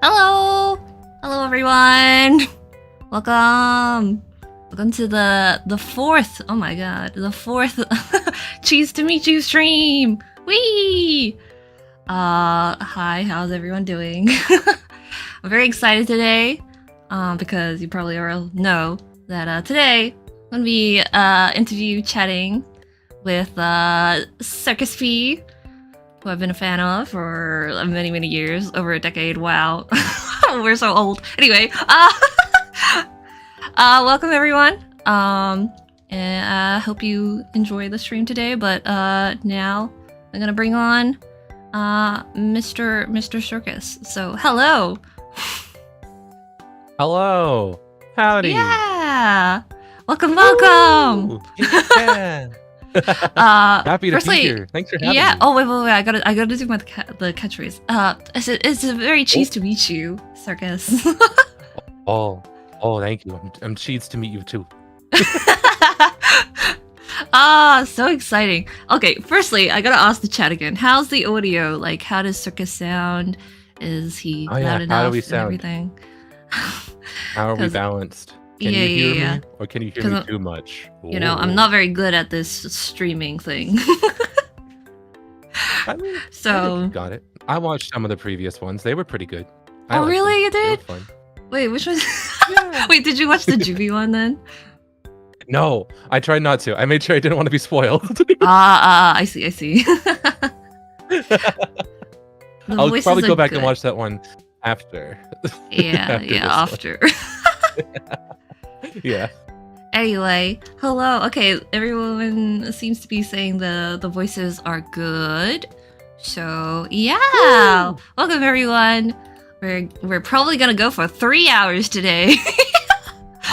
Hello! Hello everyone! Welcome! Welcome to the fourth, oh my god, the fourth Cheese to Meet You stream! Whee! Hi, how's everyone doing? I'm very excited today, because you probably already know that today I'm gonna be chatting with Circus P, who I've been a fan of for many years, over a decade. Wow. We're so old. Anyway, welcome everyone. And I hope you enjoy the stream today, but now I'm gonna bring on Mr. Circus. So hello. Hello. Howdy. Yeah. Welcome. Yeah. Happy to be here. Thanks for having me. Oh wait. I gotta do the catchphrase. It's a very cheese to meet you, Circus. oh, thank you. I'm cheesed to meet you too. So exciting. Okay, firstly, I gotta ask the chat again. How's the audio? Like, how does Circus sound? Is he loud enough? How do we sound? And everything? How are we balanced? Can you hear me? Or can you hear me too much? You know, I'm not very good at this streaming thing. I mean, so got it. I watched some of the previous ones. They were pretty good. Oh, really? You did? They were fun. Wait, which one? Wait, did you watch the Juvie one then? No, I tried not to. I made sure I didn't want to be spoiled. I see. I'll probably go back and watch that one after. Yeah, after. Yeah. Anyway, hello. Okay, everyone seems to be saying the voices are good. So yeah, woo! Welcome everyone. We're probably gonna go for 3 hours today.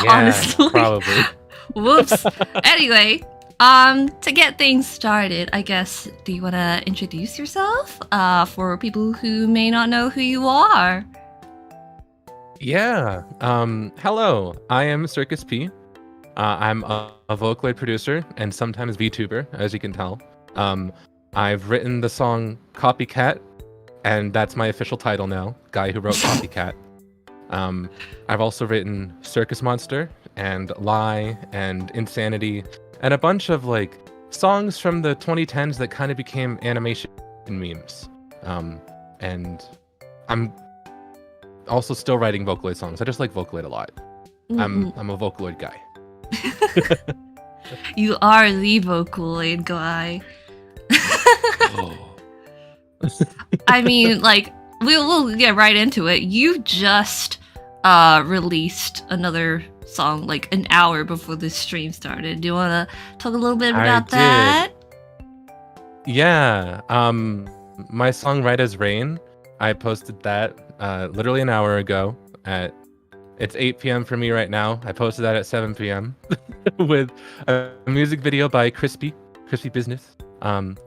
Yeah, honestly, probably. Whoops. Anyway, to get things started, I guess, do you want to introduce yourself for people who may not know who you are? Yeah. Hello. I am Circus P. I'm a Vocaloid producer and sometimes VTuber, as you can tell. I've written the song Copycat, and that's my official title now. Guy who wrote Copycat. I've also written Circus Monster and Lie and Insanity and a bunch of like songs from the 2010s that kind of became animation memes. And I'm also still writing Vocaloid songs. I just like Vocaloid a lot. I'm a Vocaloid guy. You are the Vocaloid guy. I mean, like, we'll get right into it. You just released another song like an hour before the stream started. Do you want to talk a little bit about that? Yeah. My song Right as Rain, I posted that literally an hour ago it's 8 p.m. for me right now. I posted that at 7 p.m. with a music video by Crispy Business. And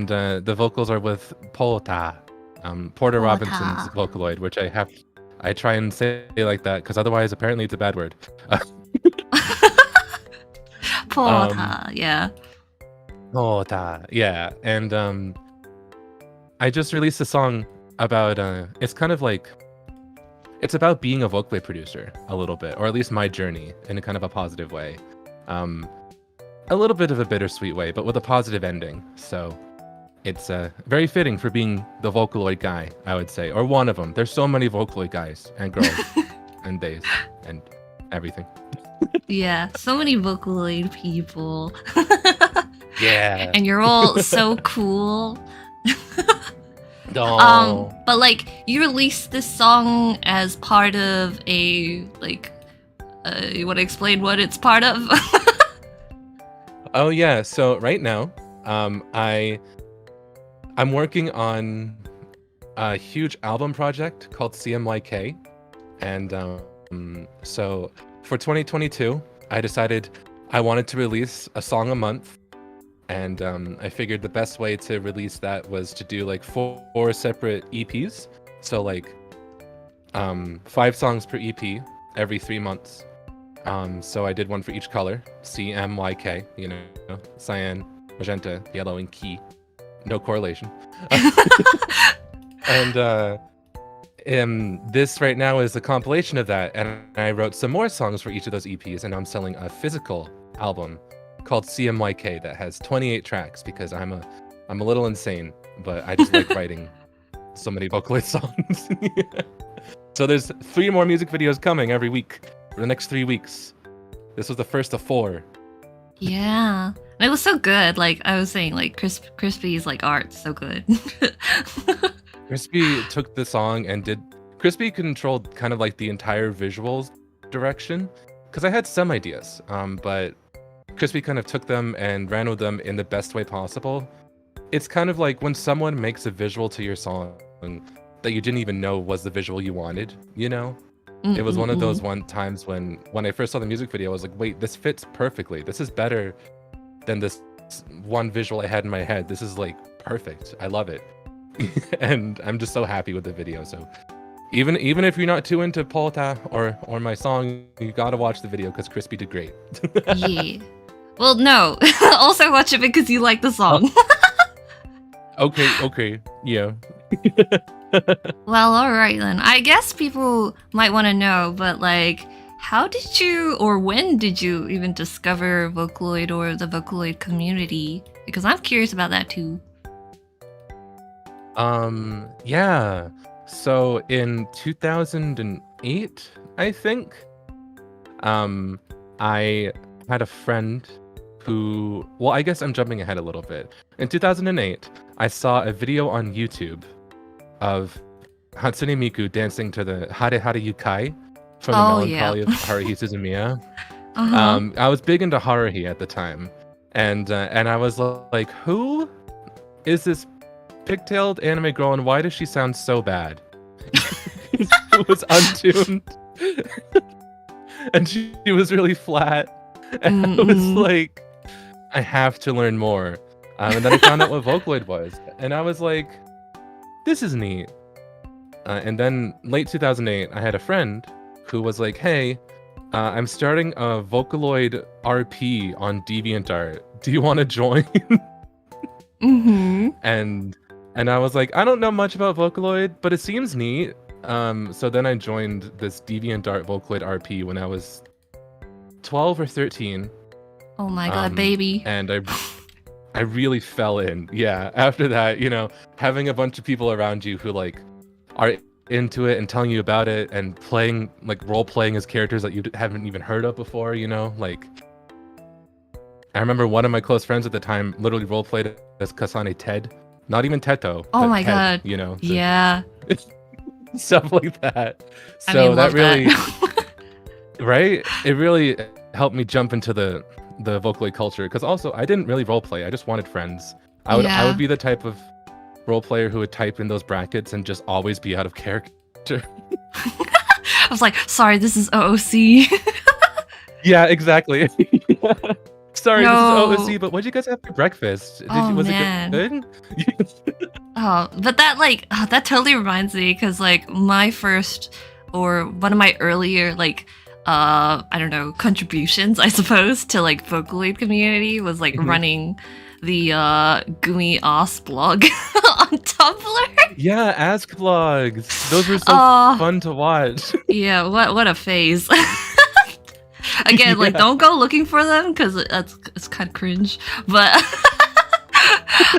the vocals are with Porter Robinson's Vocaloid, which I try and say like that because otherwise apparently it's a bad word. Porter, yeah. Porter, yeah. And I just released a song about it's kind of like it's about being a Vocaloid producer a little bit, or at least my journey in a kind of a positive way. A little bit of a bittersweet way, but with a positive ending. So it's very fitting for being the Vocaloid guy, I would say, or one of them. There's so many Vocaloid guys and girls and days and everything. Yeah, so many Vocaloid people. Yeah. And you're all so cool. Oh. But like, you released this song as part of a like, you want to explain what it's part of? Oh yeah. So right now, I'm working on a huge album project called CMYK, and So for 2022, I decided I wanted to release a song a month. And I figured the best way to release that was to do like four separate EPs. So like 5 songs per EP every 3 months. So I did one for each color, CMYK, you know, cyan, magenta, yellow, and khee. No correlation. And this right now is a compilation of that. And I wrote some more songs for each of those EPs, and I'm selling a physical album called CMYK that has 28 tracks because I'm a little insane, but I just like writing so many Vocaloid songs. So there's 3 more music videos coming every week for the next 3 weeks. This was the first of 4. Yeah. And it was so good. Like I was saying, like Crispy's like art so good. Crispy took the song and Crispy controlled kind of like the entire visuals direction because I had some ideas, but Crispy kind of took them and ran with them in the best way possible. It's kind of like when someone makes a visual to your song that you didn't even know was the visual you wanted, you know? It was one of those times when I first saw the music video, I was like, wait, this fits perfectly. This is better than this one visual I had in my head. This is like perfect. I love it. And I'm just so happy with the video. So even if you're not too into Polta or my song, you gotta watch the video because Crispy did great. Yeah. Well, no. Also watch it because you like the song. Okay. Yeah. Well, alright then. I guess people might want to know, but like, how did you or when did you even discover Vocaloid or the Vocaloid community? Because I'm curious about that too. Yeah. So in 2008, I think, I had a friend who, well, I guess I'm jumping ahead a little bit. In 2008, I saw a video on YouTube of Hatsune Miku dancing to the Hare Hare Yukai from the Melancholy of Haruhi Suzumiya. I was big into Haruhi at the time, and I was like, who is this pigtailed anime girl and why does she sound so bad? It was untuned. And she was really flat. And I was like, I have to learn more. And then I found out what Vocaloid was. And I was like, this is neat. And then late 2008, I had a friend who was like, hey, I'm starting a Vocaloid RP on DeviantArt. Do you want to join? And I was like, I don't know much about Vocaloid, but it seems neat. So then I joined this DeviantArt Vocaloid RP when I was 12 or 13. Oh my god, baby. And I really fell in. Yeah, after that, you know, having a bunch of people around you who like are into it and telling you about it and playing, like role playing as characters that you haven't even heard of before, you know, like I remember one of my close friends at the time literally role played as Kasane Ted. Not even Teto. Oh my Ted, god. You know. Yeah. Stuff like that. So I mean, that really that. right? It really helped me jump into the Vocaloid culture because also I didn't really role play. I just wanted friends. I would be the type of role player who would type in those brackets and just always be out of character. I was like, sorry, this is OOC. Yeah, exactly. Sorry, No. this is OOC, but what'd you guys have for breakfast? Was man. it good? But that totally reminds me because like my first or one of my earlier like I don't know, contributions I suppose to like Vocaloid community was like running the Gumi Os blog on Tumblr. Yeah, Ask blogs. Those were so fun to watch. Yeah, what a phase. Again, like don't go looking for them because it's kind of cringe. But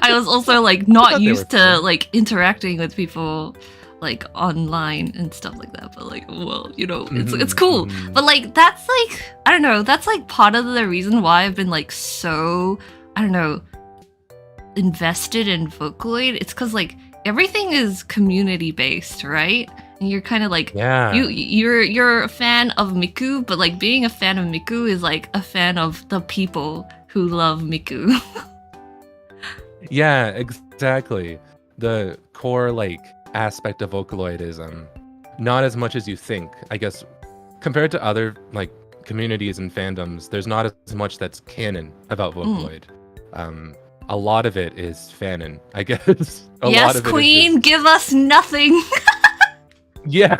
I was also like not used to like interacting with people like online and stuff like that. But like, well, you know, it's cool. But like that's like I don't know. That's like part of the reason why I've been like so I don't know invested in Vocaloid. It's because like everything is community based, right? And you're kind of like you're a fan of Miku, but like being a fan of Miku is like a fan of the people who love Miku. Yeah, exactly. The core like aspect of Vocaloid is not as much as you think. I guess compared to other like communities and fandoms, there's not as much that's canon about Vocaloid. A lot of it is fanon, I guess. A lot Yes, of it Queen, is just... give us nothing. Yeah.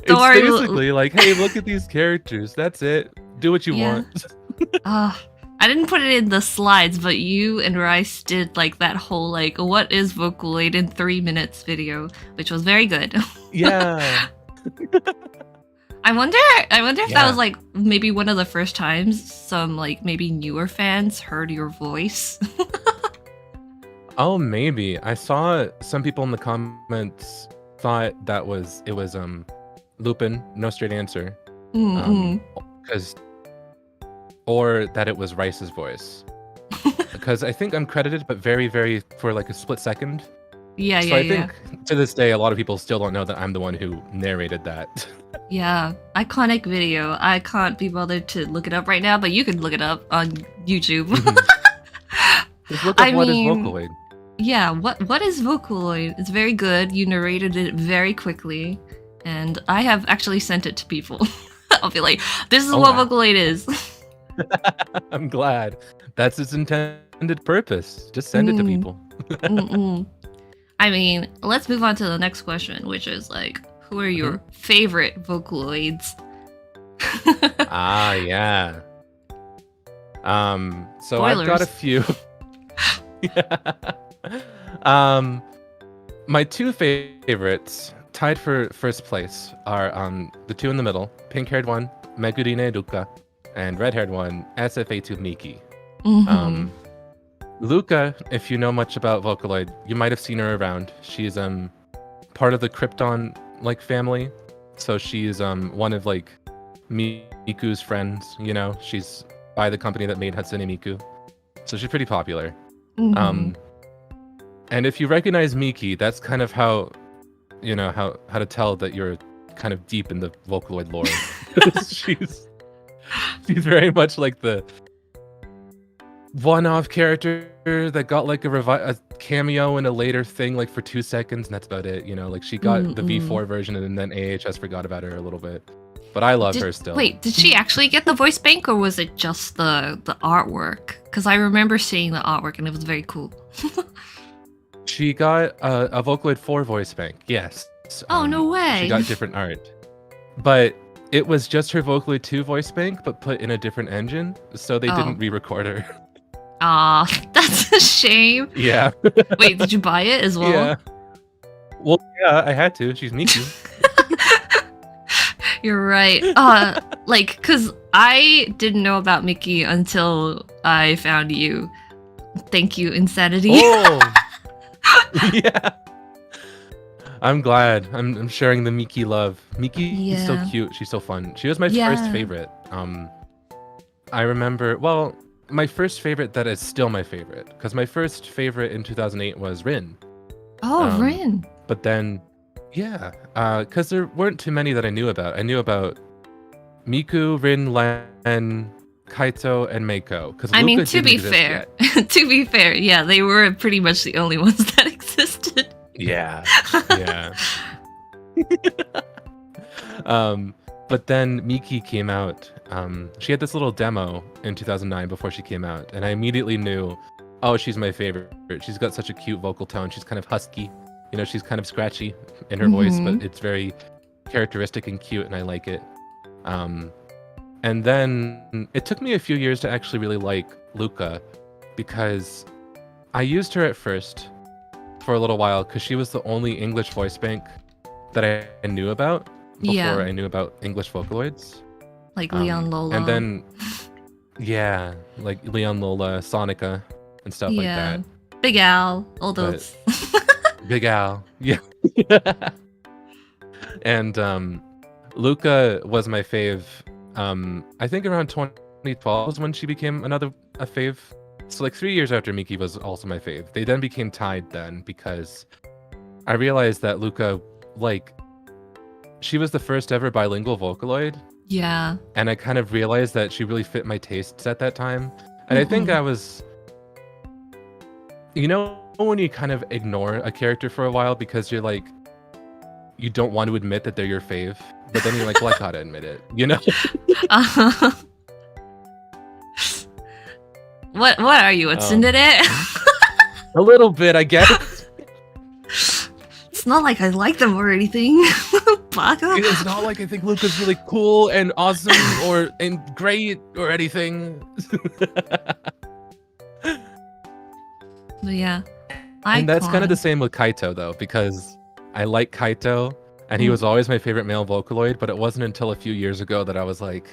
Don't worry, it's basically like, hey, look at these characters. That's it. Do what you want. I didn't put it in the slides, but you and Rice did like that whole like what is Vocaloid in 3 minutes video, which was very good. Yeah. I wonder if that was like maybe one of the first times some like maybe newer fans heard your voice. Oh, maybe. I saw some people in the comments thought it was Lupin, no straight answer. Or that it was Rice's voice. Because I think I'm credited, but very, very for like a split second. Yeah, so I think to this day, a lot of people still don't know that I'm the one who narrated that. Yeah, iconic video. I can't be bothered to look it up right now, but you can look it up on YouTube. Just look up what is Vocaloid. Yeah, what is Vocaloid? It's very good. You narrated it very quickly, and I have actually sent it to people. I'll be like, this is what Vocaloid is. I'm glad. That's its intended purpose. Just send it to people. I mean, let's move on to the next question, which is like, who are your favorite Vocaloids? Yeah. So Spoilers. I've got a few. My two favorites, tied for first place, are the two in the middle. Pink-haired one, Megurine Luka, and red-haired one, SF82 Miki. Luka, if you know much about Vocaloid, you might have seen her around. She's part of the Krypton like family, so she's one of like Miku's friends. You know, she's by the company that made Hatsune Miku, so she's pretty popular. And if you recognize Miki, that's kind of how you know how to tell that you're kind of deep in the Vocaloid lore. she's very much like the one-off character that got like a cameo in a later thing like for 2 seconds, and that's about it. You know, like she got the V4 version and then AHS forgot about her a little bit. But I love her still. Wait, did she actually get the voice bank, or was it just the artwork? Because I remember seeing the artwork and it was very cool. She got a Vocaloid 4 voice bank, yes. Oh, no way. She got different art. But it was just her Vocaloid 2 voice bank, but put in a different engine, so they didn't re-record her. Aw, that's a shame. Yeah. Wait, did you buy it as well? Yeah. Well, yeah, I had to. She's Miku. You're right. Like, cause I didn't know about Mickey until I found you. Thank you, Insanity. Oh, yeah. I'm glad. I'm sharing the Miki love. Miki is so cute. She's so fun. She was my first favorite. I remember. Well, my first favorite that is still my favorite, because my first favorite in 2008 was Rin. Oh, Rin. But then, yeah, because there weren't too many that I knew about. I knew about Miku, Rin, Len, Kaito, and Meiko. I mean, to be fair, yeah, they were pretty much the only ones that existed. Yeah, yeah. But then Miki came out. She had this little demo in 2009 before she came out, and I immediately knew, oh, she's my favorite. She's got such a cute vocal tone. She's kind of husky. You know, she's kind of scratchy in her voice, but it's very characteristic and cute, and I like it. And then it took me a few years to actually really like Luka, because I used her at first for a little while because she was the only English voice bank that I knew about before I knew about English Vocaloids. Like Leon Lola. And then, yeah, like Leon Lola, Sonica, and stuff like that. Big Al, all those. Big Al, yeah. And Luka was my fave. I think around 2012 was when she became a fave. So like 3 years after Miki was also my fave. They then became tied then because I realized that Luka, like, she was the first ever bilingual Vocaloid. Yeah. And I kind of realized that she really fit my tastes at that time. And I think I was, you know, when you kind of ignore a character for a while because you're like, you don't want to admit that they're your fave, but then you're like, well, I gotta admit it, you know? Uh, what are you, a tsundere? A little bit, I guess. It's not like I like them or anything. Baka. It's not like I think Luca's really cool and awesome and great or anything. But yeah. And that's kind of Icon. the same with Kaito, though, because I like Kaito, and he was always my favorite male Vocaloid, but it wasn't until a few years ago that I was like,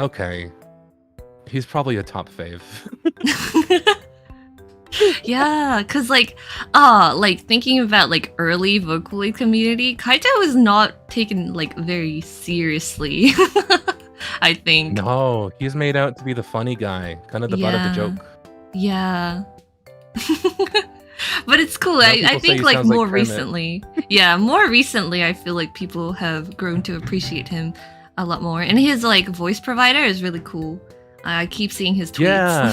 okay, he's probably a top fave. Yeah, cause like thinking about like early Vocaloid community, Kaito was not taken like very seriously. I think. No, he's made out to be the funny guy, kind of the butt of the joke. Yeah. But it's cool. Now I people say think he like sounds like more Kermit. recently. Yeah, more recently I feel like people have grown to appreciate him a lot more. And his like voice provider is really cool. I keep seeing his tweets. Yeah.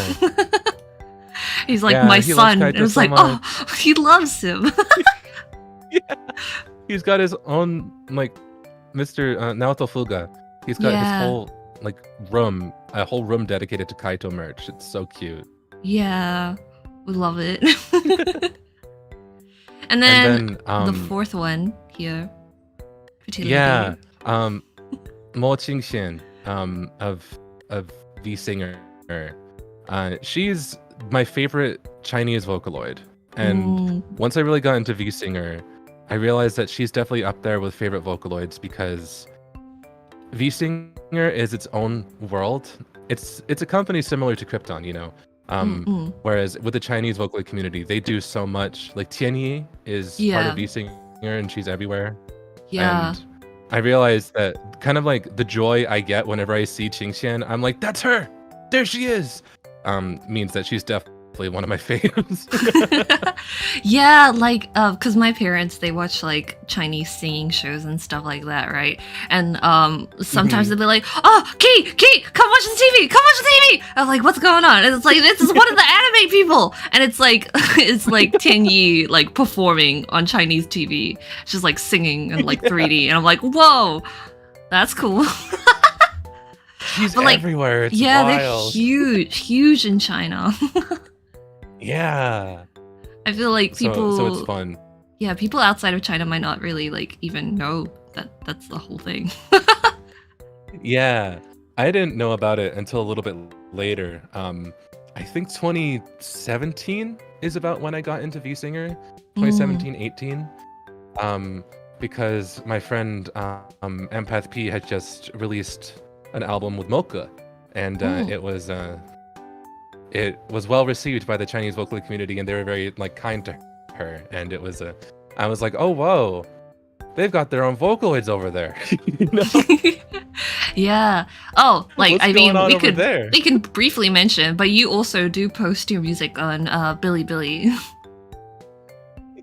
He's like Yeah, my he loves son. Kaito And it's so like, oh, he loves him. Yeah. He's got his own, like, Mr. Naoto Fuga. He's got his whole, like, room, a whole room dedicated to Kaito merch. It's so cute. Yeah, we love it. And then the fourth one here. Yeah, Mo Qingxian, of V Singer. She's my favorite Chinese Vocaloid. And once I really got into V Singer, I realized that she's definitely up there with favorite Vocaloids because V Singer is its own world. It's a company similar to Krypton, you know. Whereas with the Chinese Vocaloid community, they do so much. Like Tianyi is part of V Singer and she's everywhere. Yeah. And I realized that kind of like the joy I get whenever I see Qingxian, I'm like, that's her! There she is! Means that she's definitely one of my faves. Yeah, like because my parents, they watch like Chinese singing shows and stuff like that, right? And sometimes they'll be like, oh, khee, come watch the TV, come watch the TV. I'm like, what's going on? And it's like, this is one of the anime people, and it's like Tianyi like performing on Chinese TV. She's like singing in like 3D, and I'm like, whoa, that's cool. She's But, like, everywhere. It's they're wild. huge in China. Yeah. I feel like people. So it's fun. Yeah, people outside of China might not really like even know that that's the whole thing. Yeah. I didn't know about it until a little bit later. I think 2017 is about when I got into V Singer. 2017, 18. Because my friend Empath P had just released an album with Mocha, and it was well received by the Chinese Vocaloid community, and they were very like kind to her. And it was I was like, oh whoa, they've got their own Vocaloids over there. You know? Yeah. Oh, like What's I going mean, on we over there? can briefly mention, but you also do post your music on Bilibili.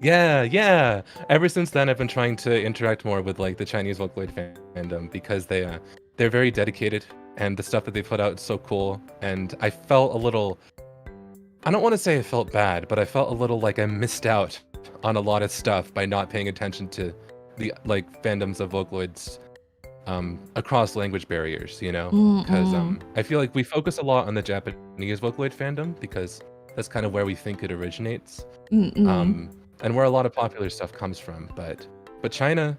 Yeah. Ever since then, I've been trying to interact more with like the Chinese Vocaloid fandom because they're very dedicated, and the stuff that they put out is so cool. And I felt a little, I don't want to say I felt bad, but I felt a little like I missed out on a lot of stuff by not paying attention to the like fandoms of Vocaloids across language barriers, you know? Because I feel like we focus a lot on the Japanese Vocaloid fandom because that's kind of where we think it originates. And where a lot of popular stuff comes from, but China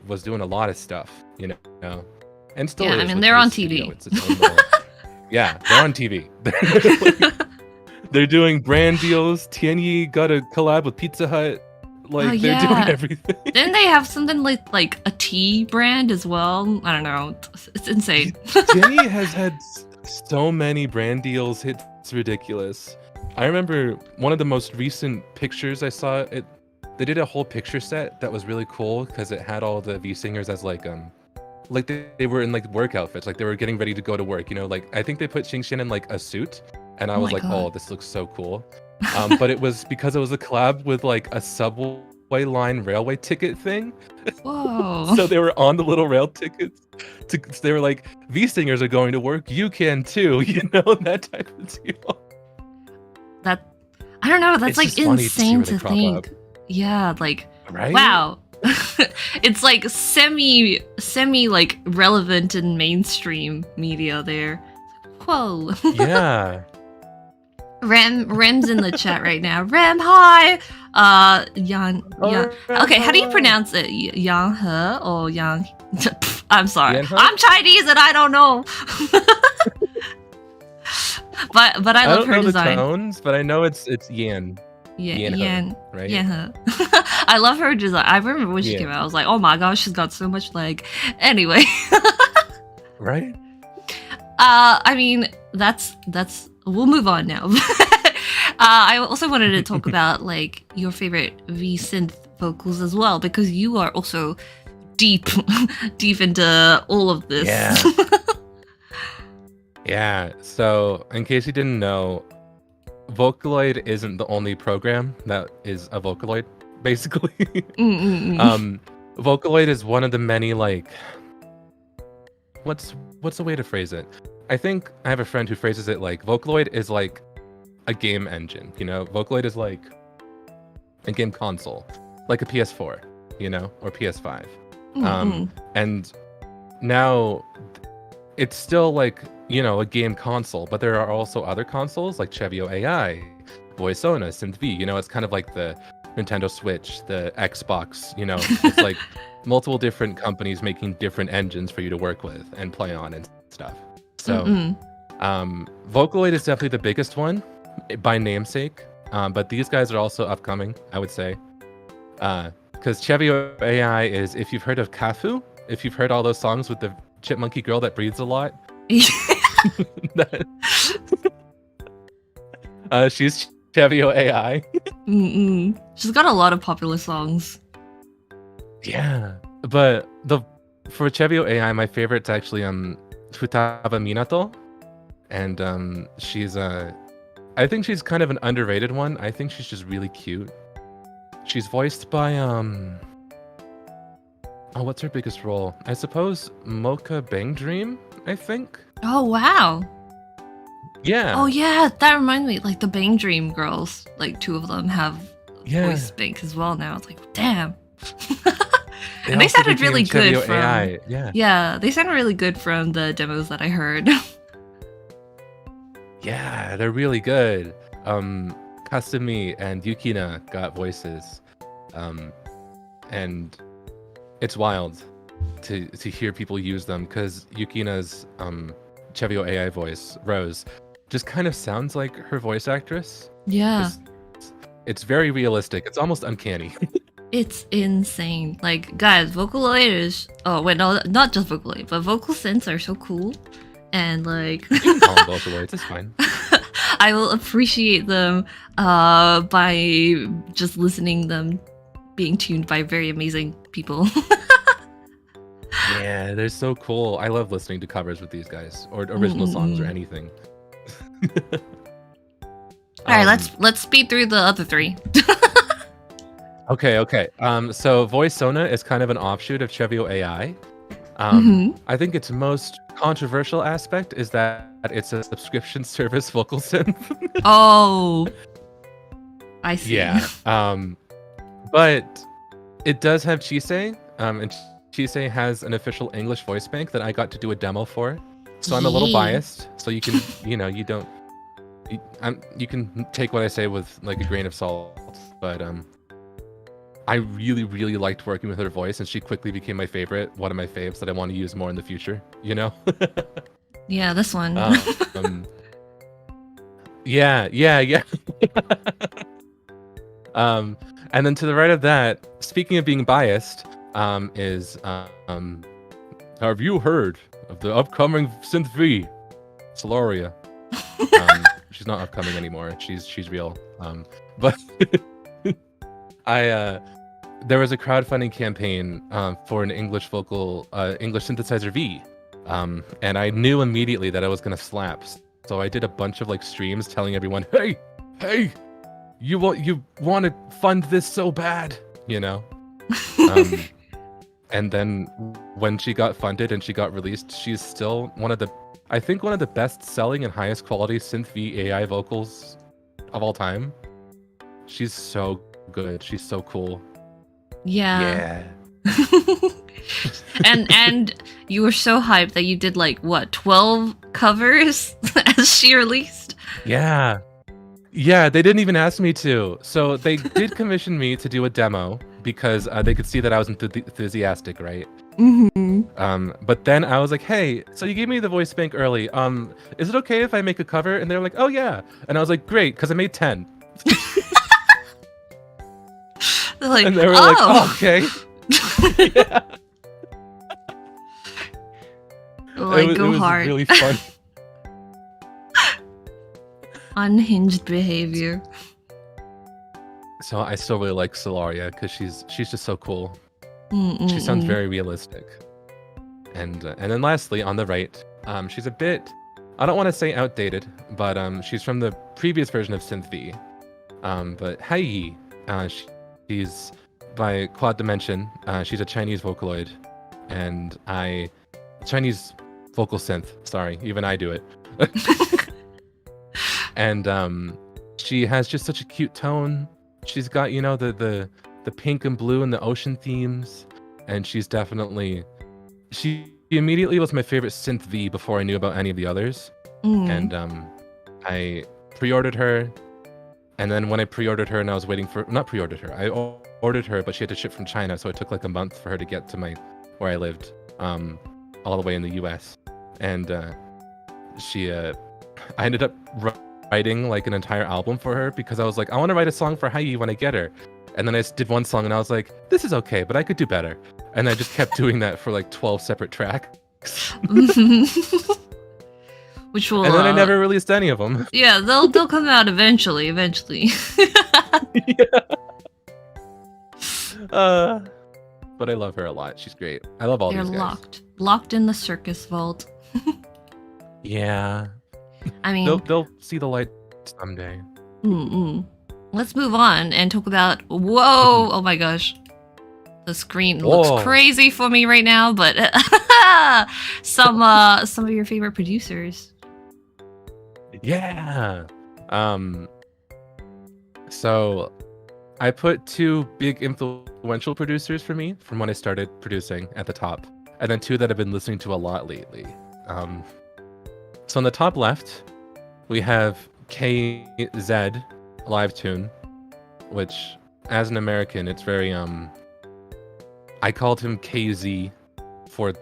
was doing a lot of stuff, you know, and still. Yeah, is I mean with they're on Grease, you know, TV. it's its own little- yeah, they're on TV. They're doing brand deals. Tianyi got a collab with Pizza Hut. Like they're doing everything. Didn't they have something like a tea brand as well? I don't know. It's insane. Tianyi has had so many brand deals. It's ridiculous. I remember one of the most recent pictures I saw. They did a whole picture set that was really cool because it had all the V singers as like they were in like work outfits, like they were getting ready to go to work. You know, like I think they put Qingxian in like a suit, and I was like, oh, this looks so cool. But it was because it was a collab with like a subway line railway ticket thing. Whoa! So they were on the little rail tickets. They were like, V singers are going to work, you can too. You know, that type of deal. I don't know. That's It's like just funny to see insane where they to crop think. up. Yeah, like Right? wow. it's like semi like relevant in mainstream media there. Whoa. Yeah. Rem's in the chat right now. Rem, hi. Yang. Okay, how do you pronounce it? Yang He or Yang? I'm sorry. Yan-he? I'm Chinese and I don't know. but I love her design. The tones, but I know it's Yan. Yan, right? Yan. I love her design. I remember when she came out. I was like, oh my gosh, she's got so much leg. Anyway. Right? I mean, that's. We'll move on now. I also wanted to talk about like your favorite V synth vocals as well, because you are also deep into all of this. Yeah. Yeah. So, in case you didn't know, Vocaloid isn't the only program that is a Vocaloid, basically. Vocaloid is one of the many, like, what's the way to phrase it? I think I have a friend who phrases it like Vocaloid is like a game engine, you know? Vocaloid is like a game console, like a PS4, you know, or PS5. And now it's still like, you know, a game console, but there are also other consoles like Chevio AI, Voiceona, Synth V, you know, it's kind of like the Nintendo Switch, the Xbox, you know, it's like multiple different companies making different engines for you to work with and play on and stuff. So, Vocaloid is definitely the biggest one by namesake, but these guys are also upcoming, I would say. Because Chevio AI is, if you've heard of Kafu, if you've heard all those songs with the chipmunky girl that breathes a lot, she's Chevio AI. She's got a lot of popular songs. Yeah, but for Chevio AI, my favorite's actually Futaba Minato, and she's I think she's kind of an underrated one. I think she's just really cute. She's voiced by what's her biggest role? I suppose Mocha Bang Dream, I think. Oh wow. Yeah. Oh yeah, that reminds me, like the Bang Dream girls, like two of them have voice banks as well now. It's like, damn. And they sounded really good from AI. Yeah, they sounded really good from the demos that I heard. Yeah, they're really good. Kasumi and Yukina got voices. And it's wild to hear people use them, because Yukina's Chevio AI voice, Rose, just kind of sounds like her voice actress. Yeah. It's very realistic. It's almost uncanny. It's insane. Like, guys, Vocaloid is... Oh, wait, no, not just Vocaloid, but vocal synths are so cool. And, like... You can call them Vocaloids, it's fine. I will appreciate them by just listening them being tuned by very amazing people. Yeah, they're so cool. I love listening to covers with these guys, or original songs or anything. Alright, let's speed through the other three. Okay. So Voiceona is kind of an offshoot of Chevio AI. I think its most controversial aspect is that it's a subscription service vocal synth. Oh, I see. Yeah. But it does have Chisei, and Chisei has an official English voice bank that I got to do a demo for. So I'm a little biased. So you can, you can take what I say with like a grain of salt. But I really, really liked working with her voice, and she quickly became my favorite, one of my faves that I want to use more in the future, you know? Yeah, this one. Yeah. And then to the right of that, speaking of being biased, is have you heard of the upcoming Synth V, Solaria? She's not upcoming anymore. She's real. But there was a crowdfunding campaign for an English synthesizer V, and I knew immediately that I was gonna slap. So I did a bunch of like streams telling everyone, hey, you want to fund this so bad, you know? And then when she got funded and she got released, she's still one of the best selling and highest quality Synth V AI vocals of all time. She's so good. She's so cool. Yeah. and you were so hyped that you did like what 12 covers as she released. Yeah. Yeah, they didn't even ask me to. So they did commission me to do a demo because they could see that I was enthusiastic, right? But then I was like, hey, so you gave me the voice bank early. Is it okay if I make a cover? And they're like, oh yeah. And I was like, great, because I made 10. They're like, and they were like, oh, okay. Yeah. Like, go it was hard. Really fun. Unhinged behavior. So I still really like Solaria because she's just so cool. Mm-mm-mm. She sounds very realistic. And then lastly, on the right, she's a bit, I don't want to say outdated, but she's from the previous version of Synths. But khee, she's by Quad Dimension. She's a Chinese Vocaloid, and Chinese vocal synth. Sorry, even I do it. And she has just such a cute tone. She's got, you know, the pink and blue and the ocean themes, and she immediately was my favorite synth V before I knew about any of the others. And I pre-ordered her, and then when I pre-ordered her and I was waiting for, not pre-ordered her, I ordered her, but she had to ship from China, so it took like a month for her to get to where I lived, all the way in the US. And I ended up writing like an entire album for her because I was like, I want to write a song for khee when I get her. And then I did one song and I was like, this is okay, but I could do better. And I just kept doing that for like 12 separate tracks. Which will, and then I never released any of them. Yeah, they'll come out eventually. Yeah. But I love her a lot. She's great. I love all these guys. Locked in the Circus vault. Yeah. I mean, they'll see the light someday. Let's move on and talk about. Whoa! Oh my gosh, the screen looks crazy for me right now. But some of your favorite producers. Yeah. So I put 2 big influential producers for me from when I started producing at the top, and then 2 that I've been listening to a lot lately. So on the top left, we have KZ live tune, which as an American, it's very I called him KZ for.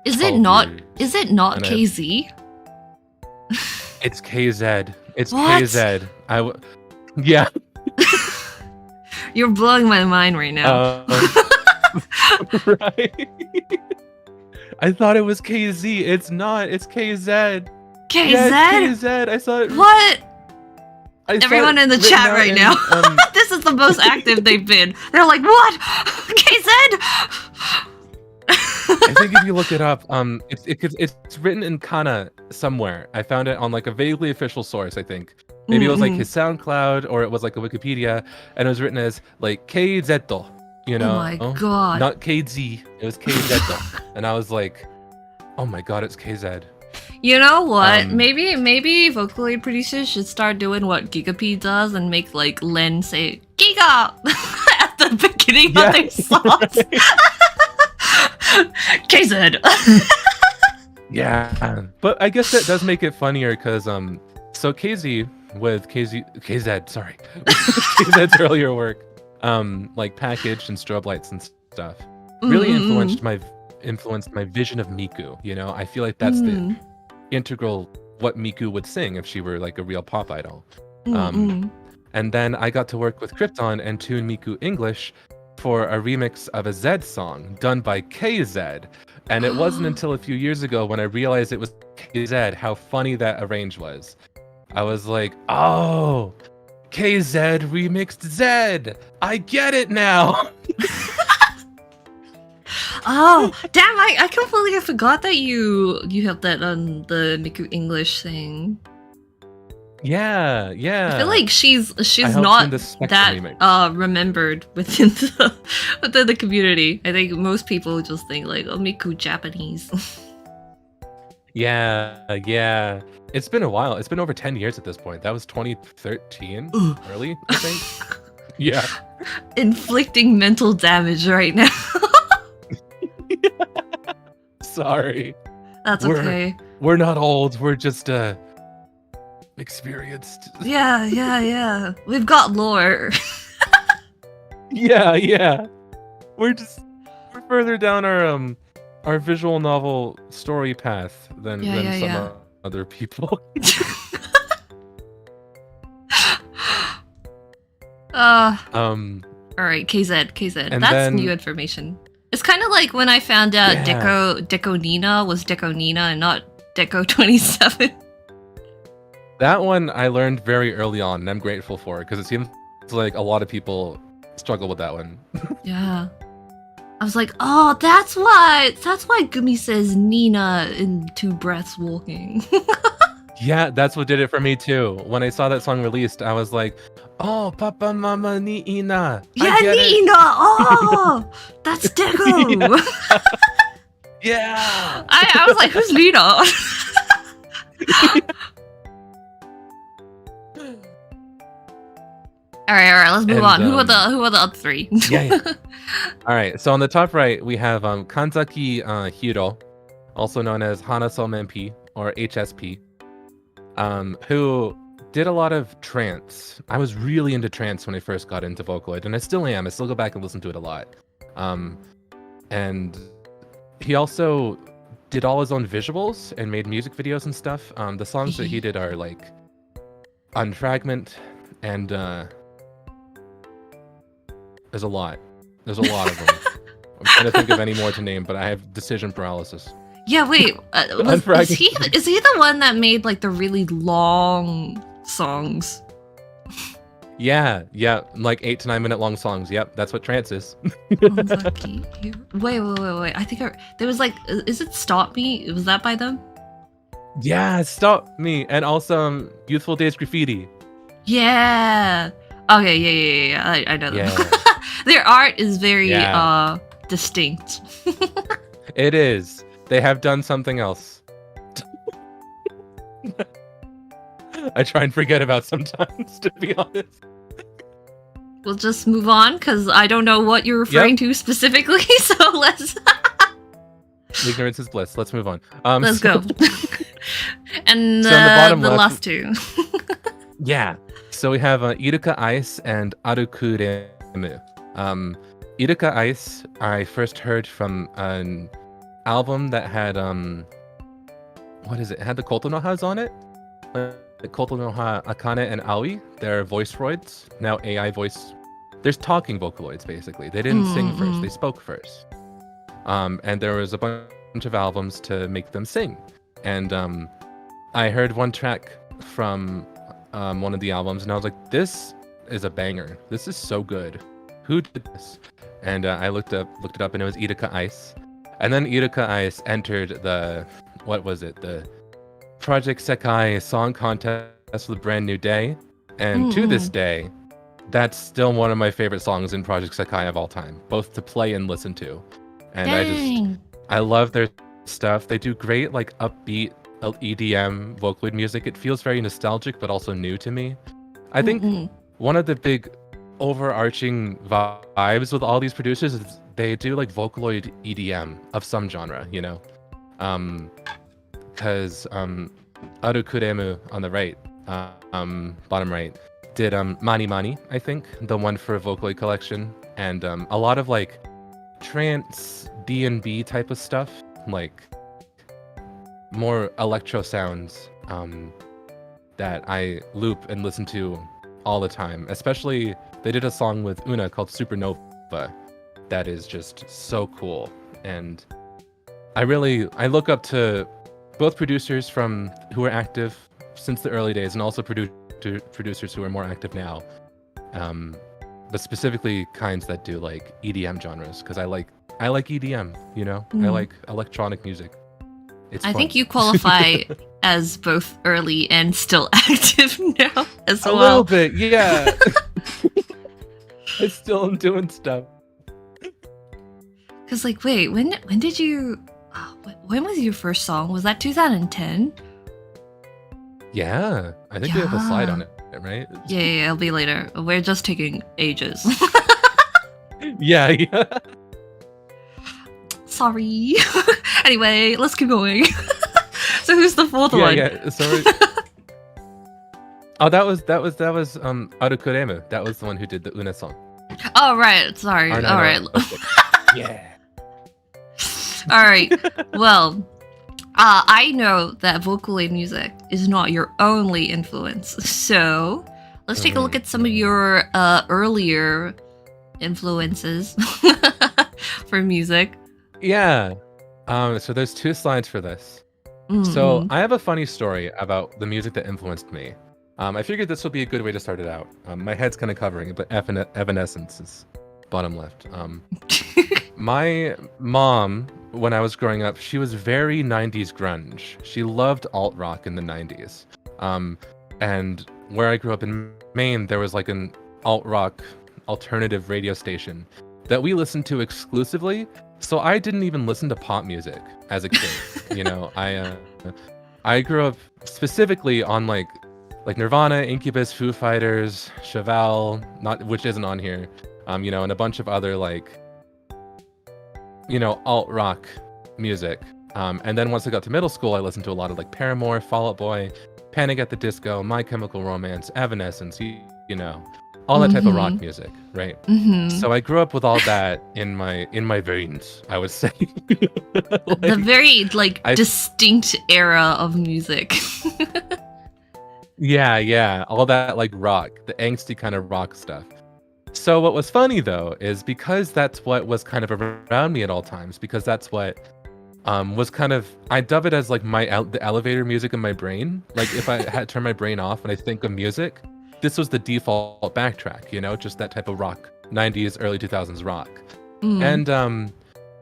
Is it not and KZ? It's KZ. It's What? KZ. Yeah. You're blowing my mind right now. Right. I thought it was KZ. It's not. It's KZ. KZ? Yeah, it's KZ. I saw it. What? I saw Everyone it in the written chat out right in, now. This is the most active they've been. They're like, what? KZ? I think if you look it up, it's written in kana somewhere. I found it on like a vaguely official source. I think maybe it was like his SoundCloud or it was like a Wikipedia, and it was written as like KZ. You know, oh my god, not KZ. It was KZ, and I was like, oh my god, it's KZ. You know what? Maybe Vocaloid producers should start doing what P does and make like Len say Giga at the beginning of their songs. KZ. Yeah, but I guess that does make it funnier because so KZ, sorry, KZ's earlier work, like packaged and strobe lights and stuff, really influenced my vision of Miku. You know, I feel like that's the integral what Miku would sing if she were like a real pop idol. And then I got to work with Krypton and tune Miku English for a remix of a Zed song done by KZ. And it wasn't until a few years ago when I realized it was KZ how funny that arrange was. I was like, oh, KZ remixed Zed. I get it now. Oh, damn, I completely forgot that you helped that on the Miku English thing. Yeah. I feel like she's not that remembered within the community. I think most people just think like, oh, Miku Japanese. Yeah. It's been a while. It's been over 10 years at this point. That was 2013, early, I think. Yeah. inflicting mental damage right now. Sorry. That's okay. We're not old. We're just experienced. Yeah. We've got lore. Yeah. We're further down our visual novel story path than some other people. All right, KZ. And That's then, new information. It's kind of like when I found out Deco Nina was Deco Nina and not Deco 27. That one I learned very early on, and I'm grateful for it because it seems like a lot of people struggle with that one. Yeah. I was like, oh, that's why Gumi says Nina in 2 breaths walking. Yeah, that's what did it for me too. When I saw that song released, I was like, oh, Papa Mama Nina. Yeah, Nina. Oh, that's Deco. Yeah. I was like, who's Nina? All right, let's move on. Who are the other 3? Yeah. All right, so on the top right, we have Kanzaki Hiro, also known as Hana Somenpi, or HSP, who did a lot of trance. I was really into trance when I first got into Vocaloid, and I still am. I still go back and listen to it a lot. And he also did all his own visuals and made music videos and stuff. The songs that he did are like Unfragment and there's a lot of them. I'm trying to think of any more to name, but I have decision paralysis. Yeah, wait. Is he the one that made like the really long songs? Yeah, like 8 to 9 minute long songs. Yep, that's what trance is. Wait. I think there was like, is it Stop Me? Was that by them? Yeah, Stop Me, and also Youthful Days Graffiti. Yeah. Okay, yeah. I know them. Yeah. Their art is very distinct. It is. They have done something else. I try and forget about sometimes, to be honest. We'll just move on, because I don't know what you're referring to specifically, so let's... Ignorance is bliss. Let's move on. Let's go. And so on the last 2. Yeah. So we have Iruka Ice and Arukuremu. Iruka Ice, I first heard from an album that had what is it? It had the Kotonohas on it. The Kotonoha Akane and Aoi. They're voicefroids. Now AI voice. There's talking Vocaloids basically. They didn't sing first. They spoke first. And there was a bunch of albums to make them sing. And I heard one track from one of the albums, and I was like, "This is a banger. This is so good. Who did this?" And I looked it up, and it was Iruka Ice. And then Iruka Ice entered the Project Sekai Song Contest with Brand New Day, and to this day, that's still one of my favorite songs in Project Sekai of all time, both to play and listen to. And I love their stuff. They do great like upbeat EDM Vocaloid music. It feels very nostalgic, but also new to me. I think one of the big overarching vibes with all these producers is they do like Vocaloid EDM of some genre, you know? Because Arukuremu on the right, bottom right, did Mani Mani, I think, the one for Vocaloid collection, and a lot of like trance D&B type of stuff, like more electro sounds that I loop and listen to all the time. Especially, they did a song with Una called Supernova that is just so cool. And I look up to both producers who are active since the early days, and also producers who are more active now. But specifically kinds that do like EDM genres, because I like EDM, you know? I like electronic music. I think you qualify as both early and still active now as well. A little bit, yeah. I still am doing stuff. Because like, wait, when did you... when was your first song? Was that 2010? Yeah, I think we have a slide on it. right? Yeah, it'll be later. We're just taking ages. Yeah. Sorry. Anyway, let's keep going. So who's the fourth one? Yeah. Sorry. Oh, that was Arukuremu. That was the one who did the Una song. Oh right, sorry. Or no, All no, right. okay. Yeah. All right. Well, I know that Vocaloid music is not your only influence. So let's take a look at some of your earlier influences for music. Yeah. So there's 2 slides for this. So I have a funny story about the music that influenced me. I figured this would be a good way to start it out. My head's kind of covering it, but Evanescence is bottom left. My mom, when I was growing up, she was very 90s grunge. She loved alt rock in the 90s. And where I grew up in Maine, there was like an alt rock alternative radio station that we listened to exclusively. So I didn't even listen to pop music as a kid. You know, I grew up specifically on like Nirvana, Incubus, Foo Fighters, Chevelle, which isn't on here, you know, and a bunch of other like, you know, alt rock music. And then once I got to middle school, I listened to a lot of like Paramore, Fall Out Boy, Panic at the Disco, My Chemical Romance, Evanescence, you know, all that type of rock music, right? So I grew up with all that in my veins, I would say. Like, the very like distinct era of music. Yeah, all that like rock, the angsty kind of rock stuff. So what was funny though is because that's what was kind of around me at all times, because that's what was kind of, I dub it as like the elevator music in my brain. Like if I had to turn my brain off and I think of music, this was the default backtrack, you know, just that type of rock, 90s, early 2000s rock. And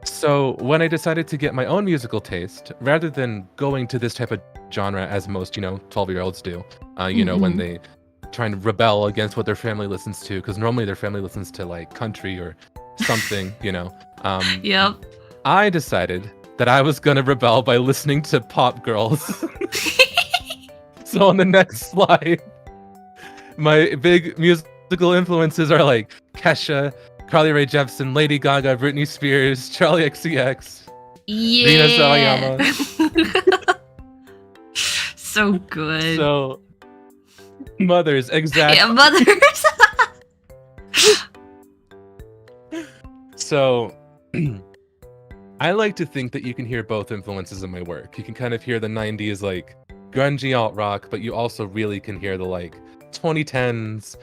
so when I decided to get my own musical taste, rather than going to this type of genre as most, you know, 12-year-olds do, you know, when they try and rebel against what their family listens to, because normally their family listens to like country or something, you know. Yep. I decided that I was gonna rebel by listening to pop girls. So on the next slide, my big musical influences are like Kesha, Carly Rae Jepsen, Lady Gaga, Britney Spears, Charlie XCX, Rina Sawayama. So good. So, mothers, exactly. Yeah, mothers. So, I like to think that you can hear both influences in my work. You can kind of hear the 90s, like, grungy alt rock, but you also really can hear the, like, 2010s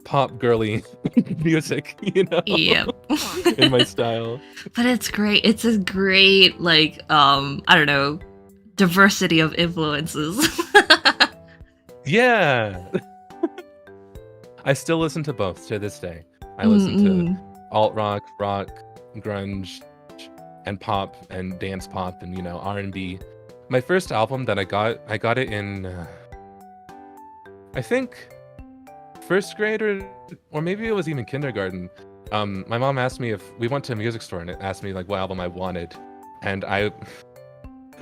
pop girly music, you know? Yep. In my style. But it's great. It's a great, like, I don't know, diversity of influences. Yeah. I still listen to both to this day. I listen to alt rock, grunge, and pop and dance pop and, you know, R&B. My first album that I got it in I think first grade or maybe it was even kindergarten. My mom asked me if we went to a music store and it asked me like what album I wanted, and I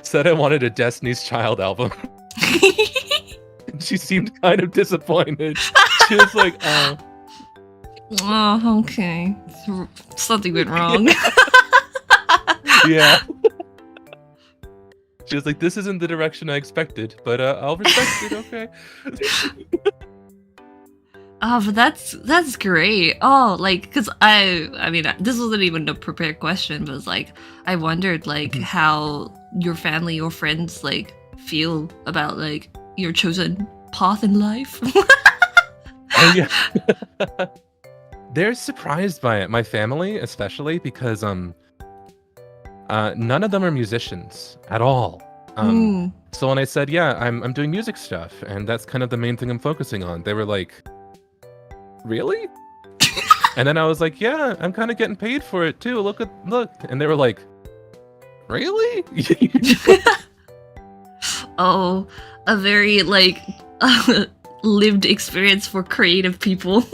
said I wanted a Destiny's Child album. She seemed kind of disappointed. She was like, "Oh, oh, okay, something went wrong." Yeah. She was like, "This isn't the direction I expected, but I'll respect it." Okay. Oh, but that's great. Oh, like, cause I mean, this wasn't even a prepared question, but it's like I wondered like how your family or friends like feel about like your chosen path in life. Oh yeah. They're surprised by it. My family, especially, because none of them are musicians at all. So when I said, yeah, I'm doing music stuff, and that's kind of the main thing I'm focusing on, they were like, really? And then I was like, yeah, I'm kind of getting paid for it too. Look. And they were like, really? Oh, a very like lived experience for creative people.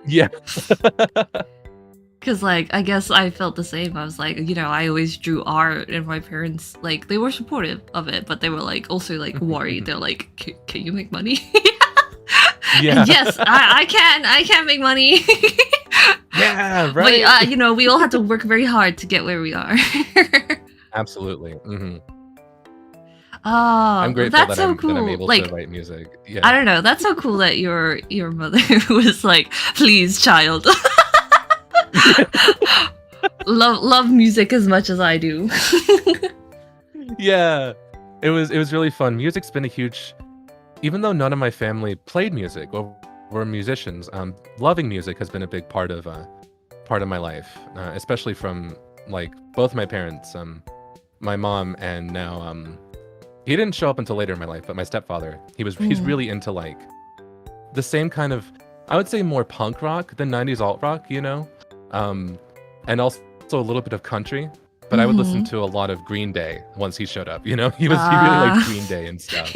Yeah. Because, like, I guess I felt the same. I was like, you know, I always drew art, and my parents, like, they were supportive of it, but they were, like, also, like, worried. They're like, can you make money? Yeah. Yes, I can make money. Yeah, right. But we all have to work very hard to get where we are. Absolutely. Mm-hmm. Oh, I'm grateful that's that so I'm cool. able Like, to write music. Yeah. I don't know. That's so cool that your mother was like, "Please, child, love music as much as I do." Yeah. It was really fun. Music's been a huge, even though none of my family played music or were musicians, loving music has been a big part of my life, especially from like both my parents, my mom, and now he didn't show up until later in my life, but my stepfather, he's really into like the same kind of, I would say, more punk rock than 90s alt rock, and also a little bit of country. But I would listen to a lot of Green Day once he showed up. He really liked Green Day and stuff.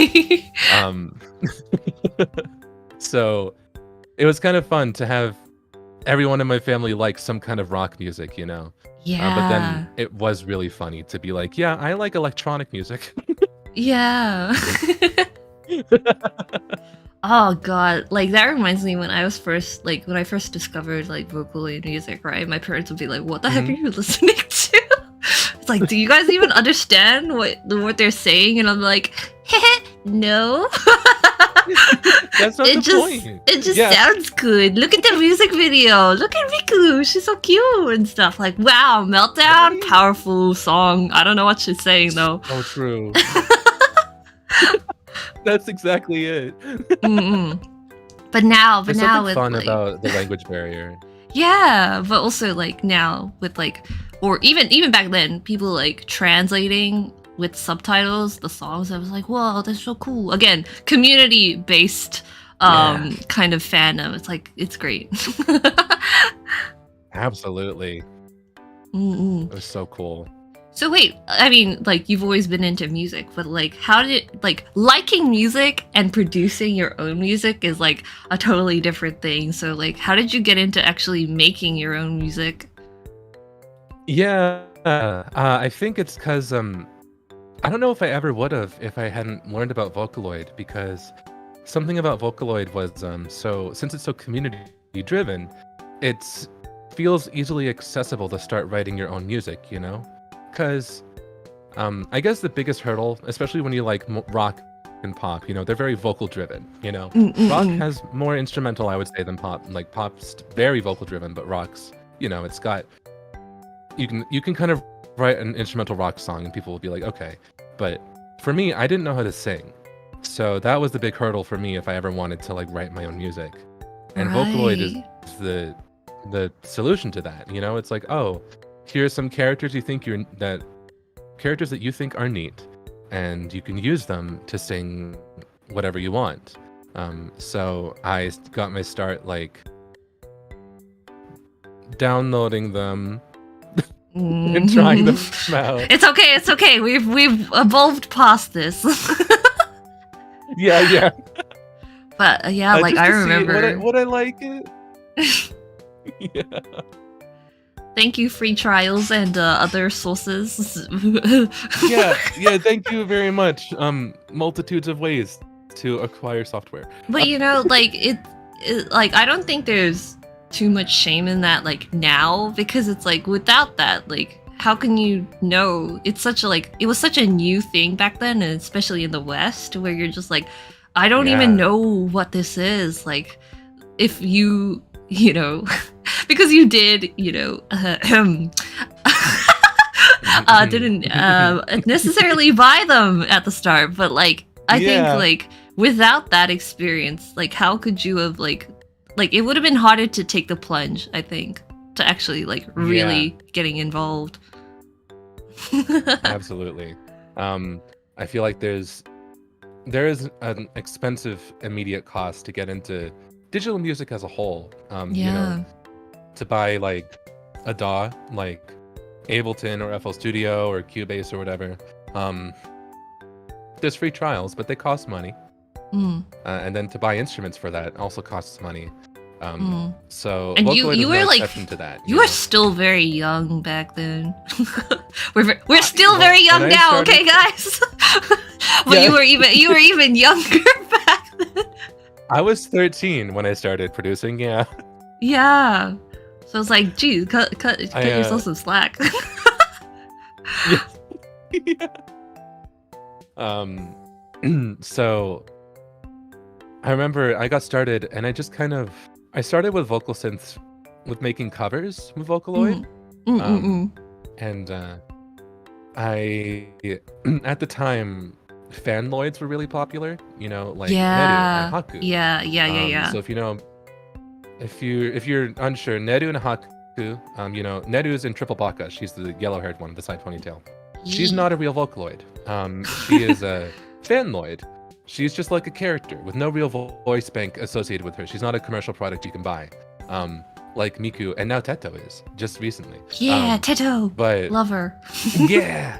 So it was kind of fun to have everyone in my family like some kind of rock music, Yeah. But then it was really funny to be like, yeah, I like electronic music. Yeah. Oh god, like that reminds me when I first discovered like Vocaloid music, right? My parents would be like, "What the heck are you listening to?" It's like, do you guys even understand what they're saying? And I'm like, no. That's not the point. It just sounds good. Look at the music video. Look at Miku. She's so cute and stuff. Like, wow, Meltdown, powerful song. I don't know what she's saying though. Oh, true. That's exactly it. But now There's now something with fun like, about the language barrier. Yeah, but also like now with like, or even back then, people like translating with subtitles the songs. I was like, whoa, that's so cool. Again, community based kind of fandom. It's like, it's great. Absolutely. It was so cool. So wait, I mean, like, you've always been into music, but like, how did, like, liking music and producing your own music is like a totally different thing. So like, how did you get into actually making your own music? Yeah, I think it's because I don't know if I ever would have if I hadn't learned about Vocaloid, because something about Vocaloid was since it's so community driven, it feels easily accessible to start writing your own music, because I guess the biggest hurdle, especially when you like rock and pop, they're very vocal driven. Rock has more instrumental, I would say, than pop. Like pop's very vocal driven, but rock's, it's got, you can kind of write an instrumental rock song and people will be like, okay. But for me, I didn't know how to sing, so that was the big hurdle for me if I ever wanted to like write my own music. And Vocaloid is the solution to that. It's like, oh, here's some characters characters that you think are neat, and you can use them to sing whatever you want. So I got my start like downloading them and trying them out. It's okay. We've evolved past this. Yeah. But like I remember. Would I like it? Yeah. Thank you, free trials and other sources. yeah. Thank you very much. Multitudes of ways to acquire software. But like it like I don't think there's too much shame in that like now, because it's like without that, like how can you know? It's such a like it was such a new thing back then, and especially in the West, where you're just like, I don't even know what this is. Like if you because you did, didn't necessarily buy them at the start, but like I think like without that experience, like how could you have like it would have been harder to take the plunge, I think, to actually like really getting involved. Absolutely. I feel like there is an expensive immediate cost to get into digital music as a whole. To buy like a DAW like Ableton or FL Studio or Cubase or whatever. There's free trials, but they cost money. And then to buy instruments for that also costs money. So and Vocaloid you is were no like exception to that. You were still very young back then. we're still very young now, okay, guys? But you were even younger back then. I was 13 when I started producing. Yeah. Yeah. So it's like, geez, cut yourself some slack. Yeah. So I remember I got started, and I started with vocal synths, with making covers with Vocaloid. And I at the time, fanloids were really popular. You know, like Neru and Haku. Yeah. So if you know, if you're unsure, Neru and Haku. You know, Neru's in Triple Baka. She's the yellow-haired one with the side ponytail. She's not a real Vocaloid. She is a fanloid. She's just like a character with no real voice bank associated with her. She's not a commercial product you can buy. Like Miku, and now Teto is, just recently. Yeah, Teto! But love her. Yeah!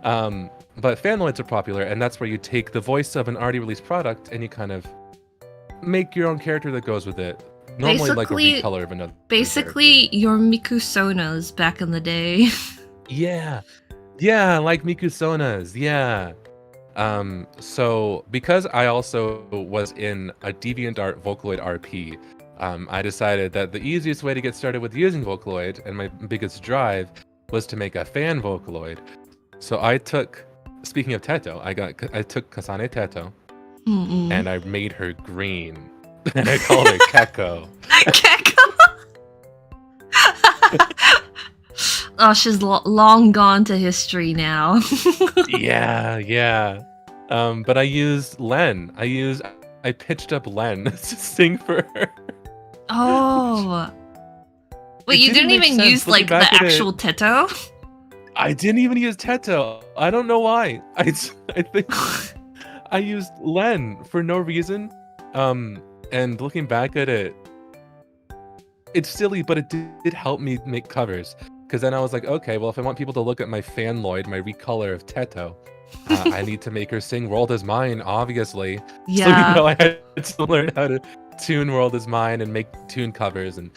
But fanloids are popular, and that's where you take the voice of an already released product and you kind of make your own character that goes with it. Normally like a recolor of another. Basically, your Miku Sonas back in the day. Yeah, like Miku Sonas, yeah. So because I also was in a DeviantArt Vocaloid RP, I decided that the easiest way to get started with using Vocaloid, and my biggest drive, was to make a fan Vocaloid. So I took, speaking of Teto, I took Kasane Teto, and I made her green. And I called her Keko. Keko! Oh, she's long gone to history now. Yeah. But I used Len. I pitched up Len to sing for her. Oh. Wait, you didn't even use like the actual Teto? I didn't even use Teto. I don't know why. I think I used Len for no reason. And looking back at it, it's silly, but it did help me make covers. Because then I was like, okay, well, if I want people to look at my fanloid, my recolor of Teto, I need to make her sing World Is Mine, obviously. Yeah. So, you know, I had to learn how to tune World Is Mine and make tune covers. And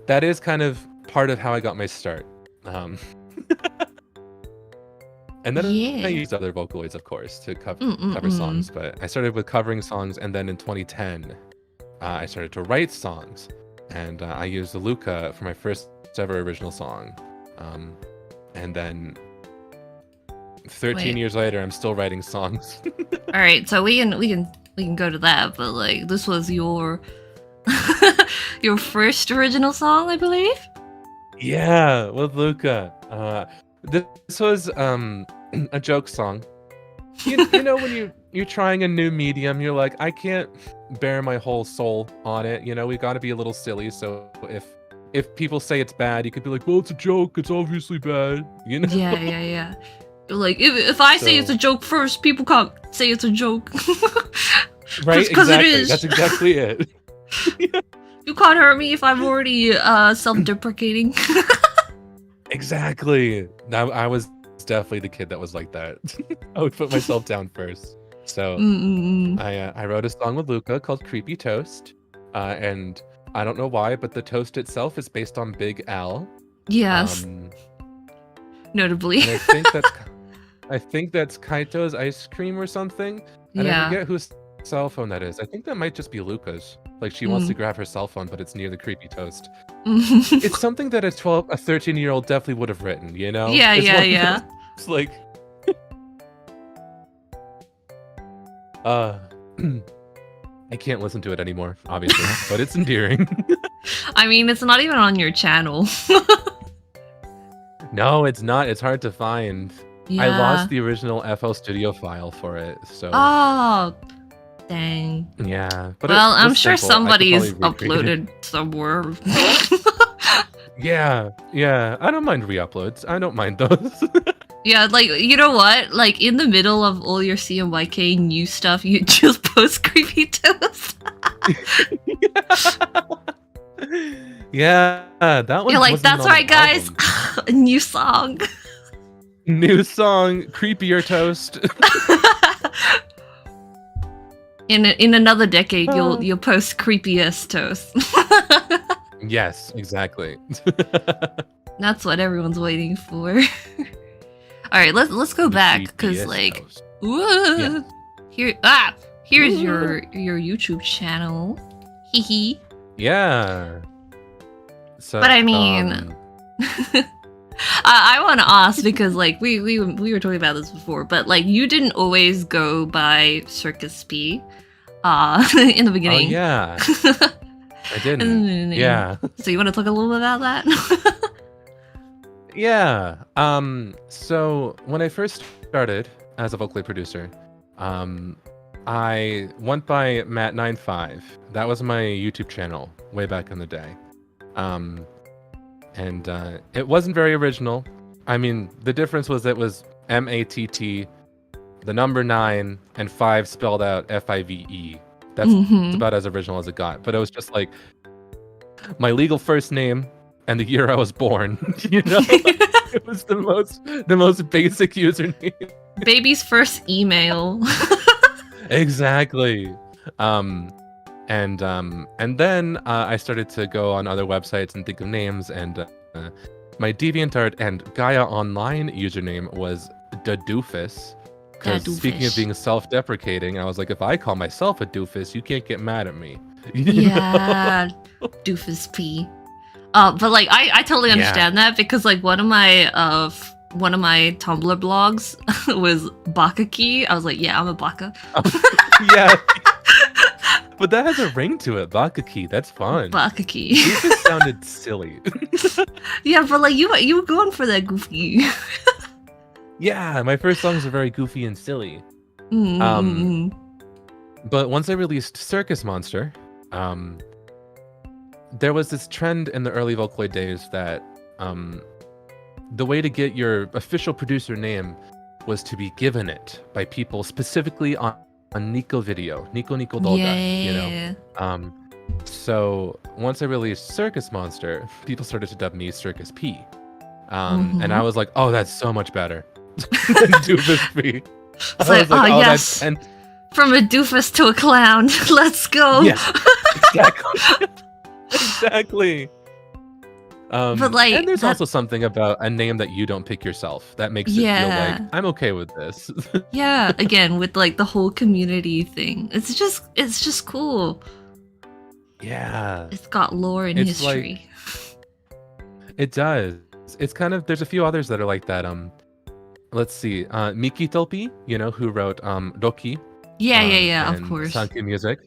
that is kind of part of how I got my start. And then I used other Vocaloids, of course, to cover songs. But I started with covering songs, and then in 2010, I started to write songs. And I used the Luca for my first ever original song. And then 13 years later, I'm still writing songs. All right, so we can go to that, but like this was your your first original song, I believe. Yeah, with Luca. This was a joke song. You know, when you're trying a new medium, you're like, I can't bear my whole soul on it. You know, we got to be a little silly. So if people say it's bad, you could be like, well, it's a joke. It's obviously bad. You know? Yeah. Like if I say it's a joke first, people can't say it's a joke. Right? Because exactly. it is. That's exactly it. Yeah. You can't hurt me if I'm already self-deprecating. Exactly. I was definitely the kid that was like that. I would put myself down first. So I wrote a song with Luca called Creepy Toast. And I don't know why, but the toast itself is based on Big Al. Yes. Notably. And I think that's Kaito's ice cream or something. And I forget whose cell phone that is. I think that might just be Luca's. Like she wants to grab her cell phone, but it's near the creepy toast. It's something that a 13-year-old definitely would have written, you know? Yeah. It's like I can't listen to it anymore, obviously, but it's endearing. I mean, it's not even on your channel. No, it's not. It's hard to find. Yeah. I lost the original FL Studio file for it, so. Oh, dang. Yeah, but well, I'm sure simple. somebody's uploaded somewhere. Yeah. I don't mind re-uploads. I don't mind those. Yeah, like, you know what? Like, in the middle of all your CMYK new stuff, you just post creepy toast. Yeah, that one. You're like, that's right, guys. A new song. New song, creepier toast. In another decade, you'll post creepiest toast. Yes, exactly. That's what everyone's waiting for. All right, let's go back because like, toast. whoa, Here's your YouTube channel. Hee hee. Yeah. So, But I mean, I want to ask because like we were talking about this before, but like you didn't always go by Circus P, in the beginning. Oh yeah, I didn't. Yeah. So you want to talk a little bit about that? Yeah. So when I first started as a Vocaloid producer, I went by Matt95. That was my YouTube channel way back in the day. And it wasn't very original. I mean, the difference was it was MATT, the number 9, and 5 spelled out FIVE. That's about as original as it got. But it was just like my legal first name and the year I was born. You know, it was the most basic username. Baby's first email. Exactly. And then I started to go on other websites and think of names, and my DeviantArt and Gaia Online username was the Doofus. Because speaking of being self-deprecating, I was like, if I call myself a doofus, you can't get mad at me. Yeah, Doofus P. But like I totally understand that because like one of my Tumblr blogs was Baka Khee. I was like, yeah, I'm a Baka. Yeah. But that has a ring to it, Baka Khee. That's fun. Baka Khee. It just sounded silly. Yeah, but like you were going for that goofy. Yeah, my first songs are very goofy and silly. But once I released Circus Monster, there was this trend in the early Vocaloid days that the way to get your official producer name was to be given it by people specifically on Nico video, Nico Dolga, you know. So once I released Circus Monster, people started to dub me Circus P, and I was like, oh, that's so much better than Doofus P. It's like, oh yes, from a doofus to a clown. Let's go. Yeah, exactly. Exactly. But like, and there's also something about a name that you don't pick yourself that makes it feel like I'm okay with this. Yeah, again with like the whole community thing. It's just cool. Yeah. It's got lore and history. Like, it does. It's kind of, there's a few others that are like that. Let's see. Miki Tulpi, you know, who wrote Roki. Yeah, of course. Sankey Music.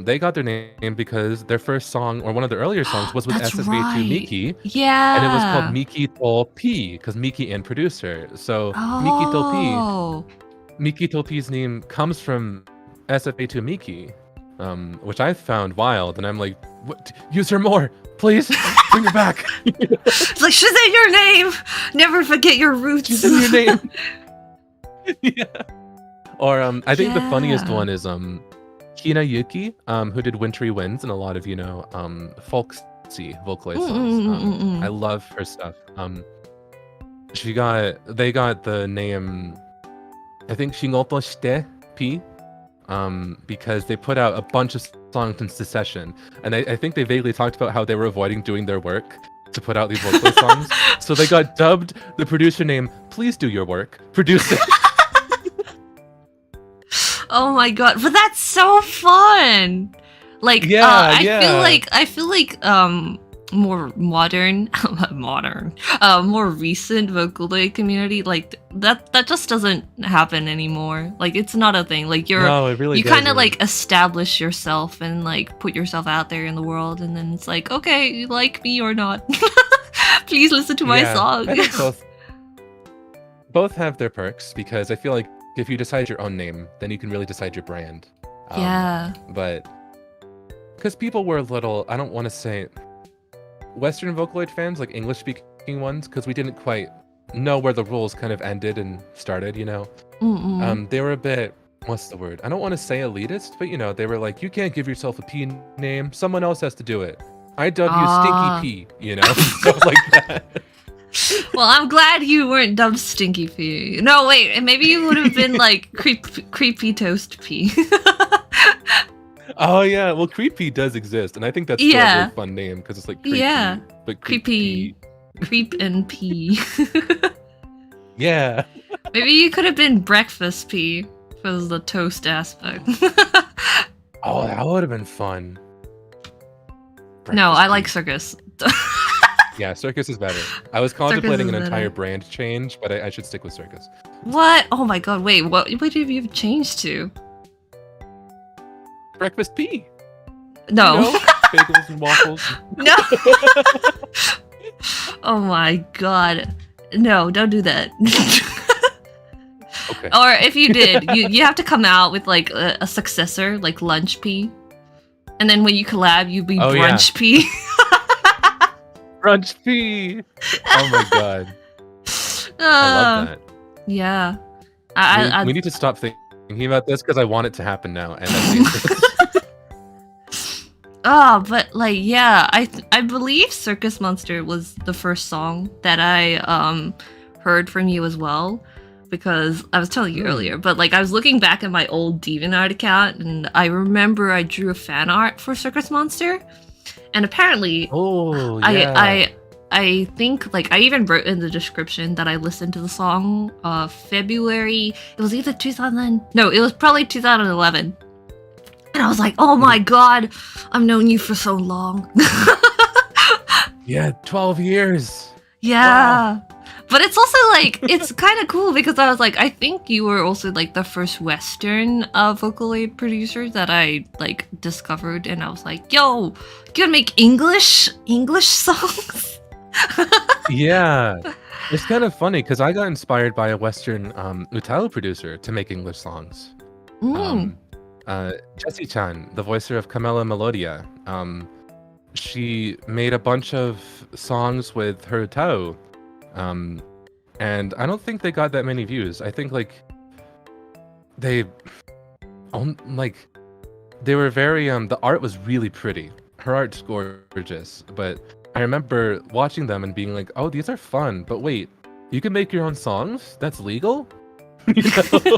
They got their name because their first song, or one of their earlier songs, was with SSB2 Miki. Yeah. And it was called Miki Tulpi, because Miki and producer. So Miki Tulpi's name comes from SFA2 Miki, which I found wild. And I'm like, what? Use her more, please. Bring her back. It's like, she's in your name. Never forget your roots. She's in your name. Yeah. Or I think the funniest one is Hina Yuki, who did Wintry Winds and a lot of, you know, folksy Vocaloid songs. I love her stuff. They got the name, I think Shingoto Shite P, because they put out a bunch of songs in succession, and I think they vaguely talked about how they were avoiding doing their work to put out these Vocaloid songs. So they got dubbed the producer name, please do your work, produce it. Oh my god, but that's so fun! Like, I feel like more modern, more recent Vocaloid community, like that just doesn't happen anymore. Like, it's not a thing. Like, you kind of like establish yourself and like put yourself out there in the world, and then it's like, okay, you like me or not, please listen to my song. I think both have their perks, because I feel like if you decide your own name, then you can really decide your brand. But because people were a little, I don't want to say Western Vocaloid fans, like English-speaking ones, because we didn't quite know where the rules kind of ended and started, you know? They were a bit, what's the word? I don't want to say elitist, but, you know, they were like, you can't give yourself a P name. Someone else has to do it. I dub you Stinky P, you know? Stuff like that. Well, I'm glad you weren't dubbed Stinky P. No, wait, maybe you would have been like Creepy Toast P. Oh yeah, well Creepy does exist, and I think that's still a really fun name because it's like creepy, but creepy, creep and P. Yeah. Maybe you could have been Breakfast P for the toast aspect. Oh, that would have been fun. No, I Breakfast like P. Circus. Yeah, Circus is better. I was contemplating an entire brand change, but I should stick with Circus. What? Oh my god, wait, what have you changed to? Breakfast P. No. You know, bagels and waffles. No. Oh my god. No, don't do that. Okay. Or if you did, you have to come out with like a successor, like Lunch P. And then when you collab, you'd be Brunch P. Brunch P. Oh my god. I love that. Yeah. We need to stop thinking about this because I want it to happen now. And oh, but like, yeah, I believe Circus Monster was the first song that I heard from you as well, because I was telling you earlier, but like I was looking back at my old DeviantArt account and I remember I drew a fan art for Circus Monster, and apparently, I think like I even wrote in the description that I listened to the song February. It was either 2000. No, it was probably 2011. And I was like, oh my god, I've known you for so long. Yeah, 12 years. Yeah. Wow. But it's also like, it's kind of cool because I was like, I think you were also like the first Western Vocaloid producer that I like discovered. And I was like, yo, you gonna make English songs? Yeah. It's kind of funny because I got inspired by a Western UTAU producer to make English songs. Jessie-chan, the voicer of Camilla Melodia, she made a bunch of songs with her UTAU, and I don't think they got that many views. I think like they were very the art was really pretty. Her art's gorgeous, but I remember watching them and being like, oh, these are fun, but wait, you can make your own songs? That's legal? You know?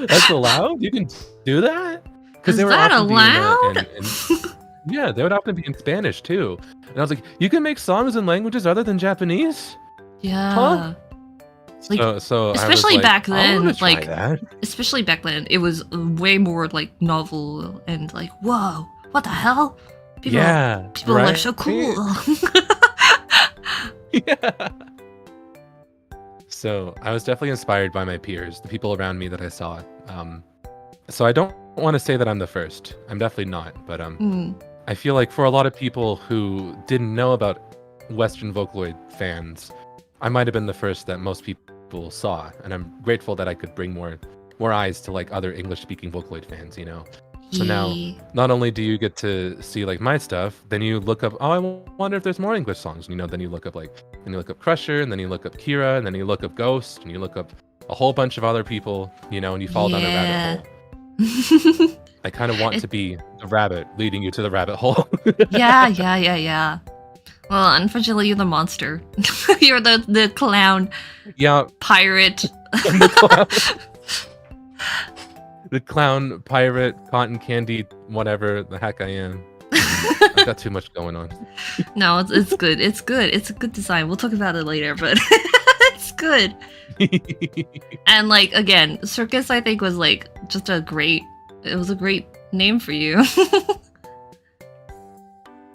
That's allowed? You can do that? Because they were often allowed? Yeah, they would often be in Spanish too. And I was like, you can make songs in languages other than Japanese? Yeah. Huh? Like, so especially like, back then, like that. Especially back then, it was way more like novel and like, whoa, what the hell? People are so cool. Yeah. So I was definitely inspired by my peers, the people around me that I saw. So I don't want to say that I'm the first. I'm definitely not. But I feel like for a lot of people who didn't know about Western Vocaloid fans, I might have been the first that most people saw. And I'm grateful that I could bring more eyes to like other English-speaking Vocaloid fans, you know? So now, not only do you get to see like my stuff, then you look up, oh, I wonder if there's more English songs. You know, then you look up Crusher, and then you look up Kira, and then you look up Ghost, and you look up a whole bunch of other people, you know, and you fall down a rabbit hole. I kind of want to be the rabbit leading you to the rabbit hole. Yeah. Well, unfortunately, you're the monster. You're the clown. Yeah. Pirate. The clown, pirate, cotton candy, whatever the heck I am. I've got too much going on. No, it's good. It's good. It's a good design. We'll talk about it later, but it's good. And like, again, Circus, I think, was like just a great name for you.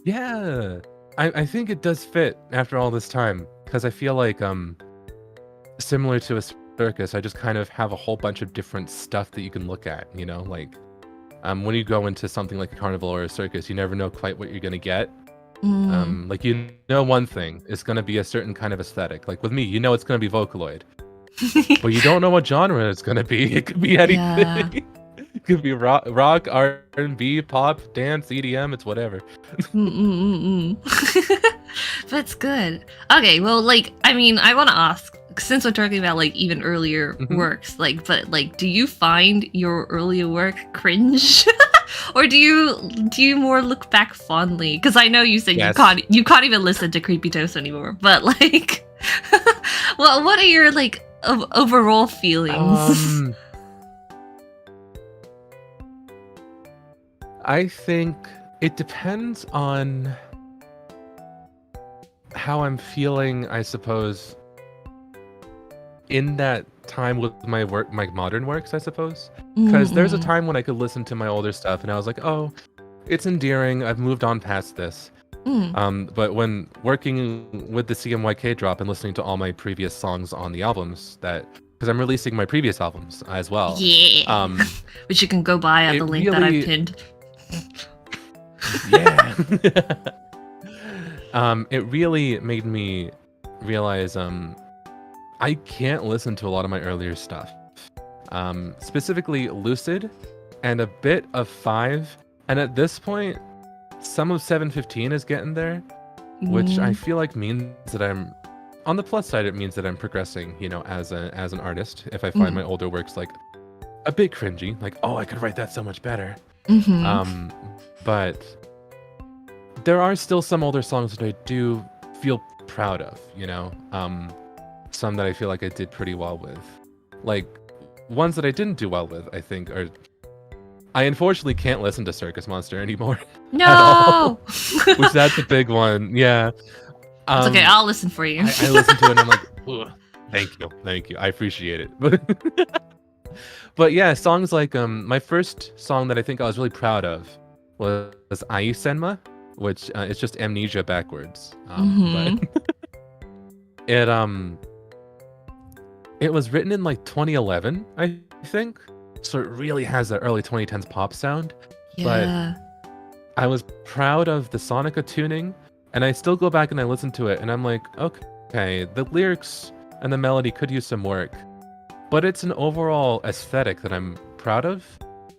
Yeah. I think it does fit after all this time, because I feel like similar to a circus, I just kind of have a whole bunch of different stuff that you can look at, you know, like when you go into something like a carnival or a circus, you never know quite what you're gonna get. Like, you know, one thing is gonna be a certain kind of aesthetic. Like with me, you know, it's gonna be Vocaloid, but you don't know what genre it's gonna be. It could be anything. Yeah. It could be rock, R&B, pop, dance, EDM. It's whatever. But it's good. Okay, well, like, I mean, I want to ask, since we're talking about like even earlier works, like, but like, do you find your earlier work cringe, or do you more look back fondly? Because I know you said you can't even listen to Creepy Toast anymore, but like, well, what are your like overall feelings? I think it depends on how I'm feeling, I suppose. in that time with my work, my modern works, I suppose. Because there's a time when I could listen to my older stuff and I was like, oh, it's endearing. I've moved on past this. But when working with the CMYK drop and listening to all my previous songs on the albums, because I'm releasing my previous albums as well. Yeah. Which you can go buy at the link that I pinned. Yeah. It really made me realize I can't listen to a lot of my earlier stuff. Specifically Lucid and a bit of 5. And at this point, some of 715 is getting there, which I feel like means that I'm, on the plus side, it means that I'm progressing, you know, as an artist. If I find my older works like a bit cringy, like, oh, I could write that so much better. But there are still some older songs that I do feel proud of, you know, some that I feel like I did pretty well with. Like, ones that I didn't do well with, I think, are... I unfortunately can't listen to Circus Monster anymore. No! Which that's a big one, yeah. It's okay, I'll listen for you. I listen to it and I'm like, thank you, I appreciate it. But yeah, songs like, my first song that I think I was really proud of was Ai Senma, which it's just Amnesia backwards. But it was written in like 2011, I think. So it really has that early 2010s pop sound. Yeah. But I was proud of the Sonica tuning, and I still go back and I listen to it, and I'm like, okay, the lyrics and the melody could use some work, but it's an overall aesthetic that I'm proud of.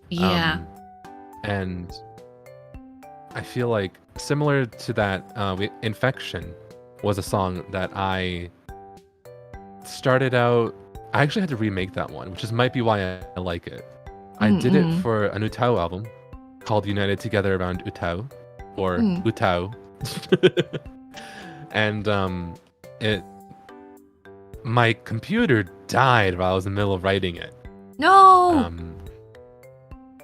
Yeah. And I feel like similar to that, Infection was a song that I started out... I actually had to remake that one, which might be why I like it. I did it for an UTAU album called United Together Around UTAU, or UTAU. And my computer died while I was in the middle of writing it. No!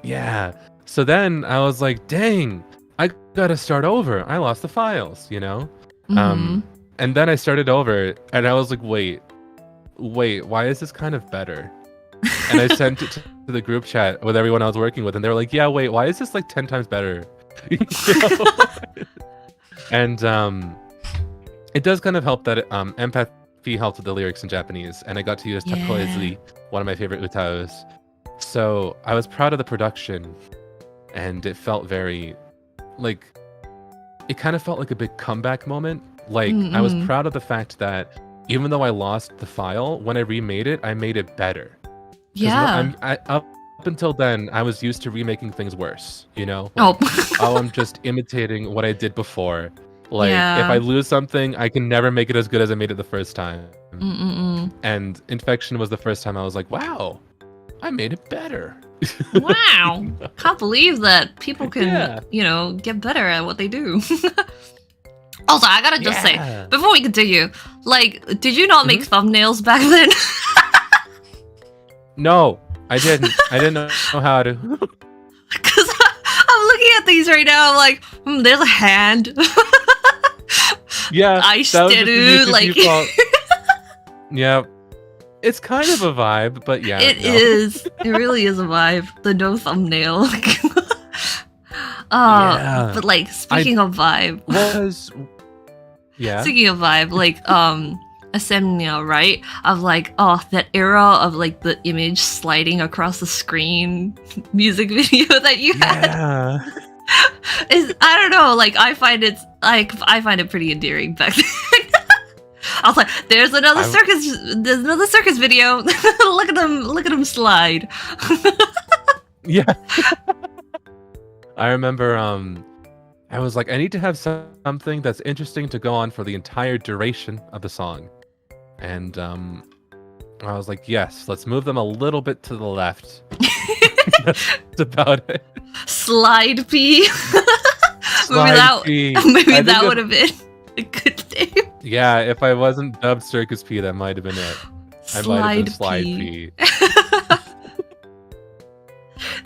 Yeah. So then I was like, dang, I gotta start over. I lost the files, you know? And then I started over, and I was like, wait, why is this kind of better? And I sent it to the group chat with everyone I was working with, and they were like, yeah, wait, why is this like 10 times better? You know? And it does kind of help that empathy helped with the lyrics in Japanese, and I got to use Takoezi, one of my favorite utaus. So I was proud of the production, and it felt very, like, it kind of felt like a big comeback moment. Like, I was proud of the fact that even though I lost the file, when I remade it, I made it better. Yeah. Up until then, I was used to remaking things worse, you know? Like, I'm just imitating what I did before. Like, if I lose something, I can never make it as good as I made it the first time. And Infection was the first time I was like, wow, I made it better. Wow. Can't believe that people can, you know, get better at what they do. Also, I gotta just say, before we continue, like, did you not make thumbnails back then? No, I didn't. I didn't know how to. Because I'm looking at these right now, I'm like, there's a hand. Yeah, Aishiteru, like... Yeah, it's kind of a vibe, but yeah. It is. It really is a vibe. The no thumbnail. But like, speaking of vibe... Speaking of vibe, like, Asemnia, right? Of like, that era of like the image sliding across the screen music video that you had. Is, I don't know, like, I find it pretty endearing back then. I was like, there's another circus video. Look at them slide. Yeah. I remember I was like, I need to have something that's interesting to go on for the entire duration of the song. And I was like, yes, let's move them a little bit to the left. That's about it. Slide P. Maybe that would have been a good name. Yeah, if I wasn't dubbed Circus P, that might have been it. I might have been Slide P.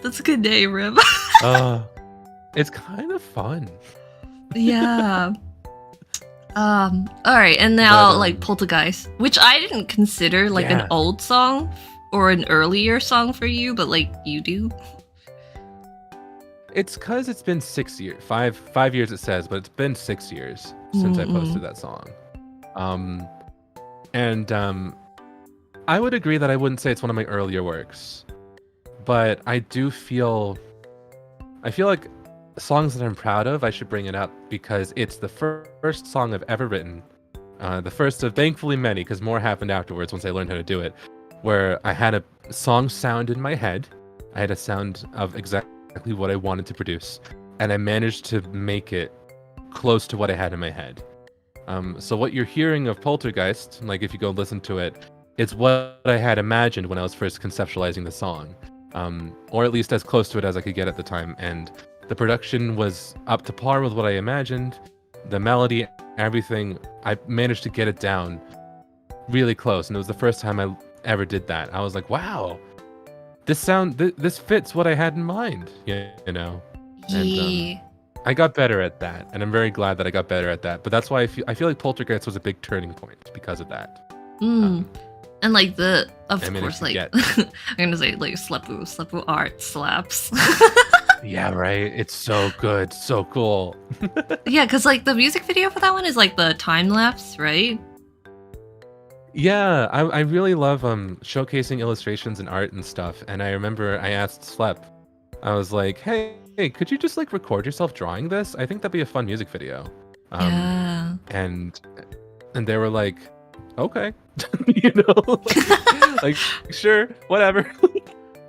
That's a good name, Rim. It's kind of fun. Yeah. Alright, and now But, like Poltergeist, which I didn't consider like yeah. an old song or an earlier song for you, but like you do. It's because it's been 6 years. Five years it says, but it's been 6 years since I posted that song. I would agree that I wouldn't say it's one of my earlier works, but I feel like songs that I'm proud of, I should bring it up because it's the first song I've ever written. The first of thankfully many, because more happened afterwards once I learned how to do it, where I had a song sound in my head. I had a sound of exactly what I wanted to produce, and I managed to make it close to what I had in my head. So what you're hearing of Poltergeist, like if you go listen to it, it's what I had imagined when I was first conceptualizing the song, or at least as close to it as I could get at the time. And the production was up to par with what I imagined. The melody, everything, I managed to get it down really close. And it was the first time I ever did that. I was like, wow, this fits what I had in mind, you know? And, I got better at that, and I'm very glad that I got better at that. But that's why I feel like Poltergeist was a big turning point because of that. And like of course, like get... I'm gonna say like Slepu art slaps. Yeah, right. It's so good, so cool. Yeah, because like the music video for that one is like the time lapse, right? Yeah, I really love showcasing illustrations and art and stuff. And I remember I asked Slep, I was like, hey, could you just like record yourself drawing this? I think that'd be a fun music video. Yeah. And they were like, okay, you know, like sure, whatever.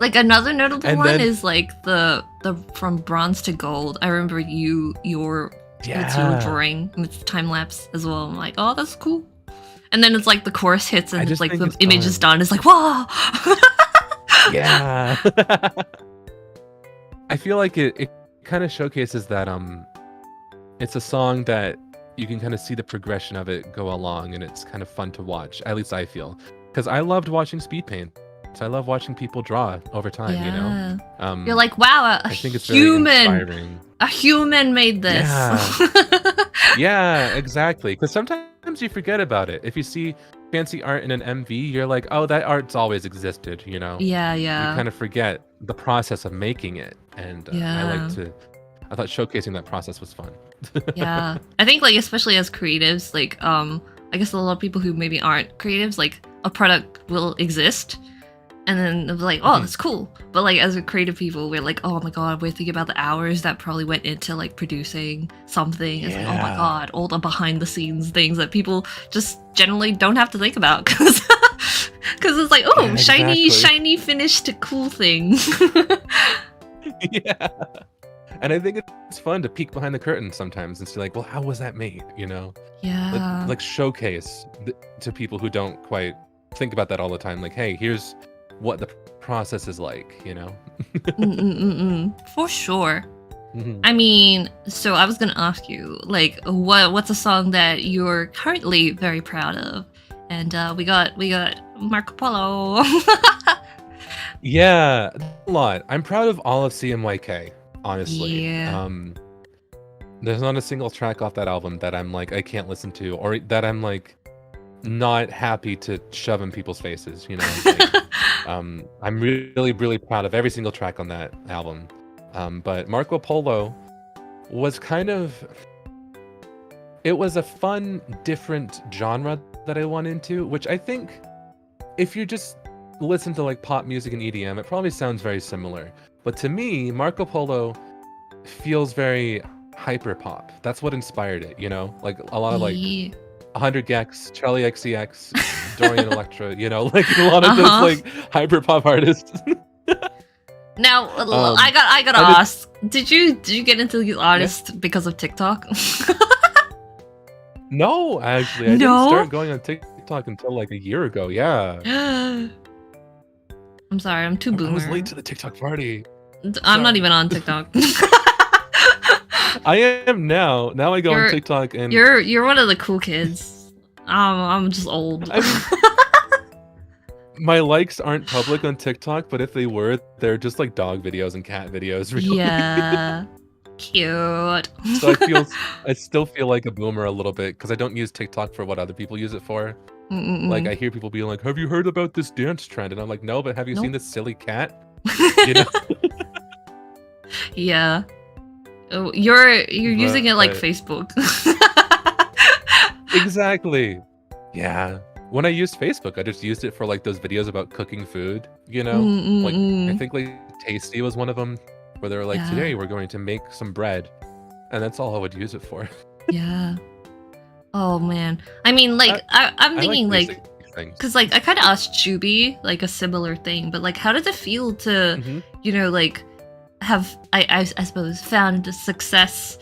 Like another notable And one then- is like the From Bronze to Gold. I remember your drawing with time lapse as well. I'm like, oh, that's cool. And then it's like the chorus hits and it's like the image is done. It's like, wow. Yeah. I feel like it kind of showcases that it's a song that you can kind of see the progression of it go along, and it's kind of fun to watch. At least I feel, because I loved watching speed paint. So I love watching people draw over time. You know, you're like, wow, I think it's very inspiring. A human made this. Yeah, yeah, exactly. Because sometimes you forget about it. If you see fancy art in an MV, you're like, oh, that art's always existed. You know. Yeah. You kind of forget the process of making it, and I thought showcasing that process was fun. Yeah, I think like especially as creatives, like I guess a lot of people who maybe aren't creatives, like a product will exist, and then they'll be like, oh, that's cool. But like as a creative people, we're like, oh my god, we're thinking about the hours that probably went into like producing something. It's like, oh my god, all the behind the scenes things that people just generally don't have to think about because it's like, oh, shiny finished cool thing. Yeah. And I think it's fun to peek behind the curtain sometimes and see like, well, how was that made? You know? Yeah. Like showcase to people who don't quite think about that all the time. Like, hey, here's what the process is like, you know? For sure. I mean, so I was gonna ask you, like, what's a song that you're currently very proud of? And we got Marco Polo. Yeah, a lot. I'm proud of all of CMYK, honestly. Yeah. There's not a single track off that album that I'm like, I can't listen to, or that I'm like not happy to shove in people's faces, you know? Like, I'm really, really proud of every single track on that album. But Marco Polo was it was a fun, different genre that I went into, which I think if you just listen to like pop music and EDM, it probably sounds very similar. But to me, Marco Polo feels very hyper pop. That's what inspired it, you know? Like a lot of like 100 Gex, Charlie XCX, Dorian Electra, you know, like a lot of those like hyper pop artists. Now, I gotta ask, did you get into these artists because of TikTok? No, actually, I didn't start going on TikTok until like a year ago. Yeah. I'm sorry, I'm too boomer. I was late to the TikTok party. I'm not even on TikTok. I am now. Now I go on TikTok and you're one of the cool kids. I'm just old. I mean, my likes aren't public on TikTok, but if they were, they're just like dog videos and cat videos. Really. Yeah. Cute. So I still feel like a boomer a little bit because I don't use TikTok for what other people use it for. Like I hear people being like, "Have you heard about this dance trend?" And I'm like, "No, but have you seen this silly cat?" You know? Yeah. Oh, you're using it like Facebook. Exactly. Yeah. When I used Facebook, I just used it for like those videos about cooking food, you know? Like I think like Tasty was one of them where they were like, "Today we're going to make some bread." And that's all I would use it for. Yeah. Oh man. I mean, like I'm thinking like because like I kind of asked Chubi like a similar thing, but like how does it feel to you know like have I suppose found a success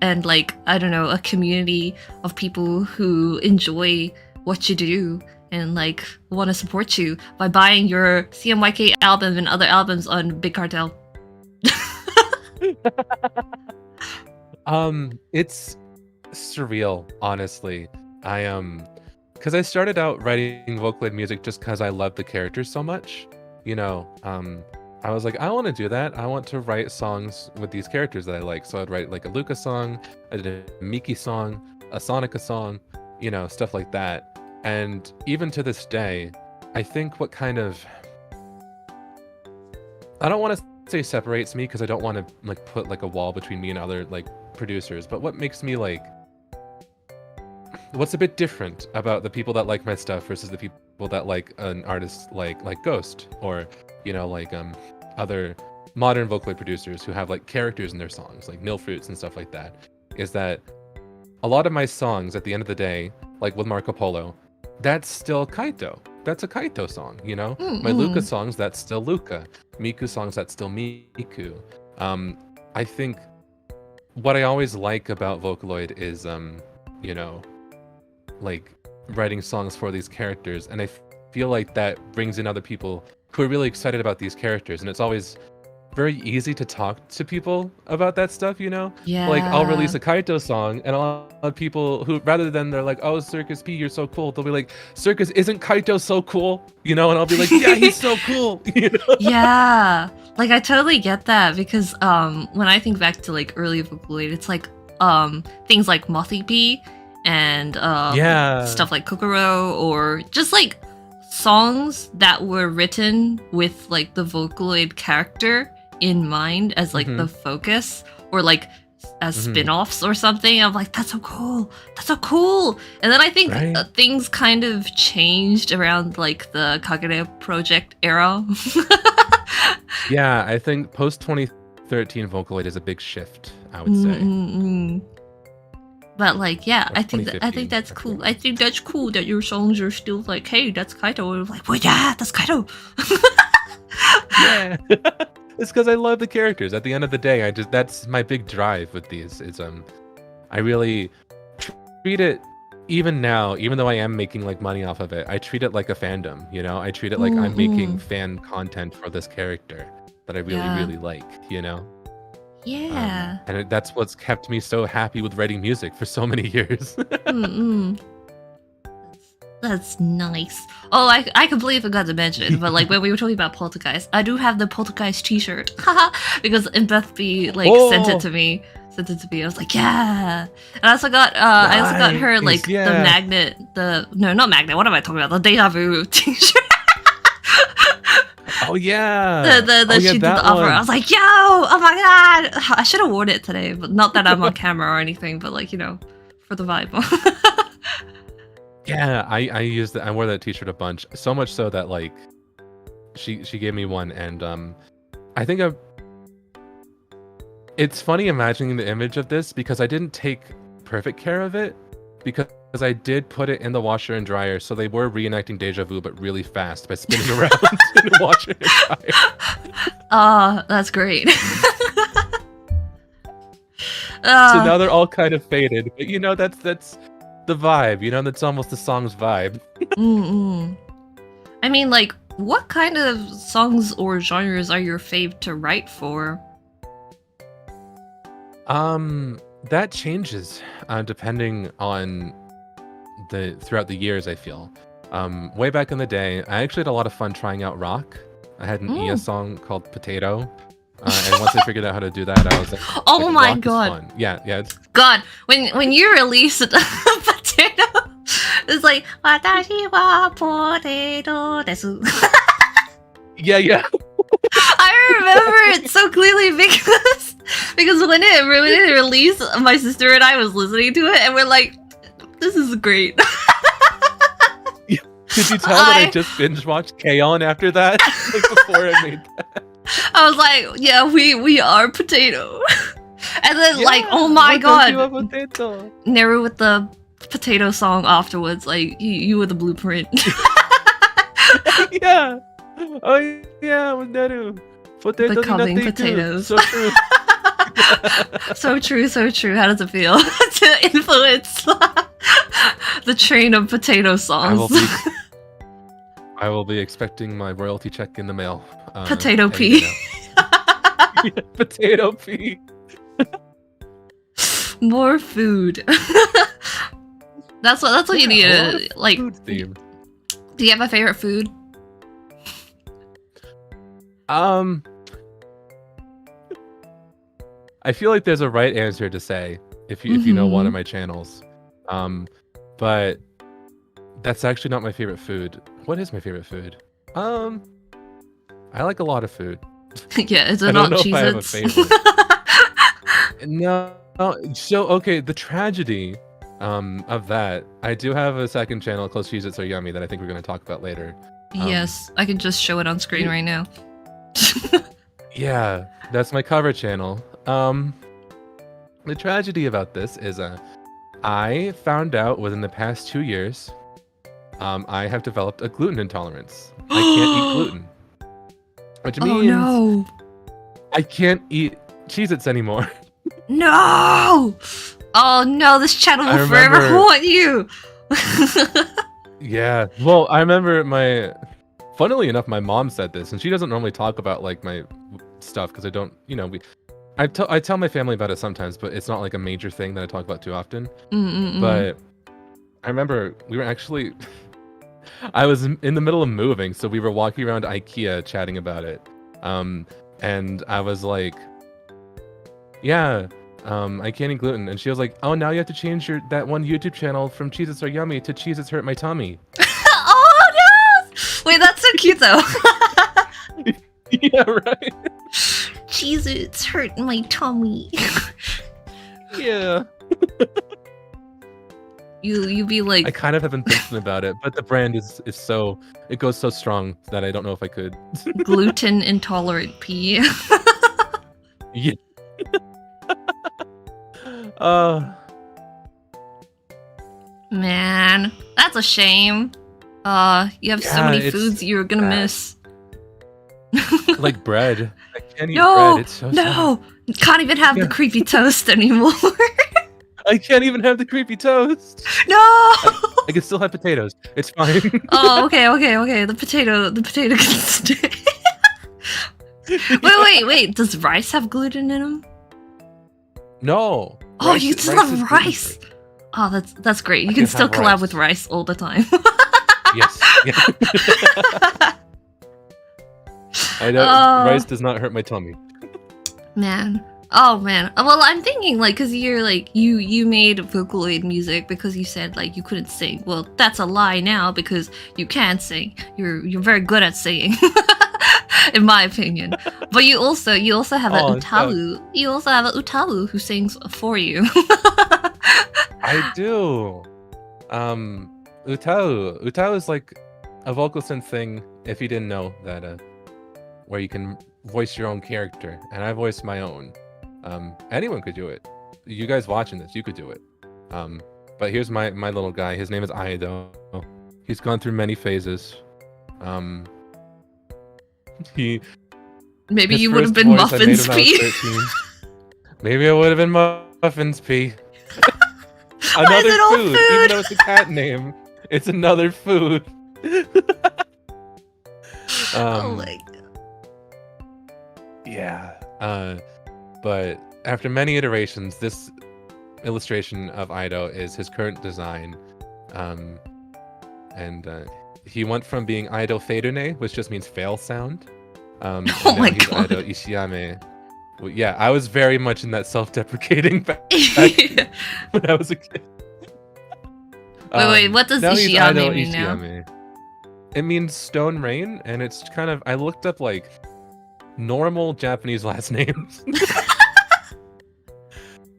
and like I don't know a community of people who enjoy what you do and like want to support you by buying your CMYK album and other albums on Big Cartel? It's surreal, honestly. Because I started out writing Vocaloid music just because I love the characters so much. You know, I was like, I want to do that. I want to write songs with these characters that I like. So I'd write like a Luca song, I did a Miki song, a Sonica song, you know, stuff like that. And even to this day, I think what kind of, I don't want to say separates me because I don't want to like put like a wall between me and other like producers, but what makes me like, what's a bit different about the people that like my stuff versus the people that like an artist like Ghost or, you know, like other modern Vocaloid producers who have like characters in their songs, like Nilfruits and stuff like that, is that a lot of my songs at the end of the day, like with Marco Polo, that's still Kaito. That's a Kaito song, you know? My Luca songs, that's still Luca. Miku songs, that's still Miku. I think what I always like about Vocaloid is, you know, like writing songs for these characters, and I feel like that brings in other people who are really excited about these characters, and it's always very easy to talk to people about that stuff, you know? Yeah. Like, I'll release a Kaito song, and a lot of people who, rather than they're like, "Oh, Circus P, you're so cool," they'll be like, "Circus, isn't Kaito so cool?" You know? And I'll be like, "Yeah, he's so cool." You know? Yeah. Like, I totally get that, because when I think back to, like, early Vocaloid, it's like, things like Mothy P, and stuff like Kokoro, or just, like, songs that were written with, like, the Vocaloid character in mind as like the focus, or like as spin-offs or something. I'm like, that's so cool, and then I think things kind of changed around like the Kagure project era. Yeah, I think post 2013 Vocaloid is a big shift, I would say. But like, yeah, I think that's cool. I think that's cool that your songs are still like, "Hey, that's Kaito." I'm like, well, yeah, that's Kaito. Yeah. It's because I love the characters. At the end of the day, that's my big drive with these. Is I really treat it, even now, even though I am making like money off of it, I treat it like a fandom, you know? I treat it like I'm making fan content for this character that I really like, you know? Yeah. And that's what's kept me so happy with writing music for so many years. That's nice. Oh, I completely forgot to mention, but like when we were talking about Poltergeist, I do have the Poltergeist t-shirt. Haha, because Beth B like sent it to me. I was like, yeah. And I also got her like the magnet, not magnet, what am I talking about? The Deja Vu t-shirt. Oh yeah. She did the offer. I was like, yo, oh my god. I should have worn it today, but not that I'm on camera or anything, but like, you know, for the vibe. Yeah, I used it. I wore that t-shirt a bunch. So much so that like she gave me one, and I think it's funny imagining the image of this because I didn't take perfect care of it, because I did put it in the washer and dryer, so they were reenacting Deja Vu but really fast by spinning around in the washer and dryer. That's great. So now they're all kind of faded, but you know, that's the vibe, you know, that's almost the song's vibe. I mean, like, what kind of songs or genres are your fave to write for? That changes depending on throughout the years, I feel. Way back in the day, I actually had a lot of fun trying out rock. I had an Ia song called Potato. And once I figured out how to do that, I was like, Oh like, my rock is god. fun. Yeah, it's God, when you release a potato, it's like "Watashi wa potato desu." yeah. I remember it so clearly because when it released, my sister and I was listening to it, and we're like, "This is great." Did you tell that I just binge watched K-On! After that? Like before I made that. I was like, "Yeah, we are potato," and then Yeah, like, oh my god, potato. Neru with the potato song afterwards, like you were the blueprint. Yeah. Oh yeah, with Neru. Potatoes Becoming in a potatoes. So true. So true, so true. How does it feel to influence the train of potato songs? I will be expecting my royalty check in the mail. Potato P. Yeah, Potato P. More food. That's what you need. Like, Food theme. do you have a favorite food? I feel like there's a right answer to say if you know one of my channels. But that's actually not my favorite food. What is my favorite food? I like a lot of food. Yeah, is it I don't not know if I have a Cheez-Its? favorite. No. So okay, the tragedy of that, I do have a second channel called Cheez-Its Are Yummy that I think we're going to talk about later. Yes, I can just show it on screen right now. Yeah, that's my cover channel. The tragedy about this is I found out within the past 2 years I have developed a gluten intolerance. I can't eat gluten. Which means no. I can't eat Cheez-Its anymore. No! Oh no, this channel will forever haunt you! Yeah. Well, I remember funnily enough, my mom said this, and she doesn't normally talk about like my stuff because I don't, I tell my family about it sometimes, but it's not like a major thing that I talk about too often. But I remember we were actually, I was in the middle of moving, so we were walking around IKEA chatting about it. And I was like, yeah, I can't eat gluten. And she was like, oh, now you have to change that one YouTube channel from Cheez-Its Are Yummy to Cheez-Its Hurt My Tummy. Oh no! Wait, that's so cute though. Yeah, right. Cheez-Its hurt my tummy. Yeah. You be like, I kind of have been thinking about it, but the brand is so, it goes so strong that I don't know if I could. gluten intolerant P. Yeah. Man, that's a shame. You have so many foods you're gonna miss. Like bread. I can't eat No, bread. It's so sad. no, can't even have the creepy toast anymore. I can't even have the creepy toast. No. I can still have potatoes. It's fine. Oh, okay. The potato can stay. Wait. Does rice have gluten in them? No. Oh, Rice- you still rice have is rice. gluten-free. Oh, that's great. You I can can still have collab rice. with rice all the time. Yes. Yeah. I know. Rice does not hurt my tummy. Man. Oh man. Well, I'm thinking like, cause you're like you made Vocaloid music because you said like you couldn't sing. Well, that's a lie now because you can sing. You're very good at singing, in my opinion. But you also have an UTAU. You also have an UTAU who sings for you. I do. UTAU is like a vocal synth thing. If you didn't know that, where you can voice your own character, and I voice my own. Anyone could do it. You guys watching this, you could do it. But here's my little guy. His name is Aido. He's gone through many phases. Maybe you would have been Muffins P. Maybe I would have been Muffins P. Why is Another it all food, food? even though it's a cat name. It's another food. Oh my god. Yeah. But after many iterations, this illustration of Aido is his current design. And he went from being Aido Faderne, which just means fail sound. Oh my god. Aido Ishiyame, yeah, I was very much in that self-deprecating back when I was a kid. Wait, what does now he's Ishiyame mean now? Ishiyame. It means stone rain, and it's kind of, I looked up like normal Japanese last names.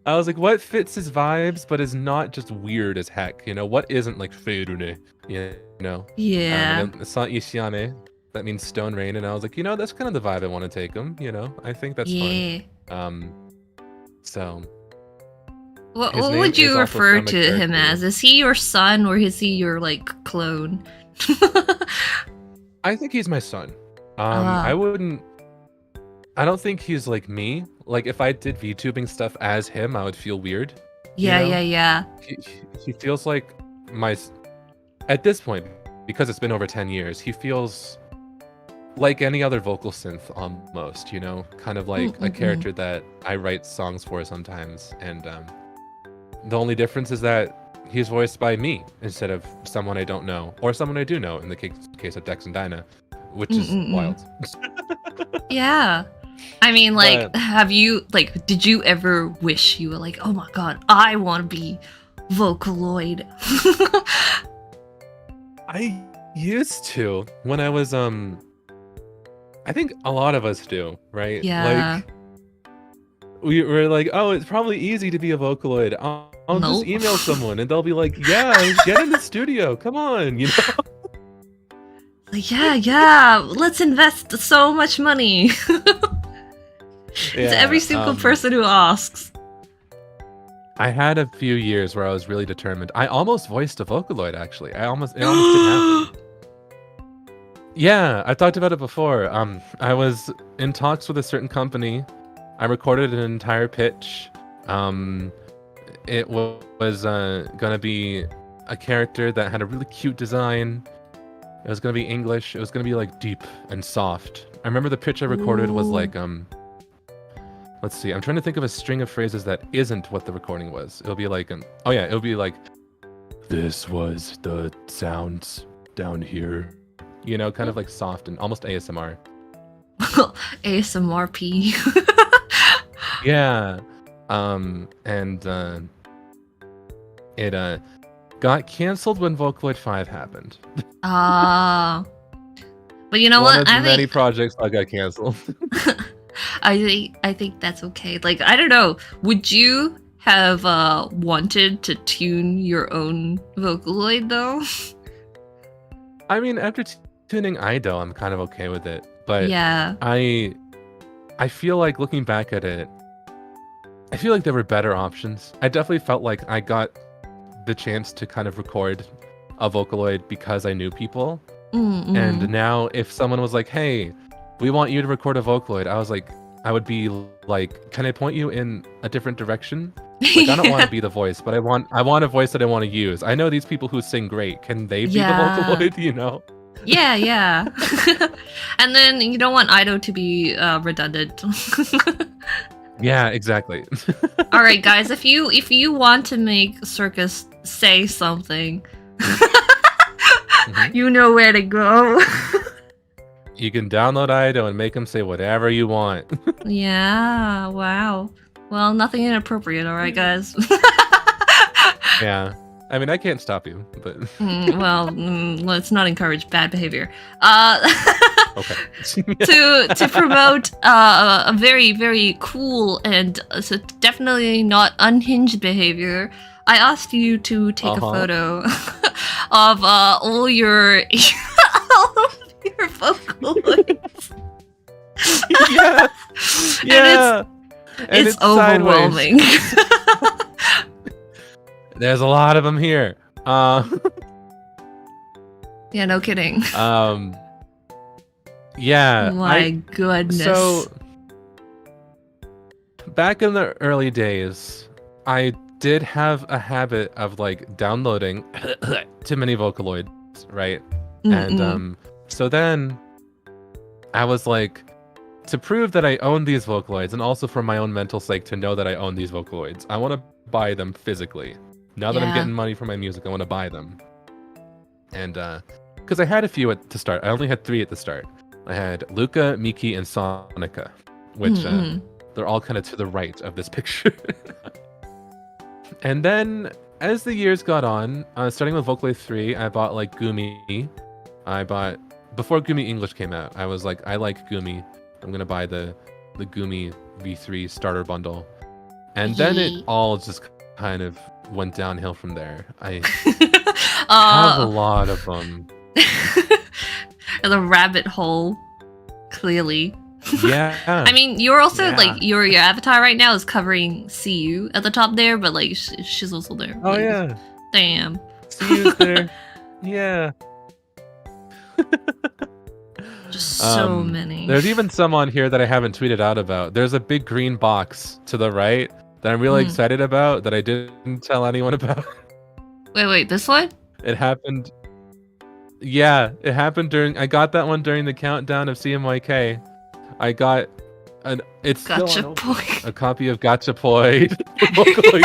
I was like, what fits his vibes, but is not just weird as heck? You know, what isn't like Feirune? You know? Yeah. It's not Ishiyame. That means stone rain, and I was like, you know, that's kind of the vibe I want to take him. You know, I think that's fun. So. What would you refer to him as? Is he your son, or is he your like clone? I think he's my son. I don't think he's like me. Like if I did VTubing stuff as him, I would feel weird. Yeah, you know? yeah. He feels like at this point, because it's been over 10 years, he feels like any other vocal synth almost, you know? Kind of like a character that I write songs for sometimes. And the only difference is that he's voiced by me instead of someone I don't know, or someone I do know in the case of Dex and Dinah, which is wild. Yeah. I mean, like, did you ever wish you were like, oh my god, I want to be Vocaloid? I used to when I was, I think a lot of us do, right? Yeah. Like, we were like, oh, it's probably easy to be a Vocaloid. I'll just email someone and they'll be like, yeah, get in the studio. Come on, you know? Like, yeah, let's invest so much money. To every single person who asks. I had a few years where I was really determined. I almost voiced a Vocaloid, actually. It almost didn't happen. Yeah, I talked about it before. I was in talks with a certain company. I recorded an entire pitch. It was gonna be a character that had a really cute design. It was gonna be English. It was gonna be like deep and soft. I remember the pitch I recorded was like let's see. I'm trying to think of a string of phrases that isn't what the recording was. It'll be like it'll be like, this was the sounds down here. You know, kind of like soft and almost ASMR. ASMRP. Yeah. And it got canceled when Vocaloid 5 happened. But you know what? I think many projects that got canceled. I think that's okay. Like, I don't know. Would you have wanted to tune your own Vocaloid though? I mean, after tuning Ido, I'm kind of okay with it. But yeah, I feel like looking back at it, I feel like there were better options. I definitely felt like I got the chance to kind of record a Vocaloid because I knew people. And now if someone was like, hey, we want you to record a Vocaloid, I would be like, can I point you in a different direction? Like, I don't want to be the voice, but I want a voice that I want to use. I know these people who sing great. Can they be the Vocaloid, you know? Yeah. And then you don't want Ido to be redundant. Yeah, exactly. All right, guys, if you want to make Circus say something, you know where to go. You can download Ido and make him say whatever you want. Yeah, wow. Well, nothing inappropriate, all right, guys? Yeah. I mean, I can't stop you, but... let's not encourage bad behavior. Okay. To promote a very, very cool and so definitely not unhinged behavior, I asked you to take a photo of all your Vocaloids. Yeah. And it's overwhelming. There's a lot of them here. Yeah, no kidding. Yeah. My goodness. So back in the early days, I did have a habit of like downloading too many Vocaloids, right? And so then I was like, to prove that I own these Vocaloids, and also for my own mental sake to know that I own these Vocaloids, I want to buy them physically. Now that I'm getting money for my music, I want to buy them. And because I had a few to start. I only had 3 at the start. I had Luca, Miki, and Sonica, which they're all kind of to the right of this picture. And then as the years got on, starting with Vocaloid 3, I bought like Gumi. Before Gumi English came out, I was like, I like Gumi. I'm gonna buy the Gumi V3 starter bundle. And then it all just kind of went downhill from there. I have a lot of them. The rabbit hole, clearly. Yeah. I mean, you're also like your avatar right now is covering CU at the top there, but like she's also there. Oh like, yeah. Damn. CU's there. Yeah. Just so many. There's even some on here that I haven't tweeted out about. There's a big green box to the right that I'm really excited about that I didn't tell anyone about. Wait, this one? It happened. Yeah, it happened during. I got that one during the countdown of CMYK. I got it's still a copy of Gachapoid. Vocaloid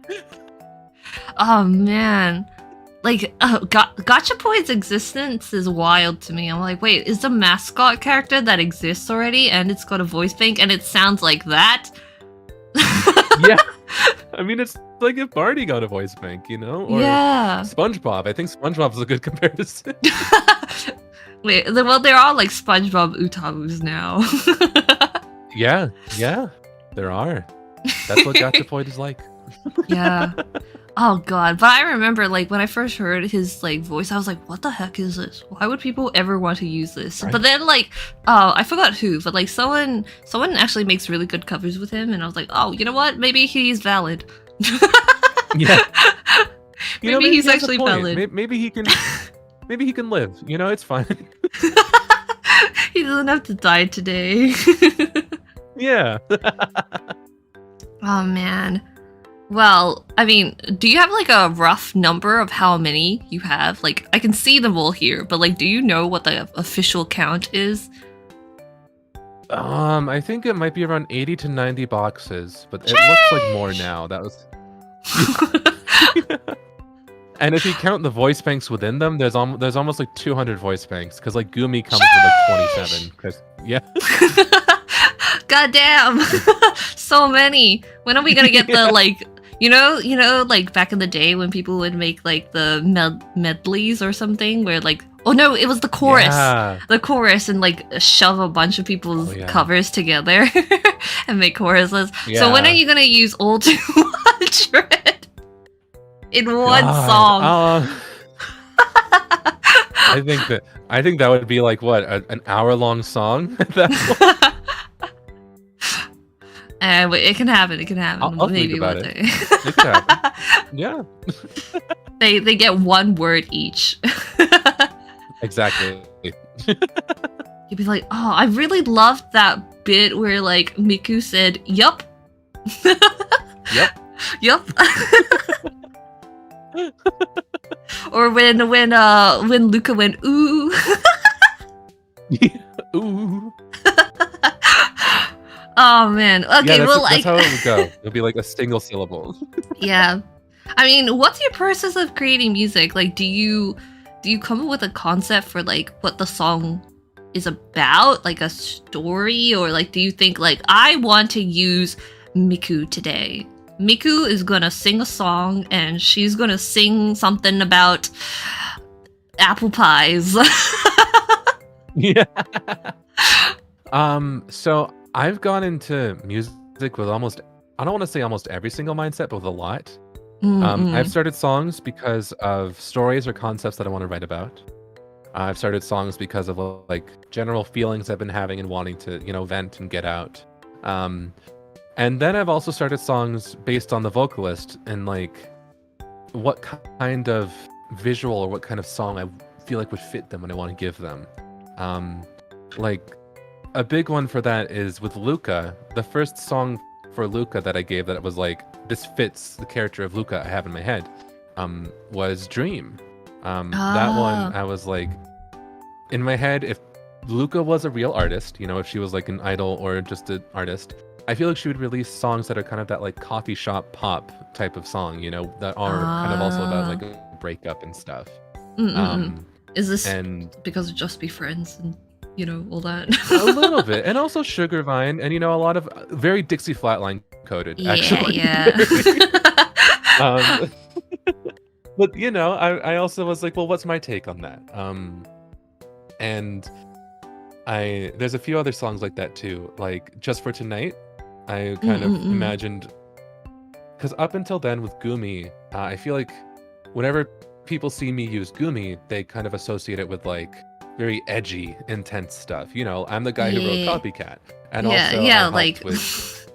2. Oh man. Like, Gachapoid's existence is wild to me. I'm like, wait, is the mascot character that exists already and it's got a voice bank and it sounds like that? Yeah. I mean, it's like if Barney got a voice bank, you know? Or SpongeBob. I think SpongeBob's a good comparison. Wait, well, they're all like SpongeBob UTAUs now. Yeah, there are. That's what Gachapoid is like. Yeah. Oh god, but I remember like when I first heard his like voice, I was like, what the heck is this? Why would people ever want to use this? Right. But then like, I forgot who, but like someone actually makes really good covers with him, and I was like, oh, you know what? Maybe he's valid. Yeah. Maybe he's actually valid. Maybe he can live. You know, it's fine. He doesn't have to die today. Yeah. Oh man. Well, I mean, do you have like a rough number of how many you have? Like, I can see them all here, but like, do you know what the official count is? I think it might be around 80 to 90 boxes, but it looks like more now. That was. And if you count the voice banks within them, there's almost like 200 voice banks because like Gumi comes with like 27. Because God damn, so many. When are we gonna get the like? You know, like back in the day when people would make like the medleys or something, where like, oh no, it was the chorus, and like shove a bunch of people's covers together and make choruses. Yeah. So when are you gonna use all 200 in one song? I think that would be like what an hour-long song. It can happen. It can happen. I'll maybe think about one day. It can happen. Yeah. They get one word each. Exactly. You'd be like, oh, I really loved that bit where like Miku said, "Yup." Yep. Yup. Or when Luca went ooh. Ooh. Oh man. Okay, yeah, well, that's how it would go. It'll be like a single syllable. Yeah. I mean, what's your process of creating music? Like, do you come up with a concept for like what the song is about, like a story, or like do you think like I want to use Miku today? Miku is gonna sing a song and she's gonna sing something about apple pies. Yeah. So I've gone into music with almost, I don't want to say almost every single mindset, but with a lot. I've started songs because of stories or concepts that I want to write about. I've started songs because of like general feelings I've been having and wanting to, vent and get out. And then I've also started songs based on the vocalist and like what kind of visual or what kind of song I feel like would fit them and I want to give them. Like a big one for that is with Luca. The first song for Luca that I gave that was like, this fits the character of Luca I have in my head, was Dream. That one, I was like, in my head, if Luca was a real artist, if she was like an idol or just an artist, I feel like she would release songs that are kind of that like coffee shop pop type of song, that are kind of also about like a breakup and stuff. Is this because of Just Be Friends? all that. A little bit, and also Sugar Vine, and a lot of very Dixie Flatline coded. Yeah, actually, yeah. But I also was like, well, what's my take on that? And there's a few other songs like that too, like Just for Tonight. I kind of imagined, because up until then with Gumi, I feel like whenever people see me use Gumi, they kind of associate it with like very edgy, intense stuff. I'm the guy who wrote Copycat, and also I helped like with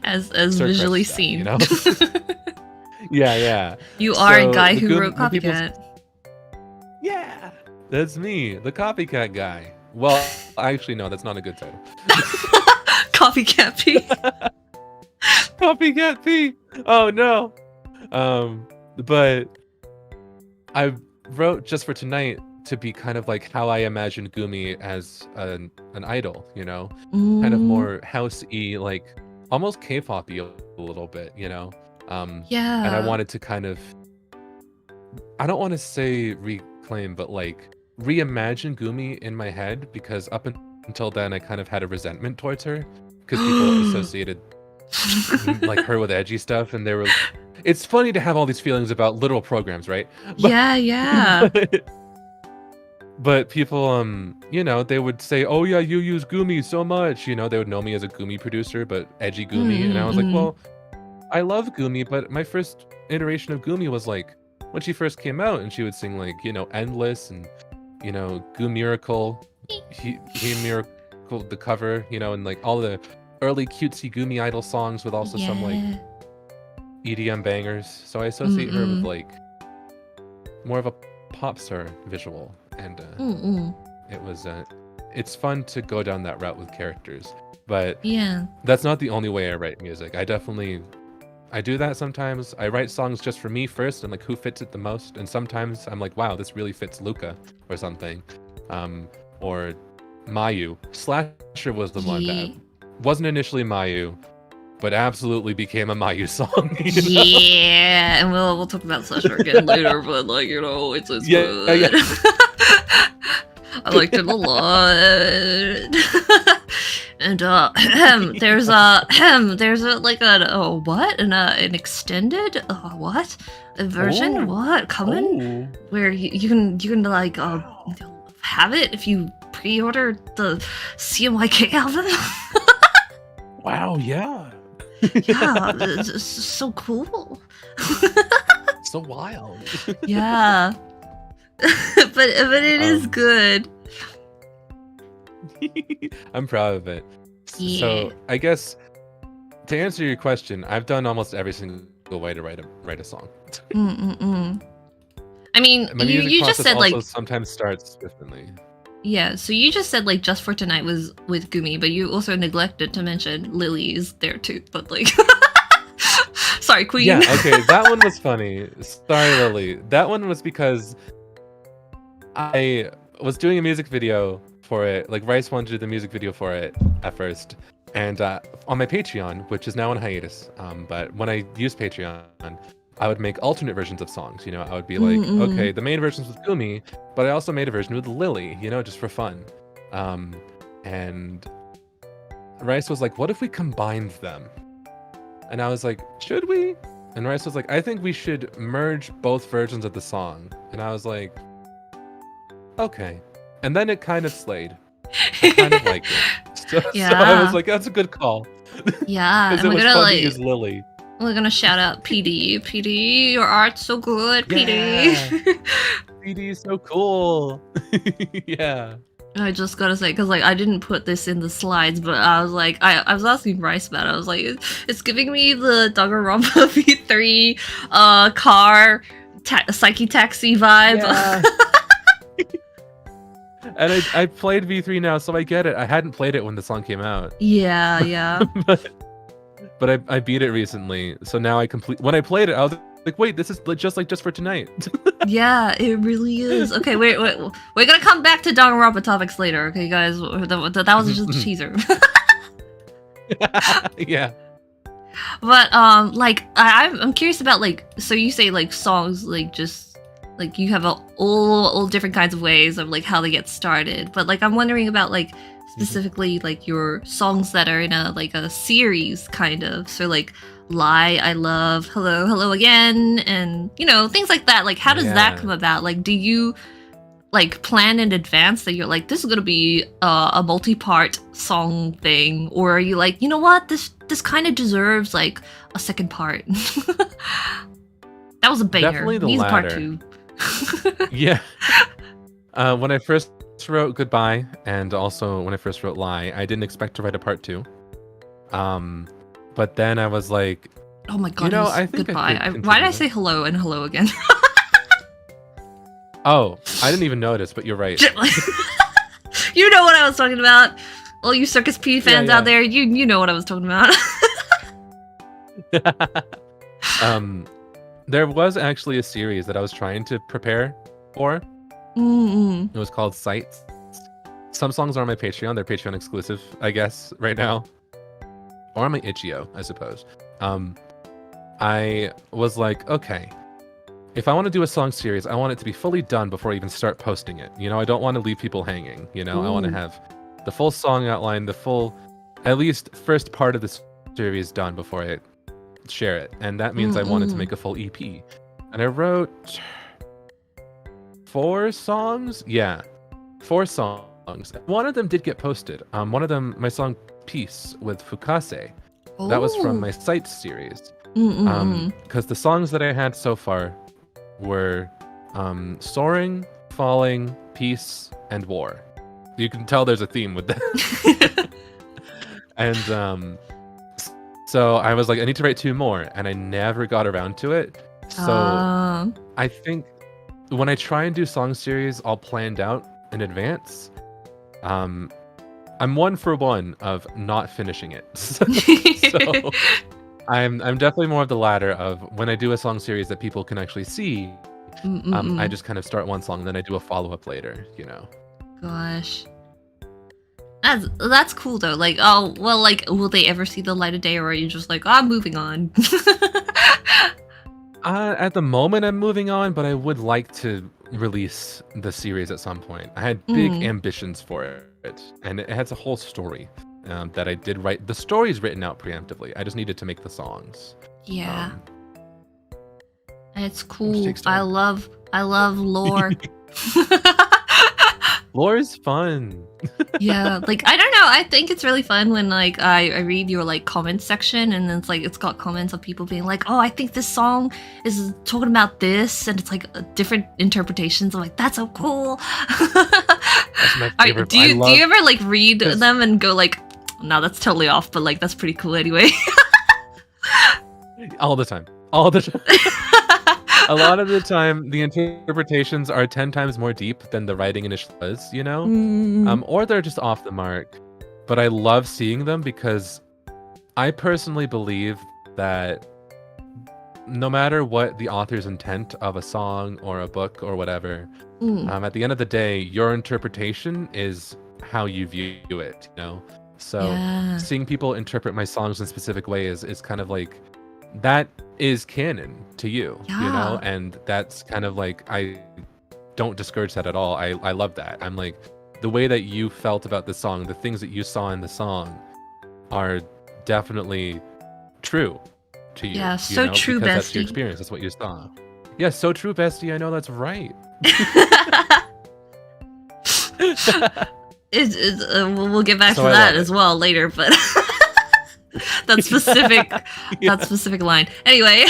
as Circus visually stuff, seen. Yeah. You are a guy the who Gumi- wrote when people- Copycat. Yeah, that's me, the Copycat guy. Well, actually, no, that's not a good title. Copycat P. Copycat P. Oh no. But I wrote Just for Tonight to be kind of like how I imagined Gumi as an idol, kind of more house-y, like almost K-pop-y a little bit, Yeah. And I wanted to kind of, I don't want to say reclaim, but like reimagine Gumi in my head, because up until then I kind of had a resentment towards her because people associated like her with edgy stuff, and they were. It's funny to have all these feelings about literal programs, right? Yeah. But people, they would say, "Oh yeah, you use Gumi so much." They would know me as a Gumi producer, but edgy Gumi, and I was like, "Well, I love Gumi, but my first iteration of Gumi was like when she first came out, and she would sing like Endless and Goo Miracle, he Miracle, the cover, and like all the early cutesy Gumi idol songs with also some like EDM bangers. So I associate her with like more of a pop star visual, and it was it's fun to go down that route with characters, but that's not the only way I write music. I do that sometimes. I write songs just for me first and like who fits it the most, and sometimes I'm like, wow, this really fits Luca or something, or Mayu. Slasher was the one that wasn't initially Mayu, but absolutely became a Mayu song. Yeah, and we'll talk about Slasher again later, but like it's good. Yeah. I liked it a lot. And there's an extended version coming where you can like have it if you pre-order the CMYK album. Wow, yeah. Yeah, it's so cool. So wild. Yeah. but it is good. I'm proud of it. Yeah. So I guess to answer your question, I've done almost every single way to write a song. I mean, My you just said also like sometimes starts differently. Yeah, so you just said like Just for Tonight was with Gumi, but you also neglected to mention Lily is there too. But like, sorry, Queen. Yeah, okay, that one was funny. Sorry, Lily. That one was because I was doing a music video for it. Like Rice wanted to do the music video for it at first, and on my Patreon, which is now on hiatus. But when I used Patreon, I would make alternate versions of songs. I would be like, okay, the main version's with Gumi, but I also made a version with Lily, just for fun. And Rice was like, what if we combined them? And I was like, should we? And Rice was like, I think we should merge both versions of the song. And I was like, okay. And then it kind of slayed. I kind of liked it. So I was like, that's a good call. Yeah, Because it was fun to use Lily. We're gonna shout out PD. PD, your art's so good, PD. Yeah. PD is so cool. Yeah. I just gotta say, because like I didn't put this in the slides, but I was like, I was asking Rice about it. I was like, it's giving me the Danganronpa V3 car psyche taxi vibe. Yeah. And I played V3 now, so I get it. I hadn't played it when the song came out. Yeah. But I beat it recently, so now when I played it, I was like, wait, this is just for tonight. Yeah, it really is. Okay, wait. We're gonna come back to Danganronpa topics later, okay, guys? That was just a teaser. Yeah. But like I'm curious about like, so you say like songs like just like you have all different kinds of ways of like how they get started. But like I'm wondering about like specifically like your songs that are in a series kind of. So like Lie, I Love, Hello, Hello Again, and you know, things like that. Like how does that come about? Like do you like plan in advance that you're like, this is gonna be a multi-part song thing, or are you like, you know what, this kind of deserves like a second part? That was a banger. Definitely the Needs a part latter. 2. Yeah. When I first wrote Goodbye, and also when I first wrote Lie, I didn't expect to write a part 2. But then I was like, Oh my god, you know, it was I think Goodbye. I could Why did I continue say hello and hello again? Oh, I didn't even notice, but you're right. You know what I was talking about. All you Circus P fans Yeah. out there, you know what I was talking about. There was actually a series that I was trying to prepare for. Mm-mm. It was called Sights. Some songs are on my Patreon. They're Patreon exclusive, I guess, right now. Or on my itch.io, I suppose. I was like, okay, if I want to do a song series, I want it to be fully done before I even start posting it. You know, I don't want to leave people hanging. You know, I want to have the full song outline, the full, at least first part of the series done before I share it. And that means I wanted to make a full EP. And I wrote 4 songs? Yeah, 4 songs. One of them did get posted. One of them, my song Peace with Fukase. That was from my Sights series. Because the songs that I had so far were Soaring, Falling, Peace, and War. You can tell there's a theme with that. And so I was like, I need to write 2 more, and I never got around to it. So I think when I try and do song series all planned out in advance, I'm 1 for 1 of not finishing it. So I'm definitely more of the latter of when I do a song series that people can actually see. I just kind of start one song and then I do a follow-up later, you know. Gosh. That's cool though. Like, oh well, like will they ever see the light of day, or are you just like, oh, I'm moving on? At the moment I'm moving on, but I would like to release the series at some point. I had big ambitions for it, and it has a whole story that I did write. The story's written out preemptively. I just needed to make the songs. Yeah. It's cool. I love lore. Lore is fun. Yeah, like I don't know. I think it's really fun when like I read your like comments section, and then it's like it's got comments of people being like, "Oh, I think this song is talking about this," and it's like different interpretations. I'm like, "That's so cool." That's my favorite. Do you ever like read them and go like, "No, that's totally off," but like that's pretty cool anyway. All the time. All the time. A lot of the time, the interpretations are 10 times more deep than the writing initially was, you know? Or they're just off the mark. But I love seeing them because I personally believe that no matter what the author's intent of a song or a book or whatever, at the end of the day, your interpretation is how you view it, you know? So seeing people interpret my songs in specific ways is kind of like, that is canon to you, you know? And that's kind of like, I don't discourage that at all. I love that. I'm like, the way that you felt about the song, the things that you saw in the song are definitely true to you. Yeah, so true, because bestie. That's your experience. That's what you saw. Yeah, so true, bestie. I know that's right. We'll get back to that as well later, but that specific line. Anyway,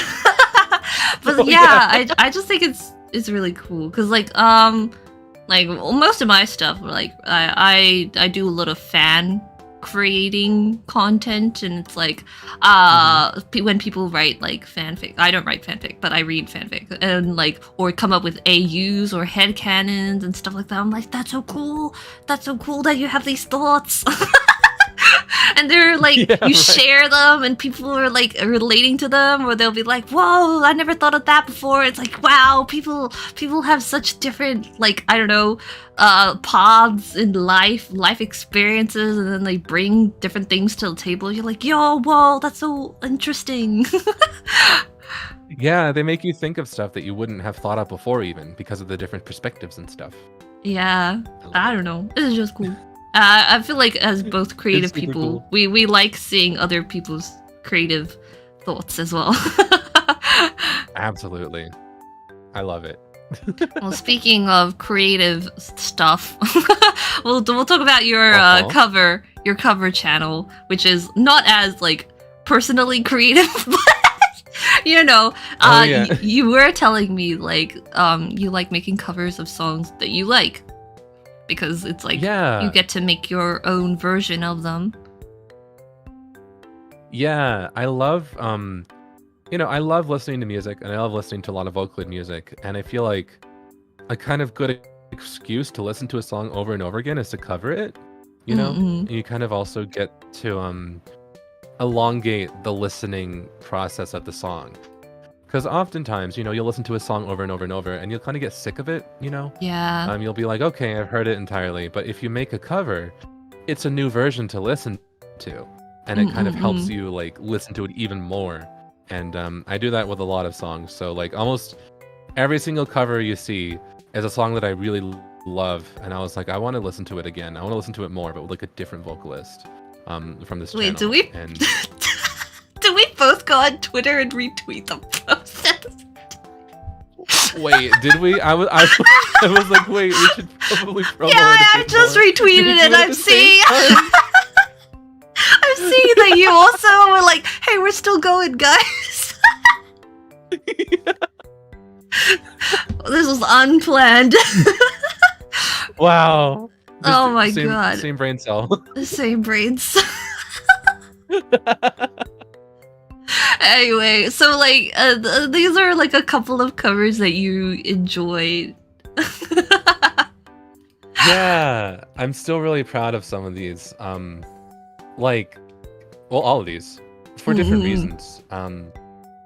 but I just think it's really cool because like most of my stuff, like I do a lot of fan creating content, and it's like when people write like fanfic, I don't write fanfic, but I read fanfic, and like or come up with AUs or headcanons and stuff like that. I'm like, that's so cool that you have these thoughts. And they're like, share them, and people are like relating to them, or they'll be like, "Whoa, I never thought of that before." It's like, wow, people have such different, like, I don't know, paths in life experiences, and then they bring different things to the table. You're like, yo, whoa, that's so interesting. Yeah, they make you think of stuff that you wouldn't have thought of before, even because of the different perspectives and stuff. Yeah, I don't know. It's just cool. I feel like as both creative super people, cool. we like seeing other people's creative thoughts as well. Absolutely. I love it. Well, speaking of creative stuff, we'll talk about your cover channel, which is not as like personally creative, but you know, you were telling me like you like making covers of songs that you like because it's like you get to make your own version of them. Yeah, I love I love listening to music, and I love listening to a lot of Vocaloid music, and I feel like a kind of good excuse to listen to a song over and over again is to cover it, you know? And you kind of also get to elongate the listening process of the song. Because oftentimes, you'll listen to a song over and over and over, and you'll kind of get sick of it, Yeah. You'll be like, okay, I've heard it entirely. But if you make a cover, it's a new version to listen to, and it kind of helps you like listen to it even more. And I do that with a lot of songs. So like almost every single cover you see is a song that I really love, and I was like, I want to listen to it again. I want to listen to it more, but with like a different vocalist from this channel. Wait, do we do we both go on Twitter and retweet the process? Wait, did we? I was like, wait, we should probably promote it. Yeah, I just retweeted it. I'm seeing I'm seeing that you also were like, hey, we're still going, guys. This was unplanned. Wow. Oh my god. Same brain cell. The same brain cell. Anyway, so like these are like a couple of covers that you enjoyed. Yeah, I'm still really proud of some of these. All of these for different reasons.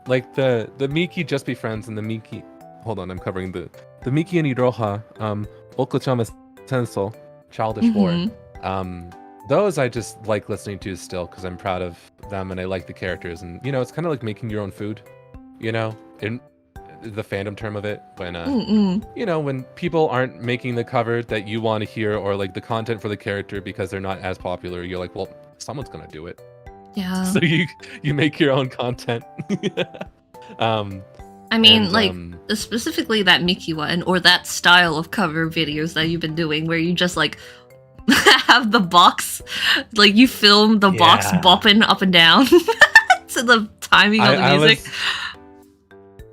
Like the Miki Just Be Friends and the Miki. Hold on, I'm covering the Miki and Iroha. Okochama Tensou, Childish Boy. Those I just like listening to still because I'm proud of them and I like the characters, and it's kind of like making your own food, in the fandom term of it, when when people aren't making the cover that you want to hear or like the content for the character because they're not as popular, you're like, well, someone's gonna do it. Yeah. So you make your own content. I mean, specifically that Miki one, or that style of cover videos that you've been doing, where you just like have the box, like you film the box bopping up and down to the timing of the music.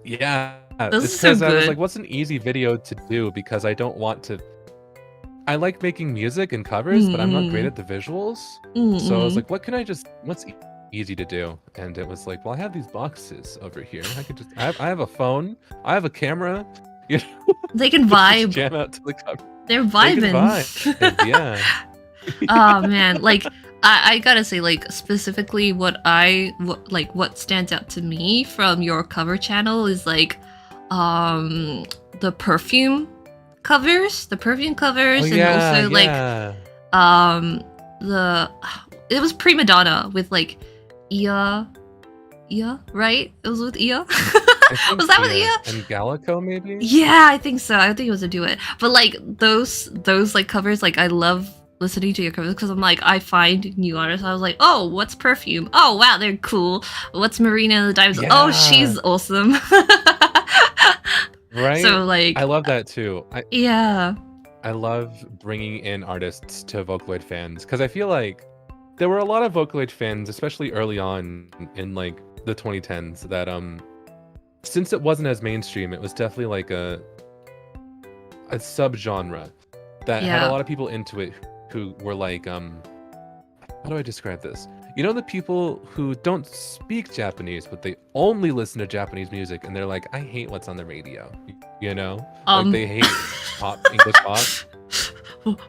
It's because I was like, what's an easy video to do? Because I don't want to. I like making music and covers, but I'm not great at the visuals. So I was like, what's easy to do? And it was like, well, I have these boxes over here. I have a phone. I have a camera. They can vibe. Jam out to the cover. They're vibing. They can vibe. Yeah. Oh man, like I gotta say, like specifically what stands out to me from your cover channel is like the perfume covers, and also like it was Prima Donna with like Ia, right? It was with Ia. Was that with Ia? And Gallico, maybe? Yeah, I think so. I think it was a duet. But like those like covers, like I love listening to your covers because I'm like, I find new artists. I was like, oh, what's Perfume? Oh wow, they're cool. What's Marina and the Diamonds? Yeah. Oh, she's awesome. Right. So like, I love that too. I love bringing in artists to Vocaloid fans because I feel like there were a lot of Vocaloid fans, especially early on in like the 2010s, that since it wasn't as mainstream, it was definitely like a subgenre that had a lot of people into it who were like, how do I describe this? The people who don't speak Japanese, but they only listen to Japanese music, and they're like, I hate what's on the radio. Like they hate English pop.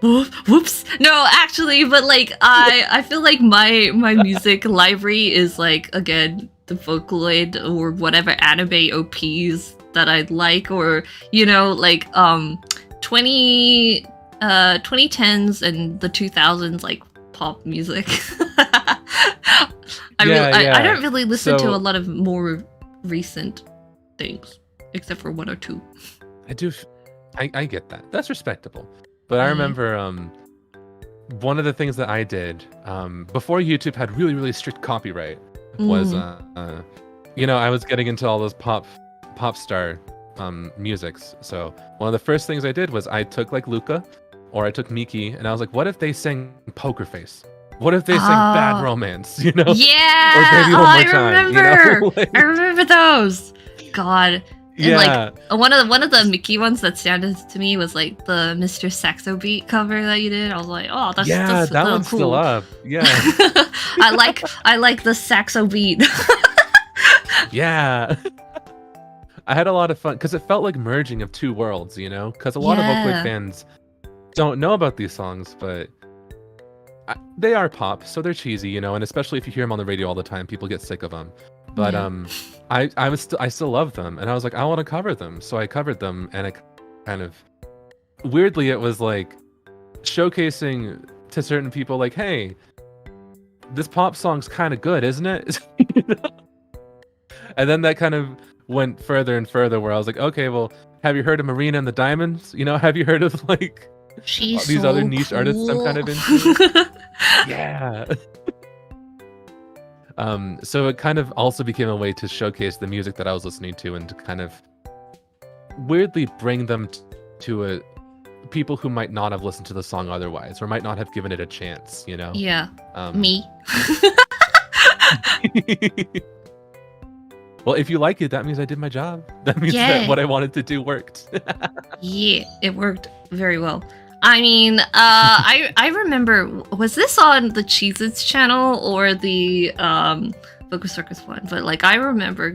Whoops. No, actually, but like I feel like my music library is like, again, the Vocaloid or whatever anime OPs that I'd like, or like 2010s and the 2000s like pop music. I don't really listen to a lot of more recent things, except for 1 or 2. I get that. That's respectable. But I remember one of the things that I did before YouTube had really, really strict copyright was, I was getting into all those pop star musics. So one of the first things I did was I took like Luca or I took Miki and I was like, what if they sang Poker Face? What if they sang Bad Romance? Yeah. Or Baby One More Time. Remember. Like, I remember those. God. And yeah. like one of the Mickey ones that stand out to me was like the Mr. Saxo Beat cover that you did. I was like, oh, that's that one's cool. still up. Yeah. I like the Saxo Beat. Yeah. I had a lot of fun because it felt like merging of two worlds, because a lot of Vocaloid fans don't know about these songs, but they are pop, so they're cheesy, and especially if you hear them on the radio all the time, people get sick of them. But I still love them, and I was like, I want to cover them, so I covered them, and it kind of weirdly it was like showcasing to certain people, like, hey, this pop song's kind of good, isn't it? And then that kind of went further and further, where I was like, okay, well, have you heard of Marina and the Diamonds? Have you heard of like these other niche artists I'm kind of into? Yeah. So it kind of also became a way to showcase the music that I was listening to and to kind of weirdly bring them to people who might not have listened to the song otherwise or might not have given it a chance, Yeah. Me. Well, if you like it, that means I did my job. That means that what I wanted to do worked. Yeah, it worked very well. I mean, I remember, was this on the Cheez-Its channel or the Focus Circus one? But like, I remember,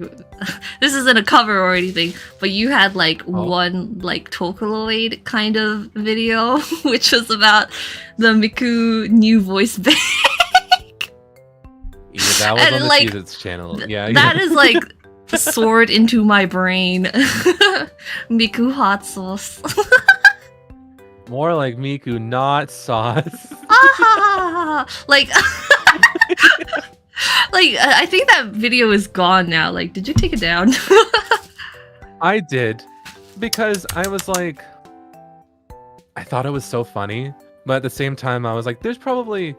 this isn't a cover or anything, but you had like one like Vocaloid kind of video, which was about the Miku new voice bank. Yeah, that was on the Cheez-Its channel. Yeah, that is like soared into my brain. Miku hot sauce. More like Miku, not sauce. Like, I think that video is gone now. Like, did you take it down? I did, because I was like, I thought it was so funny, but at the same time, I was like, there's probably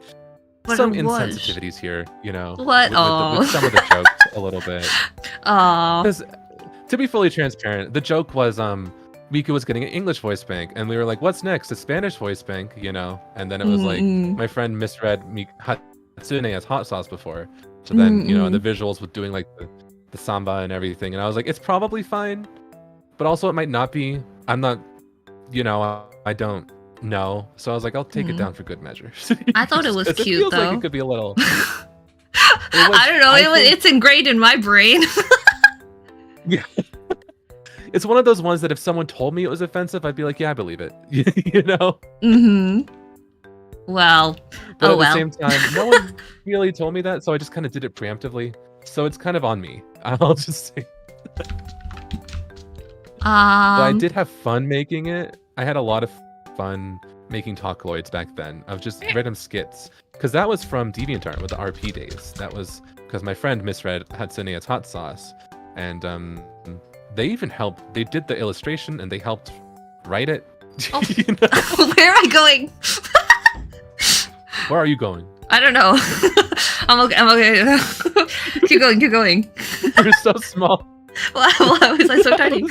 some insensitivities here, What? With some of the jokes a little bit. Because to be fully transparent, the joke was Miku was getting an English voice bank, and we were like, what's next? A Spanish voice bank, and then it was like my friend misread Hatsune as hot sauce before, so then and the visuals with doing like the samba and everything, and I was like, it's probably fine, but also it might not be. I'm not, I don't know, so I was like, I'll take it down for good measure. I thought it was cute, it feels though. like it could be a little. I don't know. It's ingrained in my brain. Yeah. It's one of those ones that if someone told me it was offensive, I'd be like, yeah, I believe it. Well. But at the same time, no one really told me that, so I just kind of did it preemptively. So it's kind of on me. I'll just say. But I did have fun making it. I had a lot of fun making Vocaloids back then, of just random skits. Because that was from DeviantArt with the RP days. That was because my friend misread Hatsune as hot sauce. And they even helped. They did the illustration and they helped write it. Oh. Where am I going? Where are you going? I don't know. I'm okay. Keep going. You're so small. Why was I so tiny?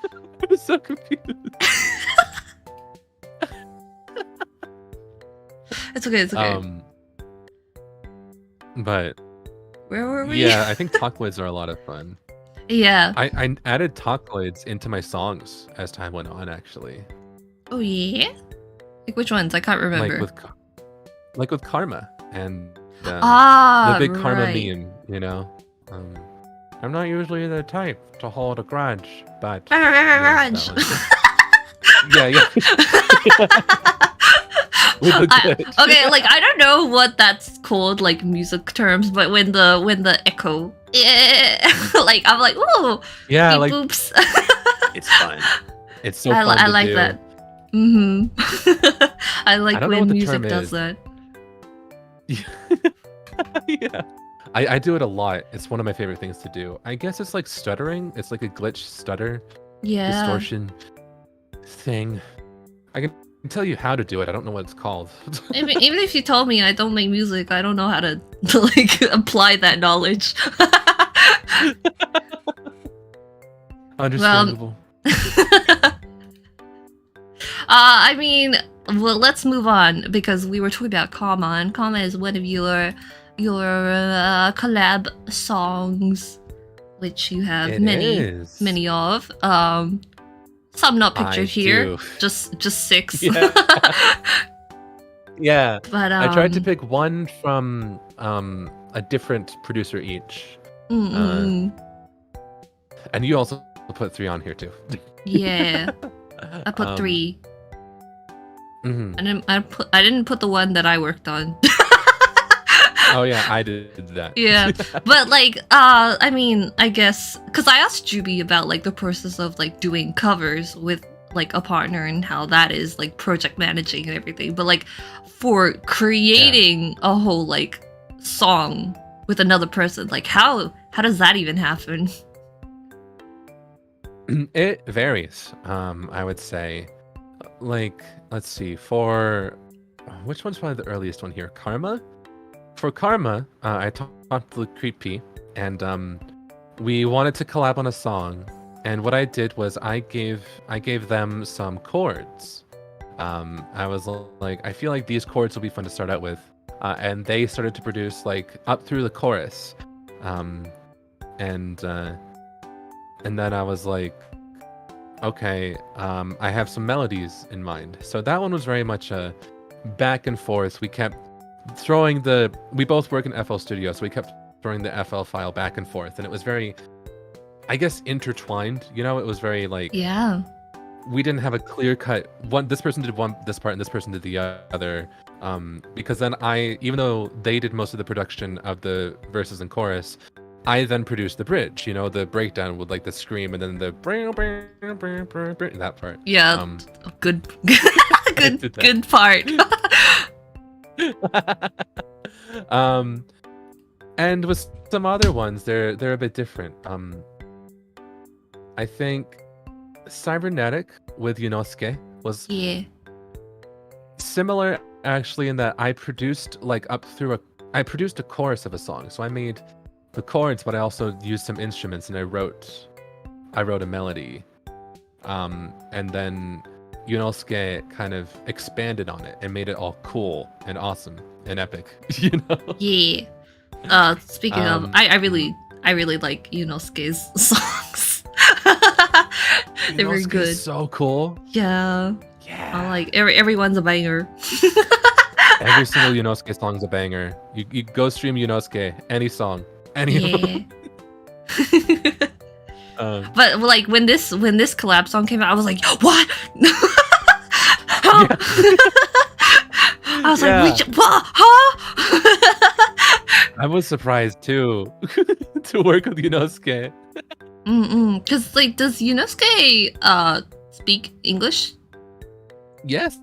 I was so confused. It's okay. But where were we? Yeah, I think Vocaloids are a lot of fun. Yeah. I added Vocaloids into my songs as time went on, actually. Oh yeah? Like which ones? I can't remember. Like with Karma and the big Karma meme, I'm not usually the type to hold a grudge, but grudge. Yeah. Okay, like I don't know what that's called, like music terms, but when the echo, like I'm like, oh, yeah, like boops. It's fun. It's so fun. I like that. I like when music does that. Yeah. I do it a lot. It's one of my favorite things to do. I guess it's like stuttering. It's like a glitch stutter distortion thing. I can tell you how to do it. I don't know what it's called. Even if you told me I don't make music, I don't know how to like apply that knowledge. Understandable. I mean, well, let's move on because we were talking about Karma, and Karma is one of your collab songs, which you have many of. Some not pictured here, just 6. Yeah. Yeah. But I tried to pick one from a different producer each. And you also put 3 on here too. Yeah, I put 3. Mm-hmm. And then I didn't put the one that I worked on. Oh yeah, I did that. Yeah, but like, I mean, I guess because I asked Juby about like the process of like doing covers with like a partner and how that is like project managing and everything. But like for creating a whole like song with another person, like how does that even happen? It varies. I would say, like, let's see, for which one's probably the earliest one here? Karma. For Karma, I talked to Creepy, and we wanted to collab on a song. And what I did was I gave them some chords. I was like, I feel like these chords will be fun to start out with, and they started to produce like up through the chorus, and then I was like, okay, I have some melodies in mind. So that one was very much a back and forth. We kept throwing we both work in FL Studio, so we kept throwing the FL file back and forth, and it was very, I guess, intertwined. You know, it was very like, yeah, we didn't have a clear cut. This person did this part and this person did the other, because then even though they did most of the production of the verses and chorus, I then produced the bridge. You know, the breakdown with like the scream and then the that part. Yeah, good good part. And with some other ones, they're a bit different. I think Cybernetic with Yunosuke was similar actually, in that I produced like I produced a chorus of a song. So I made the chords, but I also used some instruments and I wrote a melody. And then Yunosuke kind of expanded on it and made it all cool and awesome and epic, you know? Yeah. Speaking of, I really like Yunosuke's songs. They were good. So cool. Yeah. Yeah. Like everyone's a banger. Every single Yunosuke song's a banger. You go stream Yunosuke, any song, any of them. But like when this collab song came out, I was like, what? I was like, what? Huh? I was surprised too to work with Yunosuke. Cause like, does Yunosuke speak English? Yes.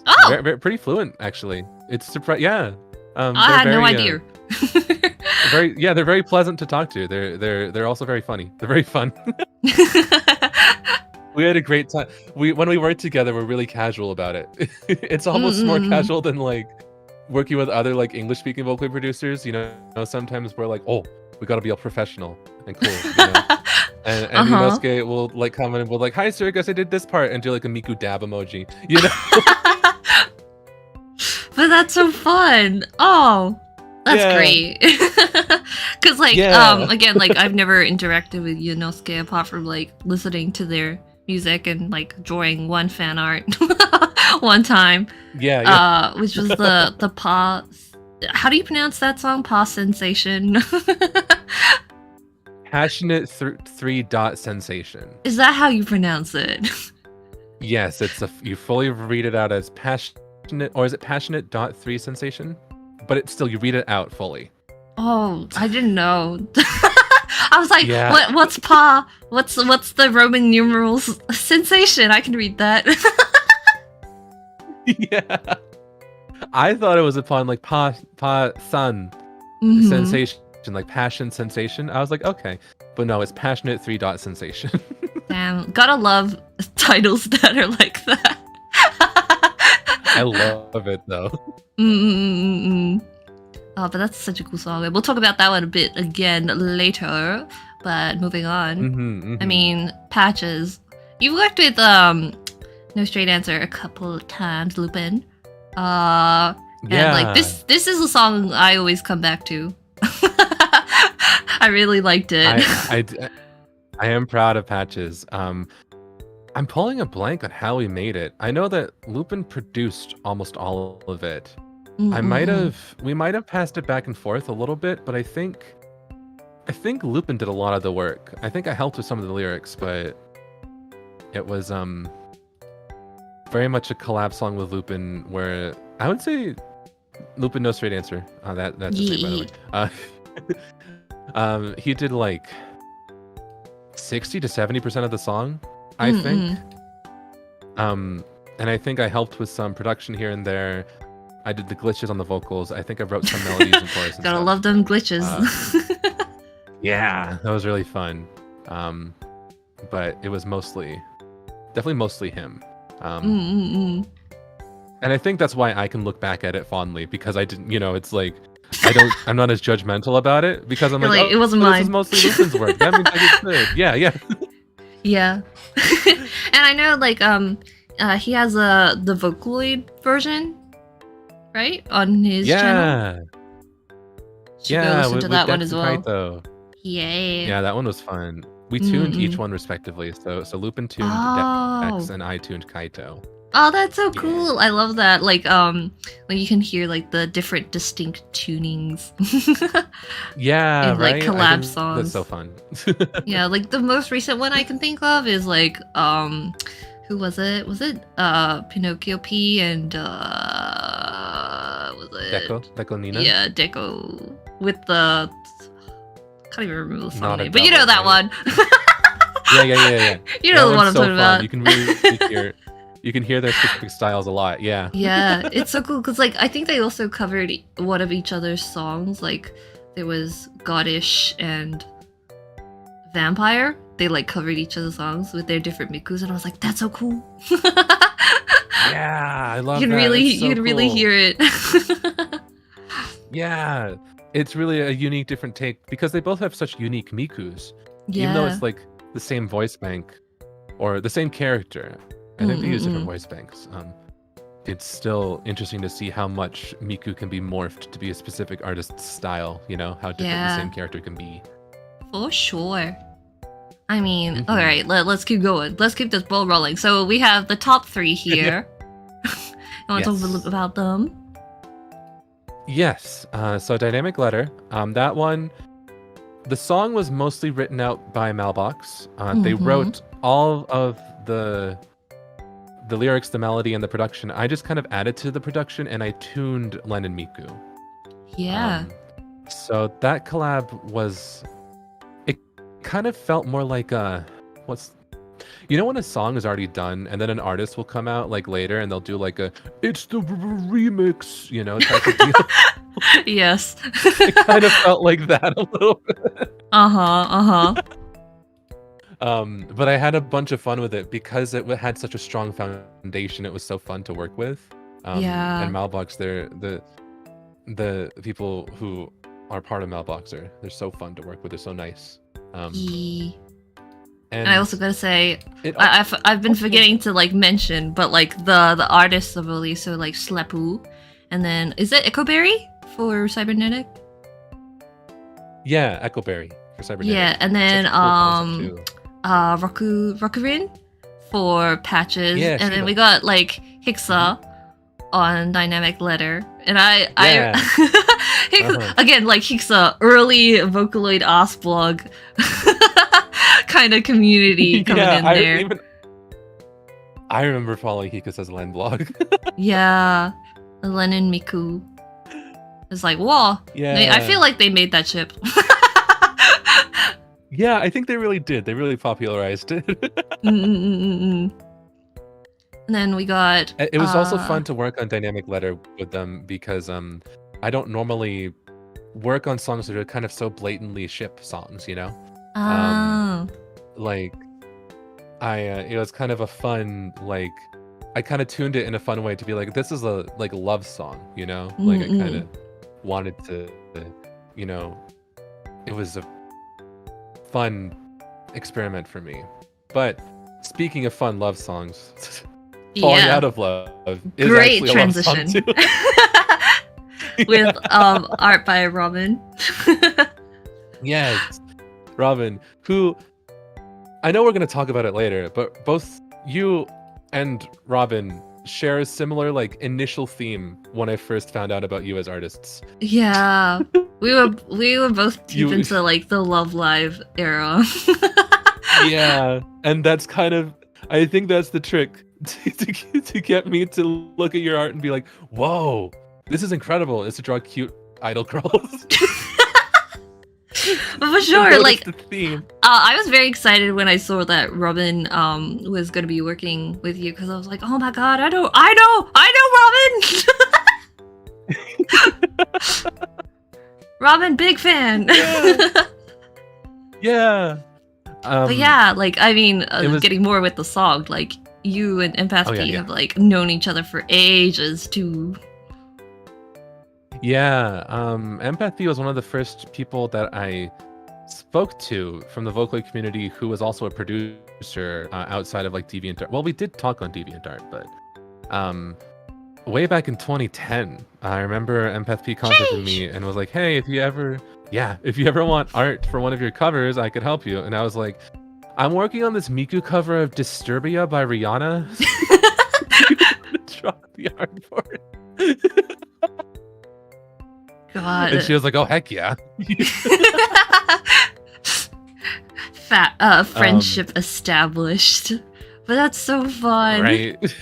Oh, pretty fluent actually. It's surprised. Yeah. I had no idea. They're very pleasant to talk to. They're also very funny. They're very fun. We had a great time. When we worked together, we're really casual about it. It's almost more casual than like working with other like English speaking Vocaloid producers. You know, sometimes we're like, oh, we gotta be all professional and cool. You know? And Yunosuke will like come in and will like, hi Circus, I did this part, and do like a Miku dab emoji. You know. But that's so fun. Oh, that's great. Cause like again, like I've never interacted with Yunosuke apart from like listening to their music and like drawing one fan art one time. Which was the Pa. How do you pronounce that song? Pa Sensation. Passionate 3 sensation. Is that how you pronounce it? Yes, you fully read it out as passionate, or is it passionate 3 sensation? But it's still, you read it out fully. Oh, I didn't know. I was like, what's Pa? What's the Roman numerals sensation? I can read that. Yeah. I thought it was upon like Pa Sun sensation, like passion sensation. I was like, okay, but no, it's passionate 3 dot sensation. Damn, gotta love titles that are like that. I love it though. Oh, but that's such a cool song. We'll talk about that one a bit again later. But moving on, I mean, Patches. You've worked with No Straight Answer a couple times, Lupin. And like this is a song I always come back to. I really liked it. I am proud of Patches. I'm pulling a blank on how he made it. I know that Lupin produced almost all of it. We might have passed it back and forth a little bit, but I think Lupin did a lot of the work. I think I helped with some of the lyrics, but it was very much a collab song with Lupin, where I would say Lupin No Straight Answer. That's his name, by the way. He did like 60 to 70% of the song, I think. And I think I helped with some production here and there. I did the glitches on the vocals. I think I wrote some melodies and chorus. Gotta love them glitches. Yeah, that was really fun. But it was definitely mostly him. And I think that's why I can look back at it fondly, because I didn't, it's like, I'm not as judgmental about it, because I'm like, oh, it wasn't mine. This is mostly Lupin's work. That means I get good. Yeah. Yeah. And I know, like, he has the Vocaloid version, right, on his channel. Should go listen to that one as well. Kaito. Yeah, that one was fun. We tuned each one respectively. So Lupin tuned Dex and I tuned Kaito. Oh, that's so cool. I love that. Like you can hear like the different distinct tunings. Yeah, in, like, collab songs. That's so fun. Yeah, like the most recent one I can think of is like who was it? Was it Pinocchio P and was it Deco Nina? Yeah, Deco with the can't even remember the song name, but double, you know that one. Yeah. You know the one I'm talking about. You can really hear their specific styles a lot. Yeah. Yeah, it's so cool because like I think they also covered one of each other's songs. Like there was Goddish and Vampire. They like covered each other's songs with their different Mikus, and I was like, that's so cool. Yeah, I love you can that. really hear it. Yeah, it's really a unique, different take because they both have such unique Mikus. Yeah. Even though it's like the same voice bank or the same character, I think they use different voice banks. It's still interesting to see how much Miku can be morphed to be a specific artist's style. How different the same character can be. For sure. I mean, all right, let's keep going. Let's keep this ball rolling. So we have the top 3 here. You want to talk a little bit about them? Yes. So Dynamic Letter. That one, the song was mostly written out by Malbox. They wrote all of the lyrics, the melody, and the production. I just kind of added to the production, and I tuned Len and Miku. Yeah. So that collab was... kind of felt more like when a song is already done and then an artist will come out like later and they'll do like it's the remix, type of deal. Yes. It kind of felt like that a little bit. But I had a bunch of fun with it because it had such a strong foundation. It was so fun to work with. And Malbox, the people who are part of Malbox they're so fun to work with. They're so nice. And I also gotta say, I've been forgetting to like mention, but like the artists of release, so like Slepu, and then is it Echoberry for Cybernetic? Yeah, Echoberry for Cybernetic. Yeah, and then Rokurin for Patches, and then we got like Hixa on Dynamic Letter, and again, like Hixa, early Vocaloid Osblog kind of community coming in there. I remember following Hikasa's Len blog. Yeah, Len and Miku. It's like, whoa. Yeah. I feel like they made that chip. Yeah, I think they really did. They really popularized it. And then we got... It was also fun to work on Dynamic Letter with them because I don't normally work on songs that are kind of so blatantly ship songs, you know? Oh. Like, it was kind of a fun, like, I kind of tuned it in a fun way to be like, this is a like love song, you know? Like I kind of wanted to, you know, it was a fun experiment for me. But speaking of fun love songs, Falling Out of Love is great actually transition. a love song too. With art by Robin. Yes, Robin, who I know we're going to talk about it later, but both you and Robin share a similar like initial theme when I first found out about you as artists. Yeah, we were both deep into like the Love Live era. Yeah, and that's kind of, I think that's the trick to get me to look at your art and be like, whoa, this is incredible. Is to draw cute idol girls. But for sure, like the theme. I was very excited when I saw that Robin was gonna be working with you, because I was like, oh my god, I know Robin. Robin, big fan. Yeah. But yeah, like I mean, getting more with the song, like you and Empath P have like known each other for ages too. Yeah, Empath P was one of the first people that I spoke to from the Vocaloid community who was also a producer outside of like DeviantArt. Well, we did talk on DeviantArt, but way back in 2010, I remember Empath P contacted me and was like, hey, if you ever want art for one of your covers, I could help you. And I was like, I'm working on this Miku cover of Disturbia by Rihanna. You want to draw the art for it? God. And she was like, oh, heck yeah. Friendship established. But that's so fun. Right.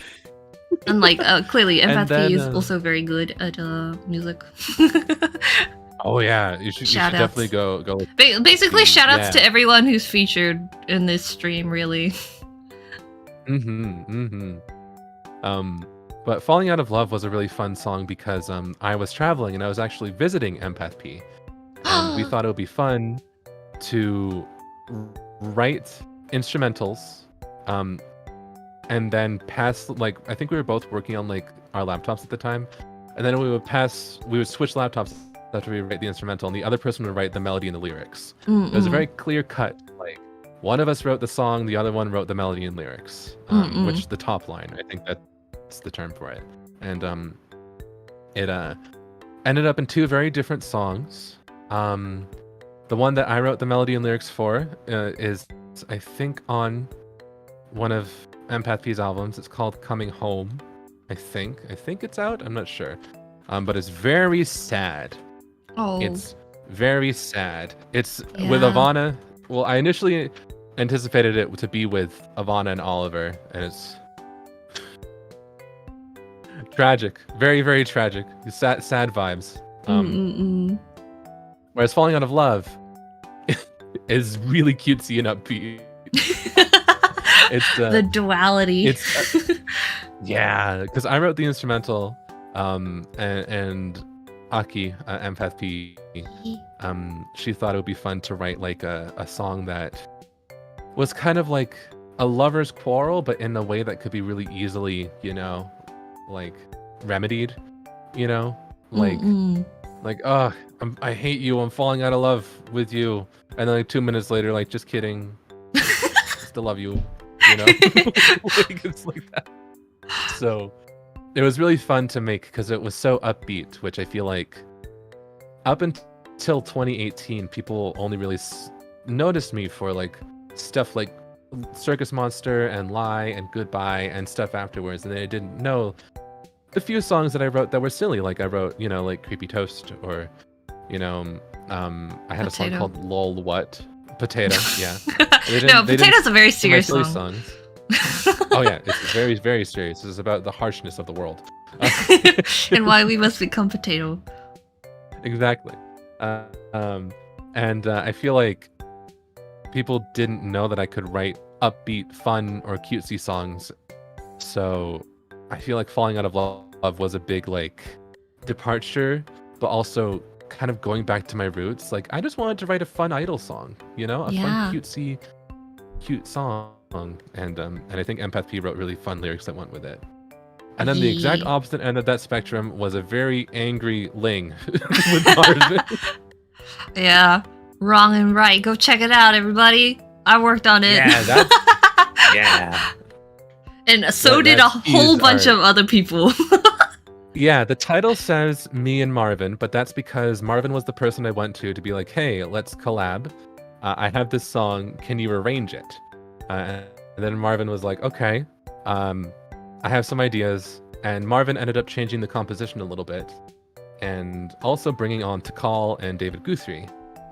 And like, clearly, Empath P is also very good at music. Oh yeah, you should definitely go. Basically, shoutouts to everyone who's featured in this stream, really. But Falling Out of Love was a really fun song because I was traveling and I was actually visiting Empath P. And we thought it would be fun to write instrumentals and then pass, like, I think we were both working on like our laptops at the time. And then we would switch laptops after we write the instrumental and the other person would write the melody and the lyrics. It was a very clear cut, like one of us wrote the song, the other one wrote the melody and lyrics, which is the top line. I think that's the term for it. And it ended up in two very different songs. The one that I wrote the melody and lyrics for is, I think, on one of Empath P's albums. It's called Coming Home, I think it's out, I'm not sure. But it's very sad. It's very sad. It's with Ivana. Well, I initially anticipated it to be with Ivana and Oliver, and it's tragic, very, very tragic. Sad vibes. Whereas Falling Out of Love is really cutesy and upbeat. It's the duality. It's yeah, because I wrote the instrumental, and Aki, Empath P, she thought it would be fun to write like a song that was kind of like a lover's quarrel, but in a way that could be really easily, you know, like remedied, you know, like oh, I hate you, I'm falling out of love with you, and then like 2 minutes later, like, just kidding, still love you, you know. Like, it's like that. So it was really fun to make because it was so upbeat, which I feel like up until 2018 people only really noticed me for like stuff like Circus Monster and Lie and Goodbye and stuff afterwards, and they didn't know the few songs that I wrote that were silly. Like I wrote, you know, like Creepy Toast, or, you know, I had a song called Lol What? Potato, yeah. No, Potato's a very serious song. Songs. Oh yeah, it's very, very serious. It's about the harshness of the world. And why we must become potato. Exactly. And I feel like people didn't know that I could write upbeat, fun, or cutesy songs. So I feel like Falling Out of Love was a big like departure, but also kind of going back to my roots. Like, I just wanted to write a fun idol song, you know, a fun, cutesy, cute song. And I think Empath P wrote really fun lyrics that went with it. And then the exact opposite end of that spectrum was a very angry Ling with Marvin. Yeah, wrong and right. Go check it out, everybody. I worked on it. Yeah, that's yeah. And so did a whole bunch of other people. Yeah, the title says me and Marvin, but that's because Marvin was the person I went to be like, hey, let's collab. I have this song. Can you arrange it? And then Marvin was like, okay. I have some ideas. And Marvin ended up changing the composition a little bit. And also bringing on Takal and David Guthrie.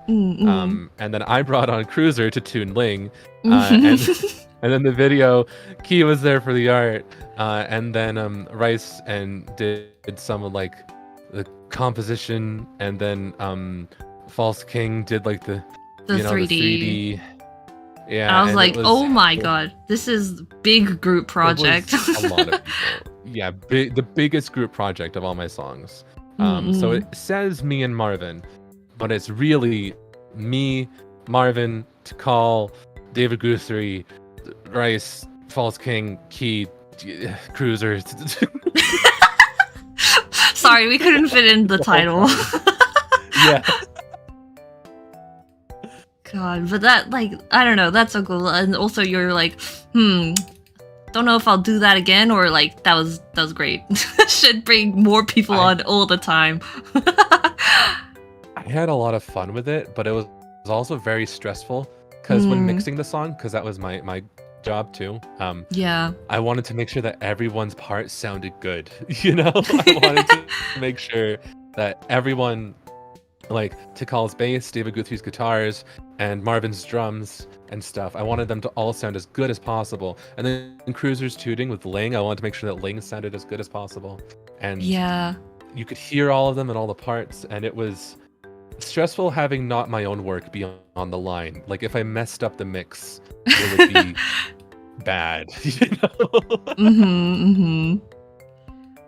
And then I brought on Cruiser to tune Ling. And then the video, Khee was there for the art. And then Rice and did some of like the composition. And then False King did like the 3D. Yeah. And I was like, oh my god, this is big group project. A lot of people. Yeah, the biggest group project of all my songs. So it says me and Marvin, but it's really me, Marvin, Takal, David Guthrie, Rice, False King, Khee, Cruiser. Sorry, we couldn't fit in the title. Yeah. God, but that, like, I don't know, that's so cool. And also you're like, don't know if I'll do that again, or like, that was great. Should bring more people on all the time. I had a lot of fun with it, but it was also very stressful, because when mixing the song, because that was my job too, I wanted to make sure that everyone's part sounded good. You know, I wanted to make sure that everyone, like Takal's bass, David Guthrie's guitars, and Marvin's drums and stuff, I wanted them to all sound as good as possible. And then in Cruiser's tuning with Ling, I wanted to make sure that Ling sounded as good as possible. And you could hear all of them and all the parts, and it was stressful having not my own work be on the line. Like, if I messed up the mix, it would be bad, you know?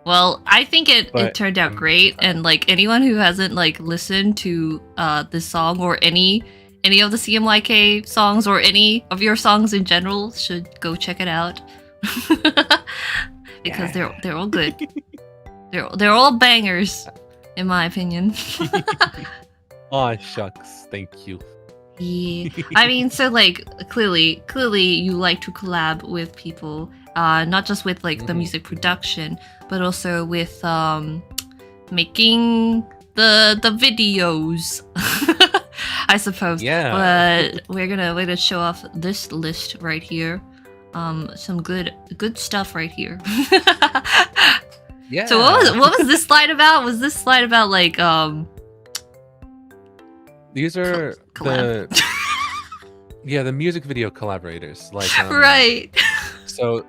Well, I think it turned out great, and like anyone who hasn't like listened to this song or any of the CMYK songs or any of your songs in general should go check it out. Because they're all good. They're all bangers, in my opinion. Aw, shucks, thank you. Yeah. I mean, so like clearly you like to collab with people, not just with like the music production, but also with making the videos. I suppose. Yeah. But we're gonna show off this list right here. Some good stuff right here. Yeah. So what was this slide about? Was this slide about like these are the music video collaborators, like right. So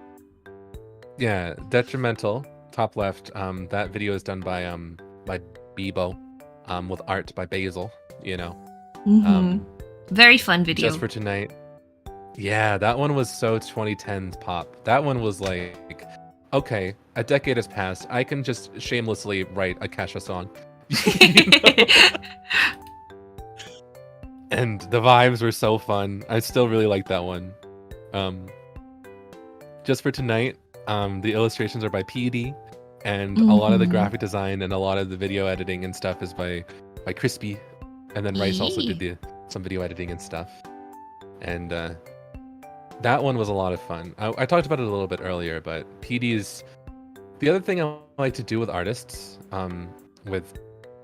yeah, Detrimental, top left, that video is done by Bebo, with art by Basil, you know. Very fun video. Just for Tonight. Yeah, that one was so 2010s pop. That one was like, okay, a decade has passed. I can just shamelessly write a Kesha song. And the vibes were so fun. I still really like that one. Just for Tonight, the illustrations are by PD, and a lot of the graphic design and a lot of the video editing and stuff is by Crispy. And then Rice also did some video editing and stuff. And that one was a lot of fun. I talked about it a little bit earlier, but PD's... The other thing I like to do with artists, with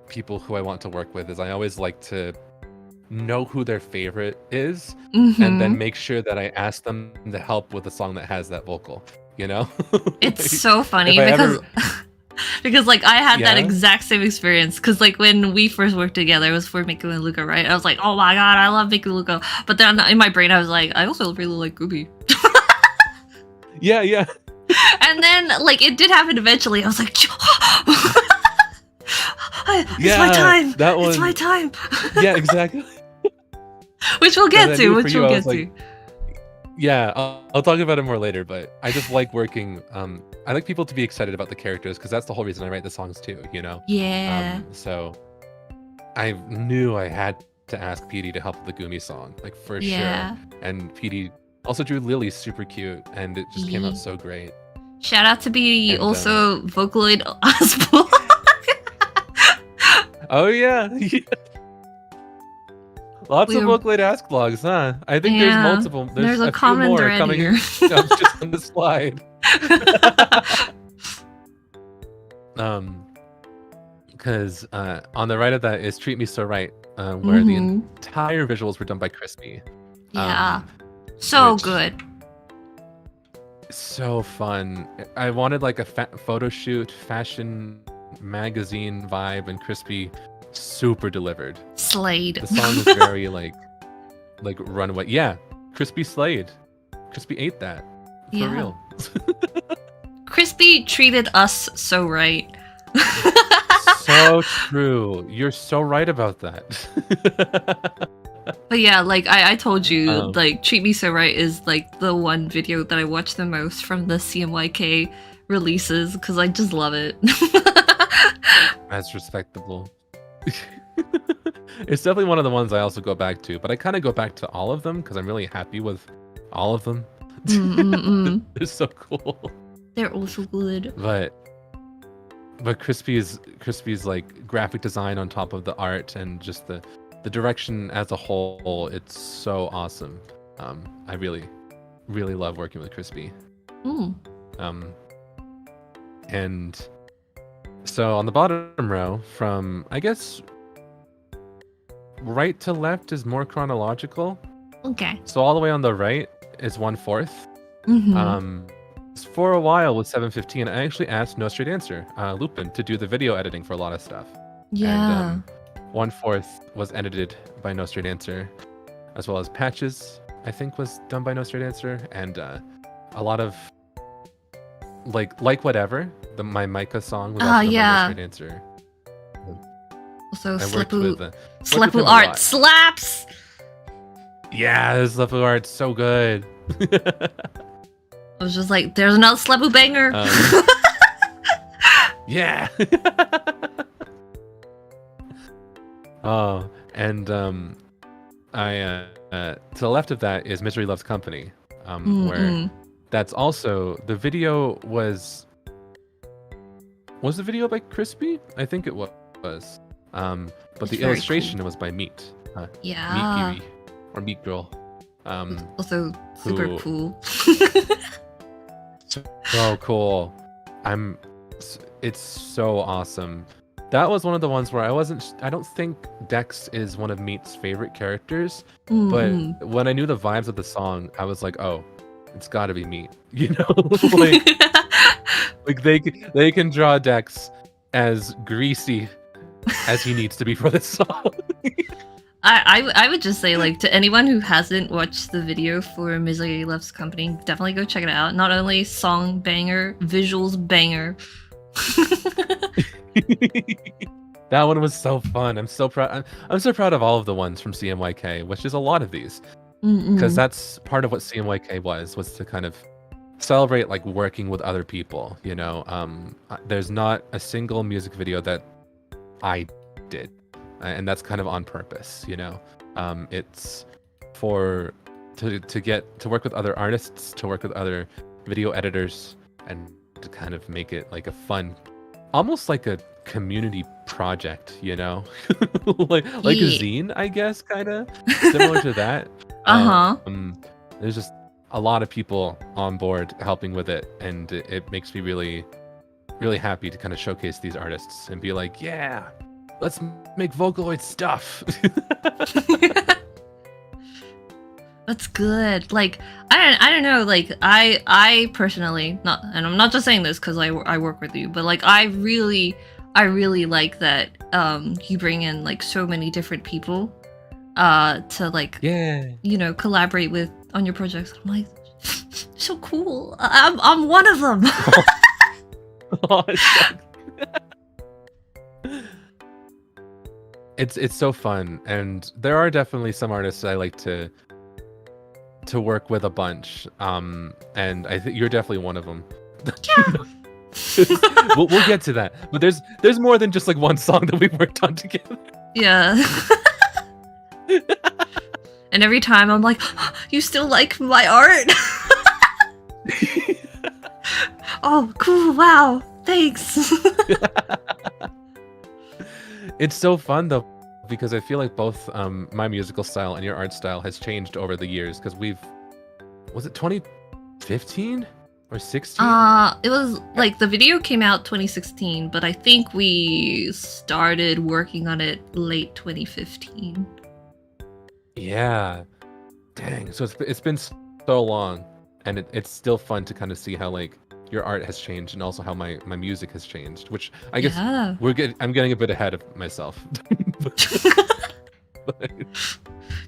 people who I want to work with, is I always like to know who their favorite is, and then make sure that I ask them to help with a song that has that vocal, you know? It's like, so funny because... Because like I had that exact same experience, because like when we first worked together, it was for Miku and Luca, right? I was like, oh my god, I love Miku and Luca. But then in my brain I was like, I also really like Gooby. Yeah. And then like it did happen eventually. I was like, it's my time. That one. It's my time. Yeah, exactly. Which we'll get to. Yeah, I'll talk about it more later, but I just like working. I like people to be excited about the characters, because that's the whole reason I write the songs too, you know? Yeah. So I knew I had to ask PD to help with the Gumi song, like for Yeah. sure. And PD also drew Lily super cute, and it just came out Yee. so great. Shout out to be And, also Vocaloid Osborne. Oh yeah. Lots of We're- Vocaloid Ask vlogs, huh? I think Yeah, there's multiple. there's a few common more thread coming here. up just on the slide. Because on the right of that is Treat Me So Right, where the Mhm. entire visuals were done by CircusP. Yeah. So which- good. So fun. I wanted like a photo shoot, fashion magazine vibe, and CircusP super delivered. Slayed. The song is very like runaway. Yeah, CircusP slayed. CircusP ate that. For Yeah. real. Crispy treated us so right. So true. You're so right about that. But yeah, like I told you, Oh. like Treat Me So Right is like the one video that I watch the most from the CMYK releases because I just love it. That's respectable. It's definitely one of the ones I also go back to, but I kind of go back to all of them because I'm really happy with all of them. They're so cool. They're also good. But CircusP's like graphic design on top of the art and just the direction as a whole, it's so awesome. I really love working with CircusP. Mm. And so on the bottom row, from I guess right to left is more chronological. Okay. So all the way on the right is 1/4. Mhm. For a while with 715, I actually asked No Straight Answer, Lupin, to do the video editing for a lot of stuff. Yeah. And 1/4 was edited by No Straight Answer, as well as Patches, I think, was done by No Straight Answer, and a lot of like whatever, my Micah song was also done yeah. by No Straight Answer. Also, I worked with him Slepu a art lot. slaps. Yeah, this Slepu art's so good. I was just like, there's another Slepu banger. Yeah. Oh, and I to the left of that is Misery Loves Company, where that's also the video was the video by CircusP? I think it was. But It's the very illustration was by Meat. Yeah. Meat Beauty or Meat Girl. Also super who- cool. So cool. It's so awesome. That was one of the ones where I don't think Dex is one of Meat's favorite characters, Mhm. but when I knew the vibes of the song, I was like, oh, it's gotta be Meat. You know? like they can draw Dex as greasy as he needs to be for this song. I would just say, like, to anyone who hasn't watched the video for Misery Loves Company, definitely go check it out. Not only song banger, visuals banger. That one was so fun. I'm so proud. I'm so proud of all of the ones from CMYK, which is a lot of these, because that's part of what CMYK was to kind of celebrate like working with other people. You know, there's not a single music video that I did, and that's kind of on purpose. You know, it's for to work with other artists, to work with other video editors, and to kind of make it like a fun, almost like a community project, you know, like a zine, I guess, kind of similar to that. There's just a lot of people on board helping with it, and it makes me really, really happy to kind of showcase these artists and be like, yeah, let's make Vocaloid stuff. That's good. Like, I don't know. Like, I personally, not, and I'm not just saying this because I work with you, but like, I really like that you bring in like so many different people to like, you know, collaborate with on your projects. I'm like, so cool. I'm one of them. Oh, it's so fun, and there are definitely some artists I like to work with a bunch, and I think you're definitely one of them. we'll get to that, but there's more than just like one song that we worked on together. Yeah. And every time I'm like, you still like my art? Oh, cool, wow, thanks. It's so fun though, because I feel like both my musical style and your art style has changed over the years. Because was it 2015 or 16? It was like the video came out 2016, but I think we started working on it late 2015. Yeah, dang. So it's been so long, and it's still fun to kind of see how like your art has changed and also how my music has changed. Which I guess Yeah. I'm getting a bit ahead of myself.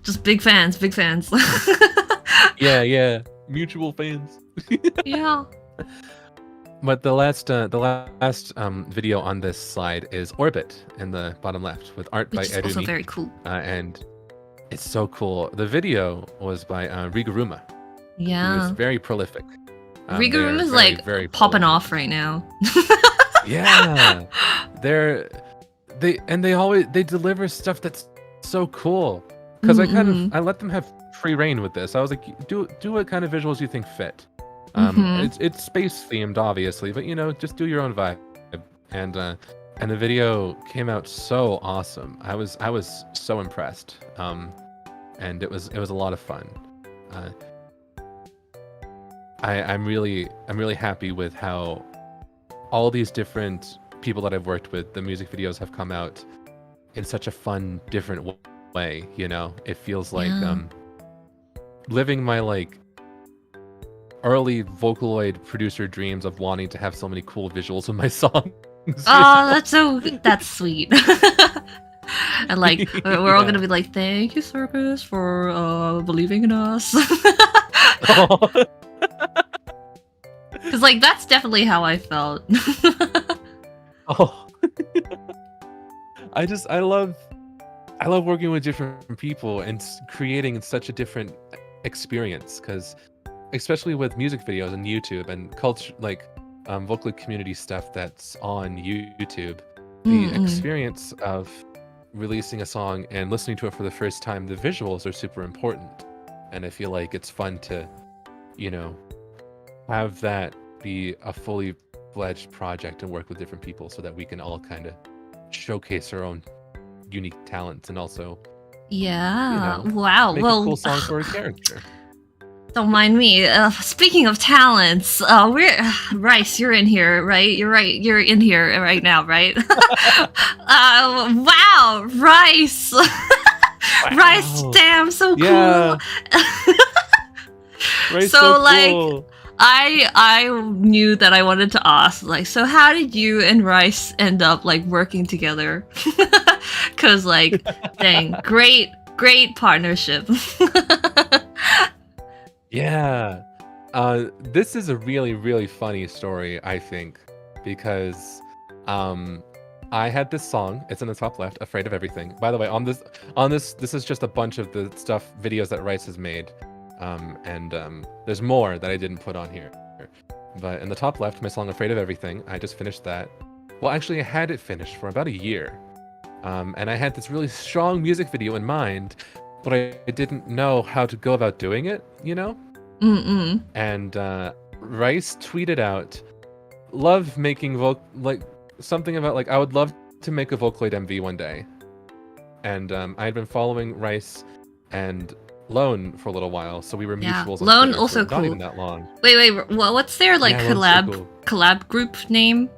Just big fans, big fans. Yeah, mutual fans. Yeah. But the last video on this slide is Orbit in the bottom left with art Which by is also Erumi, very cool. and it's so cool. The video was by Riguruma, who is Yeah. very prolific. Riguruma they're is very, like very popping prolific. off right now. Yeah, they deliver stuff that's so cool. Because I let them have free reign with this. I was like, do what kind of visuals you think fit. It's space themed, obviously, but just do your own vibe. And the video came out so awesome. I was so impressed. And it was a lot of fun. I'm really happy with how all these different people that I've worked with, the music videos have come out in such a fun, different way. It feels like living my like early Vocaloid producer dreams of wanting to have so many cool visuals in my songs. Oh, that's sweet. And like we're all gonna be like, thank you, Circus, for believing in us. Because like that's definitely how I felt. Oh. I love working with different people and creating such a different experience, because especially with music videos and YouTube and culture, like Vocaloid community stuff that's on YouTube, the experience of releasing a song and listening to it for the first time, the visuals are super important. And I feel like it's fun to, have that be a fully fledged project and work with different people so that we can all kind of showcase our own unique talents and also wow. make Well, a cool song for a character. don't mind me. Speaking of talents, Rice, you're in here, right? You're right. You're in here right now, right? Wow, Rice. Rice, damn, so cool. Yeah. Right, So, like, cool. I knew that I wanted to ask, like, so how did you and Rice end up like working together? Cause like, dang, great partnership. Yeah. This is a really, really funny story, I think, because I had this song. It's in the top left, "Afraid of Everything." By the way, on this, this is just a bunch of the videos that Rice has made. There's more that I didn't put on here. But in the top left, my song "Afraid of Everything," I just finished that. Well, actually, I had it finished for about a year. And I had this really strong music video in mind, but I didn't know how to go about doing it, And Rice tweeted out, "Love making something about like I would love to make a Vocaloid MV one day." And I had been following Rice and Lone for a little while, so we were mutuals. on Lone Twitter also for cool. Not even that long. Wait, what's their like Yeah, Lone's so collab cool. collab group name?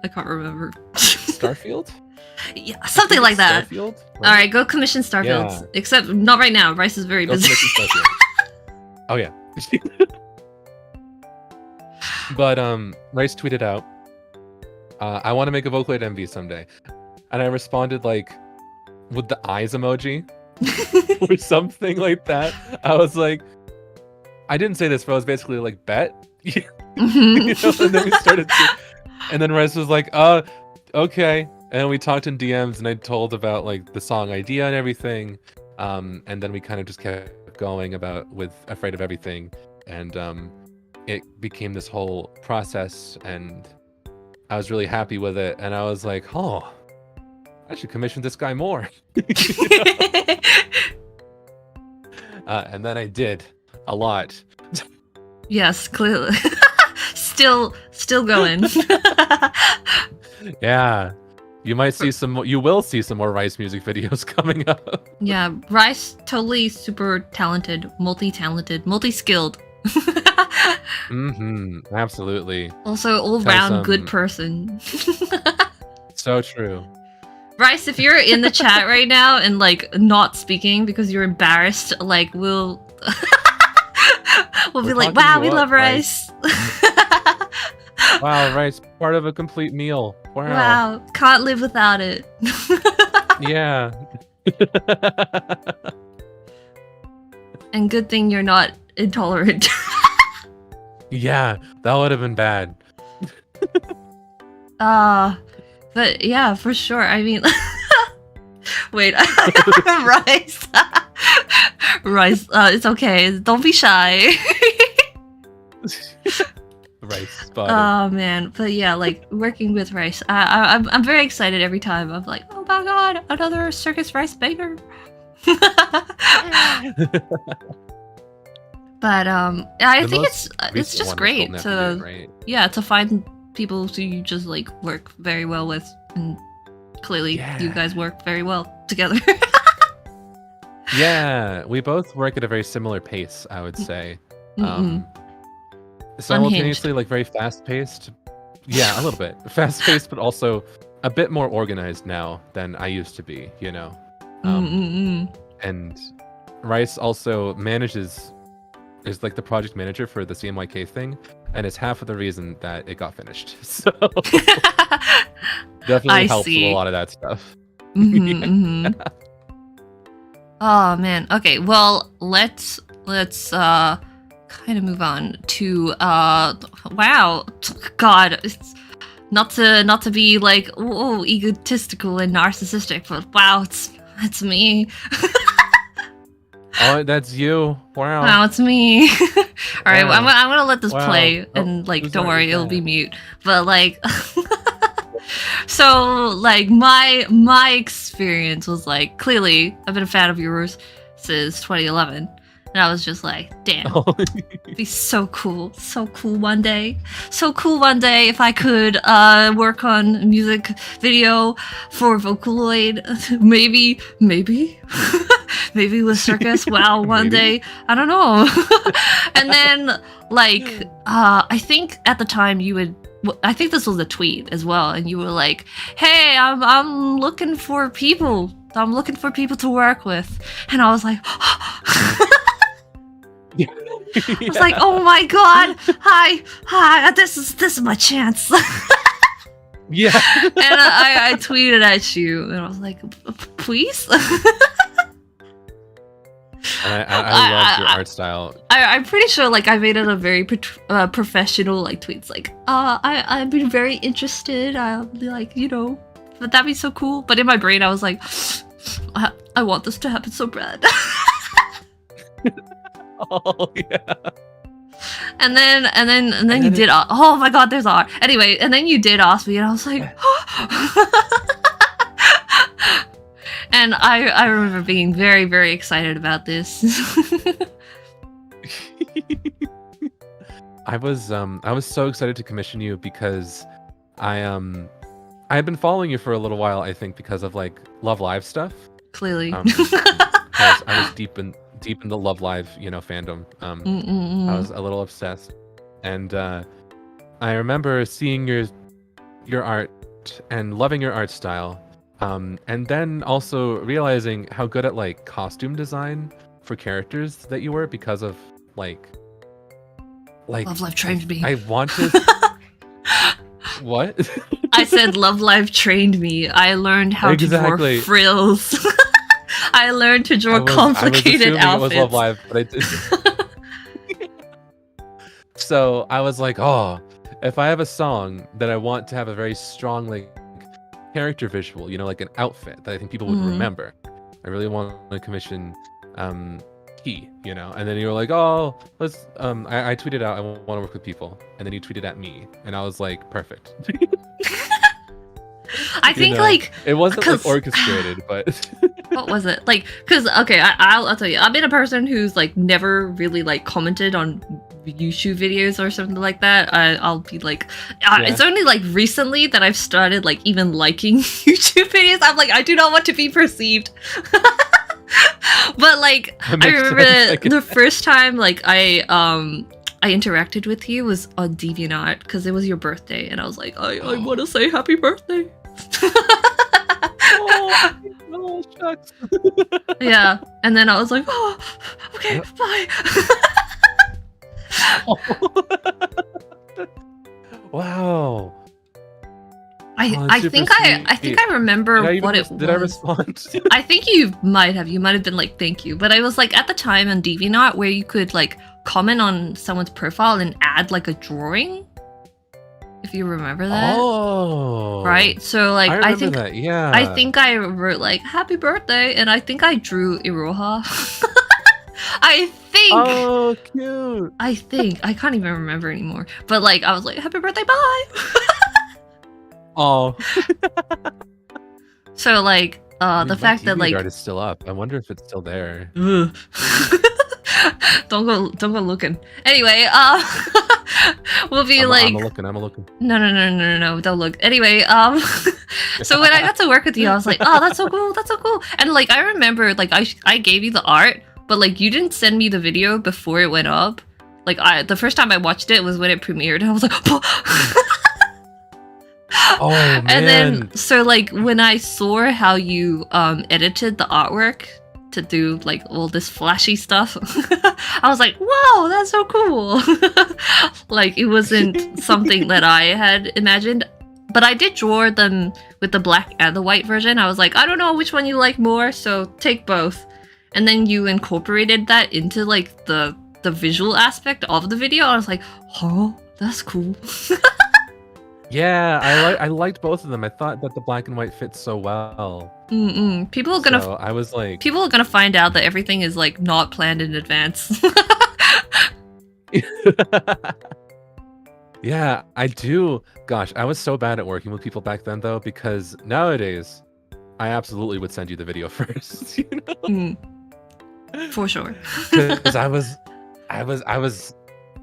I can't remember. Starfield? Yeah, something like that. Starfield? All right, go commission Starfield. Yeah. Except not right now. Rice is very Go busy. commission Starfield. Oh yeah. But Rice tweeted out, "I want to make a Vocaloid MV someday," and I responded like with the eyes emoji or something like that. I was like, I didn't say this, but I was basically like, "Bet." And then we started. And then Rice was like, okay. And we talked in DMs, and I told about like the song idea and everything. And then we kind of just kept going with "Afraid of Everything," and it became this whole process, and I was really happy with it. And I was like, oh, I should commission this guy more. And then I did a lot. Yes, clearly. still going. Yeah. You might see you will see some more Rice music videos coming up. Yeah, Rice, totally super talented, multi-talented, multi-skilled. Absolutely. Also, all-round good person. So true. Rice, if you're in the chat right now and like not speaking because you're embarrassed, like we'll be like, wow, we love Rice. Wow, Rice, part of a complete meal. Wow, can't live without it. Yeah. And good thing you're not intolerant. Yeah, that would have been bad. But yeah, for sure. I mean, wait, Rice. Rice, it's okay. Don't be shy. Rice spotted. Oh man, but yeah, like working with Rice, I'm very excited every time. I'm like, oh my god, another Circus Rice banger. But I think it's just great to to find people who you just like work very well with, and clearly you guys work very well together. Yeah, we both work at a very similar pace, I would say. Simultaneously, like very fast-paced. Yeah, a little bit fast-paced, but also a bit more organized now than I used to be. You know, and Rice also is like the project manager for the CMYK thing, and it's half of the reason that it got finished. So definitely helps with a lot of that stuff. Oh man. Okay. Well, let's kind of move on to wow. God, it's not to be like egotistical and narcissistic, but wow, it's me. Oh, that's you. Wow. Wow, it's me. All right, Wow. I'm gonna let this play, and like, don't worry, it'll be mute. But like, so like my experience was like, clearly I've been a fan of yours since 2011, and I was just like, damn, it'd be so cool one day if I could work on a music video for Vocaloid, maybe. Maybe with Circus, wow, one day, I don't know. And then, like, I think at the time I think this was a tweet as well, and you were like, hey, I'm looking for people to work with. And I was like, I was like, oh my god, hi, this is my chance. Yeah. And I tweeted at you, and I was like, please? I love your art style. I'm pretty sure like I made it a very professional like tweets like I've been very interested. I'll be like, you know, but that'd be so cool. But in my brain I was like, I want this to happen so bad. Oh yeah. And then you did. Oh my god, there's art. Anyway, and then you did ask me, and I was like, and I remember being very, very excited about this. I was so excited to commission you because I had been following you for a little while, I think, because of like Love Live stuff. Clearly. I was deep in the Love Live, fandom. I was a little obsessed, and I remember seeing your art and loving your art style. And then also realizing how good at like costume design for characters that you were because of like Love Live trained me. I wanted what? I said Love Live trained me. I learned how to draw frills. I learned to draw complicated outfits. It was Love Live, but I did. So I was like, oh, if I have a song that I want to have a very strong like character visual, like an outfit that I think people would remember, I really want to commission khee, and then you were like, oh, let's I tweeted out I want to work with people, and then you tweeted at me, and I was like, perfect. I think like it wasn't 'cause- like orchestrated, but what was it like? Because okay, I'll tell you, I've been a person who's like never really like commented on YouTube videos or something like that. I'll be like, it's only like recently that I've started like even liking YouTube videos. I'm like, I do not want to be perceived. But like, I remember the first time like I interacted with you was on DeviantArt because it was your birthday, and I was like, I want to say happy birthday. Oh, shucks. Yeah, and then I was like, oh, okay, bye. Wow. I think I remember what it was. Did I respond? I think you might have been like, thank you. But I was like at the time on DeviantArt where you could like comment on someone's profile and add like a drawing. If you remember that. Oh. Right? So like I think that, yeah. I think I wrote like happy birthday, and I think I drew Iroha. I think. Oh, cute. I can't even remember anymore. But like I was like, happy birthday, bye. Oh. So like the fact that like art is still up. I wonder if it's still there. don't go looking. Anyway, we'll be like I'm looking. No, don't look. Anyway, so when I got to work with you, I was like, oh, that's so cool. And like I remember like I gave you the art, but like you didn't send me the video before it went up. Like the first time I watched it was when it premiered, and I was like, oh man. And then so like when I saw how you edited the artwork to do like all this flashy stuff, I was like, whoa, that's so cool. Like it wasn't something that I had imagined, but I did draw them with the black and the white version. I was like, I don't know which one you like more, so take both. And then you incorporated that into like the visual aspect of the video. I was like, oh, that's cool. Yeah, I liked both of them. I thought that the black and white fit so well. People are gonna. So I was like, people are gonna find out that everything is like not planned in advance. Yeah, I do. Gosh, I was so bad at working with people back then, though, because nowadays, I absolutely would send you the video first. You know, for sure. Because I was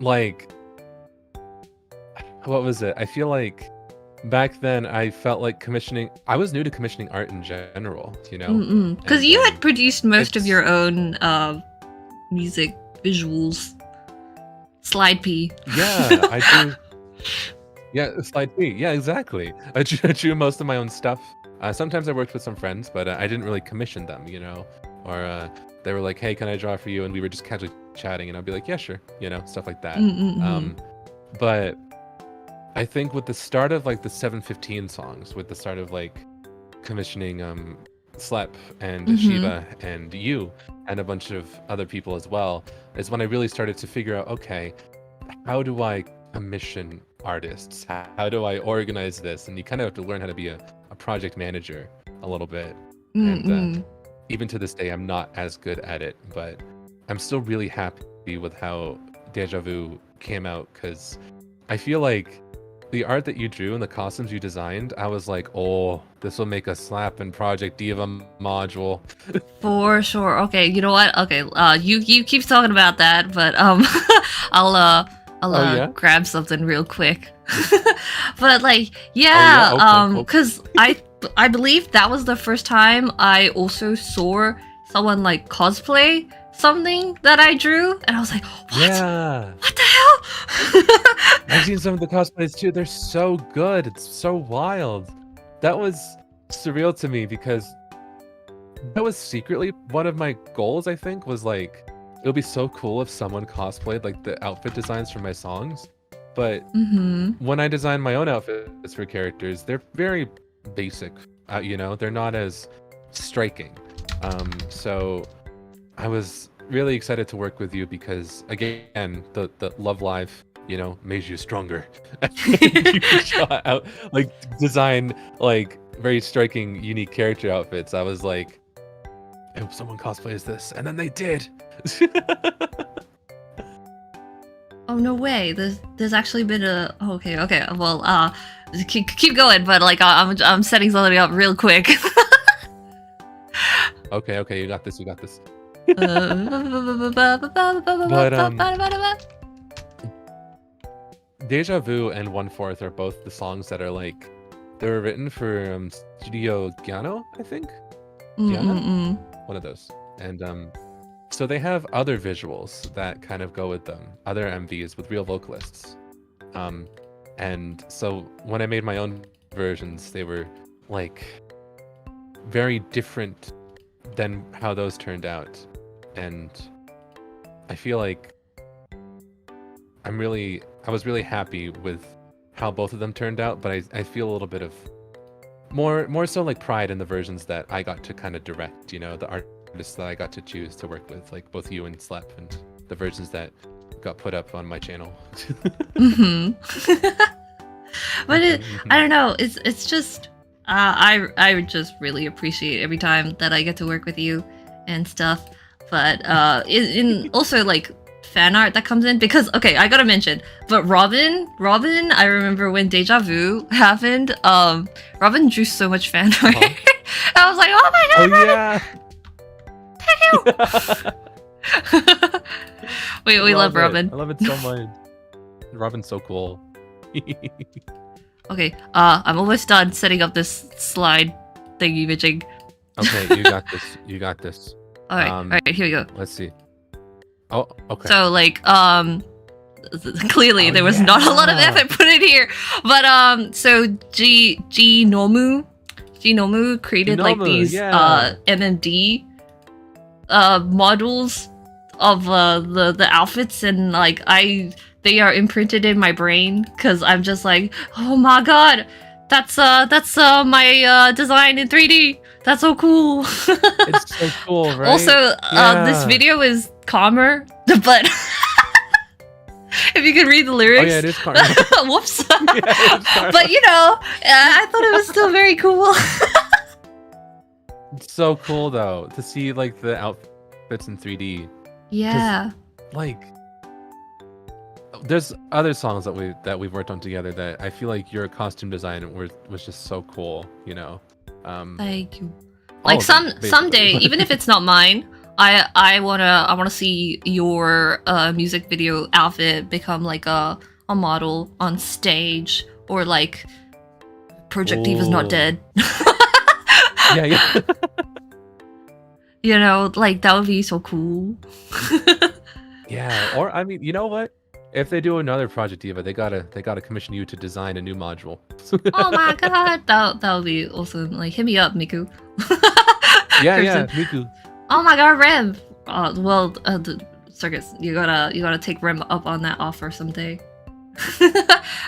like. What was it? I feel like back then I felt like commissioning. I was new to commissioning art in general, you know. Because you had produced most of your own music visuals. Slide P. Yeah, I do. Yeah, Slide P. Yeah, exactly. I drew most of my own stuff. Sometimes I worked with some friends, but I didn't really commission them, you know. Or they were like, "Hey, can I draw for you?" And we were just casually chatting, and I'd be like, "Yeah, sure," you know, stuff like that. But I think with the start of like the 715 songs, with the start of like commissioning Slep and Shiva and you and a bunch of other people as well, is when I really started to figure out, okay, how do I commission artists? How do I organize this? And you kind of have to learn how to be a project manager a little bit. And even to this day, I'm not as good at it, but I'm still really happy with how Deja Vu came out, because I feel like the art that you drew and the costumes you designed, I was like, oh, this will make a Slap and Project Diva module. For sure. Okay, you know what? Okay, you keep talking about that, but I'll grab something real quick. But like, because I believe that was the first time I also saw someone like cosplay something that I drew, and I was like, what? Yeah. What the hell? I've seen some of the cosplays too. They're so good. It's so wild. That was surreal to me, because that was secretly one of my goals, I think, was like, it would be so cool if someone cosplayed like the outfit designs for my songs. But when I design my own outfits for characters, they're very basic. You know, they're not as striking. So I was really excited to work with you, because again, the Love Live, you know, made you stronger. You shot out, like, design like very striking, unique character outfits. I was like, I hope someone cosplays this, and then they did. Oh no way! There's actually been a okay. Well, keep going, but like I'm setting something up real quick. Okay, you got this. But Deja Vu and 1/4 are both the songs that are like they were written for Studio Giano, I think. Giano? One of those. And so they have other visuals that kind of go with them, other MVs with real vocalists. And so when I made my own versions, they were like very different than how those turned out. And I feel like I was really happy with how both of them turned out, but I feel a little bit of more so like pride in the versions that I got to kind of direct, you know, the artists that I got to choose to work with, like both you and Slep, and the versions that got put up on my channel. But I don't know, it's just I just really appreciate every time that I get to work with you and stuff. But in also like fan art that comes in, because okay, I gotta mention, but Robin, I remember when Deja Vu happened, Robin drew so much fan art. I was like, oh my god, Oh Robin, yeah. thank you. we love Robin. I love it so much. Robin's so cool. Okay, I'm almost done setting up this slide thingy bitching. Okay, you got this. You got this. All right, here we go. Let's see. Oh, okay. So like clearly there was not a lot of effort put in here, but so G Nomu created like these MMD models of the outfits, and like they are imprinted in my brain because I'm just like, oh my god, that's my design in 3D. That's so cool. It's so cool, right? Also, this video is calmer, but if you could read the lyrics. Oh yeah, it is calmer. Whoops. Yeah, it is calmer. But you know, I thought it was still very cool. It's so cool though to see like the outfits in 3D. Yeah. Like, there's other songs that we've worked on together that I feel like your costume design was just so cool, you know. Thank you. Like someday, even if it's not mine, I wanna see your music video outfit become like a model on stage, or like Project Diva's Not Dead. Yeah. You know, like that would be so cool. Yeah, or I mean, you know what? If they do another Project Diva, they gotta commission you to design a new module. Oh my god, that would be awesome. Like, hit me up, Miku. Yeah, Miku. Oh my god, Rem. The Circus, you gotta take Rem up on that offer someday.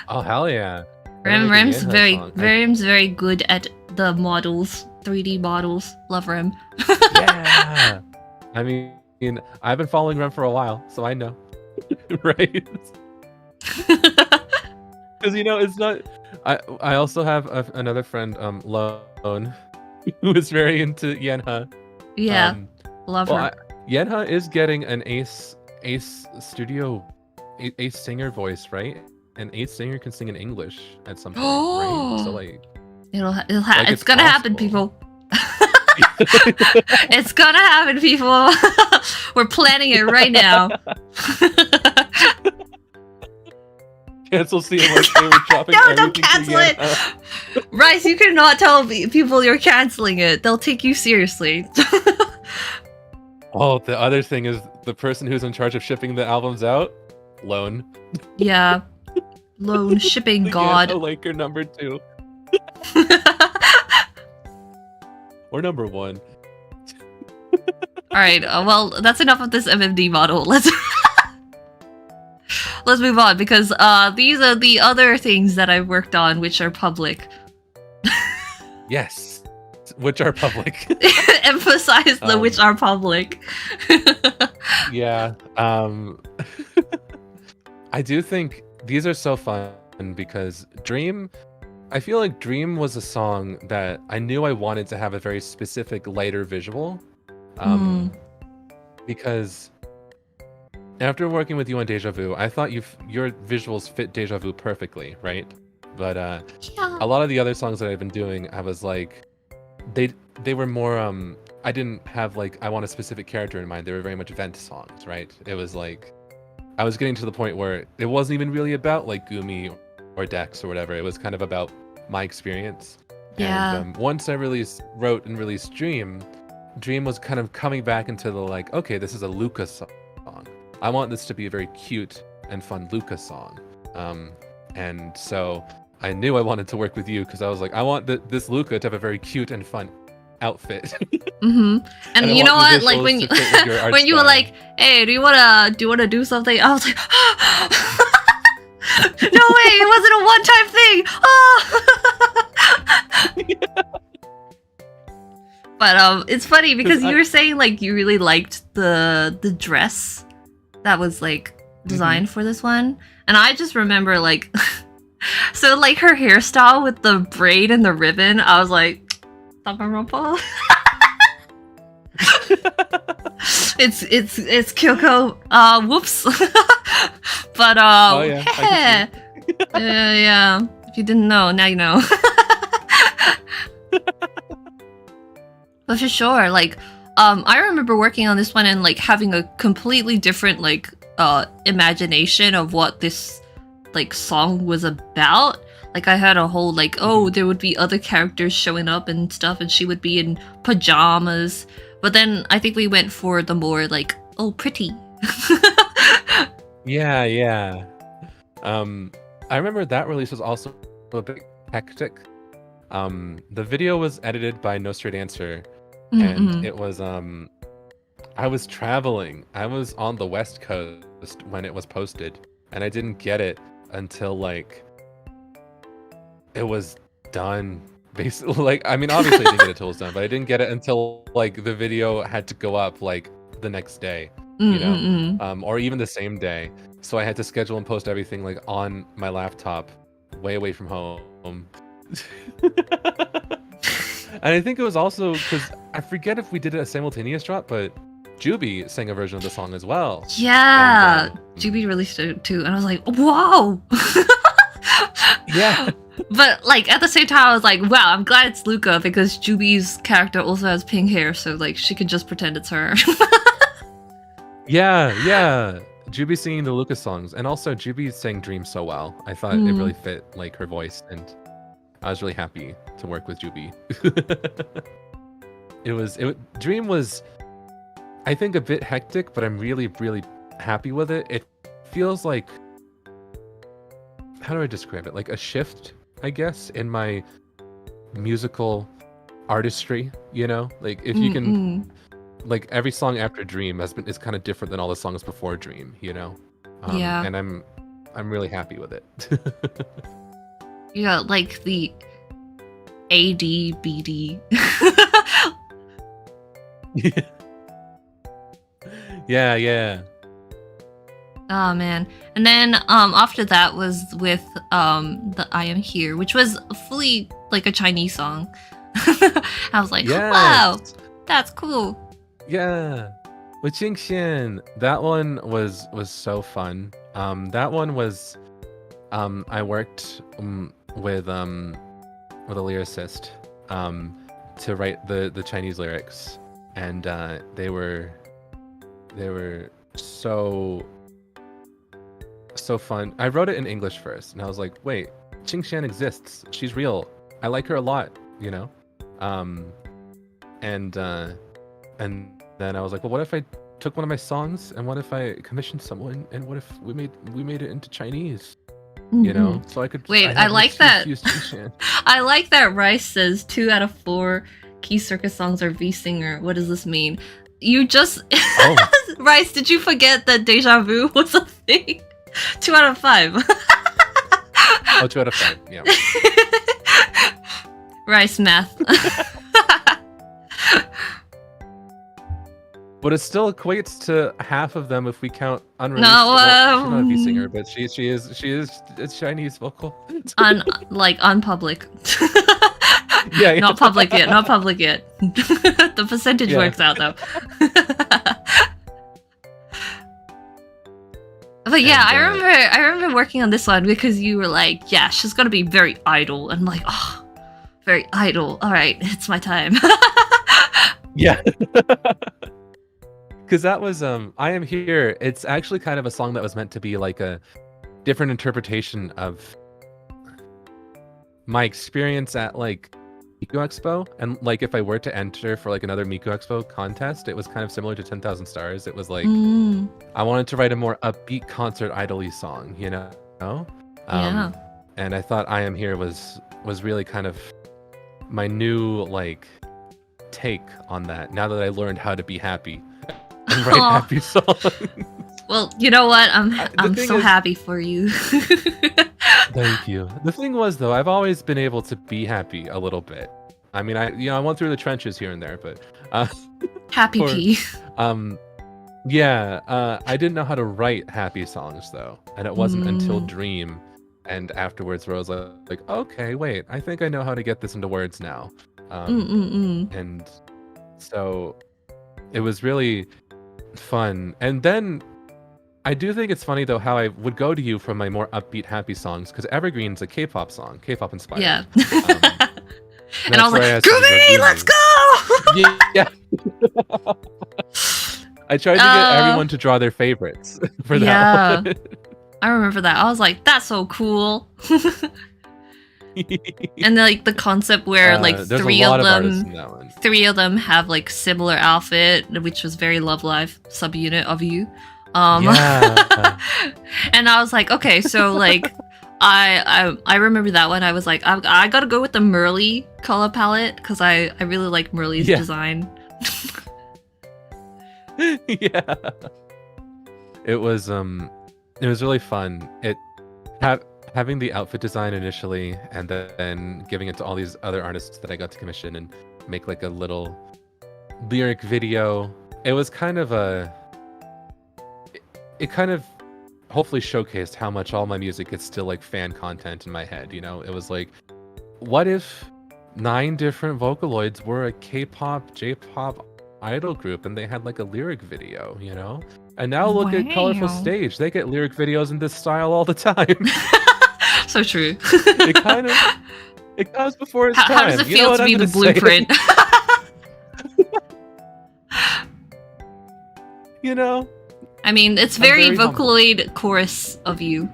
Oh hell yeah. Rem's very good at the models, 3D models. Love Rem. Yeah. I mean, I've been following Rem for a while, so I know. Right? Because you know, it's not. I also have another friend, Lone, who is very into Yenha. Yeah, love her. Yenha is getting an Ace singer voice, right? An Ace singer can sing in English at some point, right? So like, it's gonna happen, people. It's gonna happen, people. We're planning it right now. Cancel CMYK, they were dropping No, everything don't cancel it. Rice, you cannot tell people you're canceling it. They'll take you seriously. Oh, the other thing is the person who's in charge of shipping the albums out, Lone. Yeah, Lone shipping god. Laker number 2. Or number 1. All right. Well, that's enough of this MMD model. Let's move on, because these are the other things that I've worked on, which are public. Yes, which are public. Emphasize the which are public. Yeah. I do think these are so fun because Dream. I feel like Dream was a song that I knew I wanted to have a very specific lighter visual. Because after working with you on Deja Vu, I thought your visuals fit Deja Vu perfectly, right? But Yeah. a lot of the other songs that I've been doing, I was like, they were more I didn't have like I want a specific character in mind. They were very much vent songs, right? It was like I was getting to the point where it wasn't even really about like Gumi or Dex or whatever. It was kind of about my experience. Yeah. And once I wrote and released Dream was kind of coming back into the like, okay, this is a Luca song. I want this to be a very cute and fun Luca song. And so I knew I wanted to work with you because I was like, I want this Luca to have a very cute and fun outfit. Mm-hmm. And I you know want the what? Like visuals when you to fit with your art when you were style. like, "Hey, do you wanna do something?" I was like, "No way! It wasn't a one-time thing." But it's funny because you were saying like you really liked the dress that was like designed for this one, and I just remember like, so like her hairstyle with the braid and the ribbon, I was like, Danganronpa. it's Kyoko. Whoops. But Oh, yeah, I can yeah. If you didn't know, now you know. But for sure, like, I remember working on this one and like having a completely different like imagination of what this like song was about. Like I had a whole like, oh, there would be other characters showing up and stuff, and she would be in pajamas. But then I think we went for the more like, oh, pretty. Yeah. I remember that release was also a bit hectic. The video was edited by No Straight Answer, and it was I was traveling. I was on the West Coast when it was posted, and I didn't get it until like it was done. Basically, like I mean, obviously I didn't get it until it was done, but I didn't get it until like the video had to go up like the next day, you know, or even the same day. So I had to schedule and post everything like on my laptop, way away from home. And I think it was also because I forget if we did a simultaneous drop, but Juby sang a version of the song as well. Yeah, And, Juby released it too, and I was like, wow. Yeah. But like at the same time, I was like, wow, I'm glad it's Luca because Juby's character also has pink hair, so like she can just pretend it's her. Yeah. Juby singing the Lucas songs, and also Juby sang Dream so well. I thought it really fit like her voice, and I was really happy to work with Juby. Dream was, I think, a bit hectic, but I'm really, really happy with it. It feels like, how do I describe it? Like a shift, I guess, in my musical artistry, you know? Like if you can, like every song after Dream is kind of different than all the songs before Dream, you know? Yeah. And I'm really happy with it. Yeah, like the ADBD. Yeah. Oh man. And then after that was with the I Am Here, which was fully like a Chinese song. I was like, Yes. wow, that's cool. Yeah. With Jingxian, that one was so fun. That one was I worked with a lyricist to write the Chinese lyrics, and they were so fun. I wrote it in English first, and I was like, wait, Jingxian exists. She's real. I like her a lot, you know? And then I was like, well, what if I took one of my songs, and what if I commissioned someone, and what if we made it into Chinese? You know, so I could. Wait, I like that. I like that Rice says 2 out of 4 key circus songs are V singer. What does this mean? You just Rice, did you forget that Deja Vu was a thing? 2 out of 5. Oh, 2 out of 5. Yeah. Rice math. But it still equates to half of them if we count unreleased. No, well, she's not a V singer, but she is a Chinese vocal. on public. Yeah. Not public yet. The percentage works out though. But yeah, And, I remember working on this one because you were like, yeah, she's gonna be very idle. And I'm like, oh, very idle. All right, it's my time. Yeah. Because that was I Am Here. It's actually kind of a song that was meant to be like a different interpretation of my experience at like Miku Expo. And like if I were to enter for like another Miku Expo contest, it was kind of similar to 10,000 Stars. It was like I wanted to write a more upbeat concert idly song, you know? Yeah. And I thought I Am Here was really kind of my new like take on that now that I learned how to be happy and write Aw. happy songs. Well, you know what? I'm thing so is- happy for you. Thank you. The thing was though, I've always been able to be happy a little bit. I mean, I went through the trenches here and there, but Happy Or- P. I didn't know how to write happy songs though, and it wasn't until Dream and afterwards where I was like, okay, wait, I think I know how to get this into words now. And so it was really fun. And then I do think it's funny though how I would go to you for my more upbeat happy songs, because Evergreen's a K-pop song, K-pop inspired. Yeah. And And I was that's where like, started Groovy, reviewing. let's go! Yeah. I tried to get everyone to draw their favorites for that Yeah. one. I remember that. I was like, that's so cool. And like the concept where like there's three a lot of artists them in that one. three of them have like similar outfit, which was very Love Live subunit of you. Yeah. And I was like, okay, so like I remember that one. I was like, I gotta go with the Merly color palette because I really like Merly's Yeah. design. Yeah. It was really fun. Having the outfit design initially and then giving it to all these other artists that I got to commission and make like a little lyric video. It was kind of it kind of hopefully showcased how much all my music is still like fan content in my head, you know? It was like, what if 9 different Vocaloids were a K-pop, J-pop idol group and they had like a lyric video, you know? And now look at Colorful Wow. Stage. They get lyric videos in this style all the time. So true. It comes before its time. How does it You know feel what to I'm be the gonna say? blueprint? You know? I mean, it's I'm very very humble. Vocaloid chorus of you.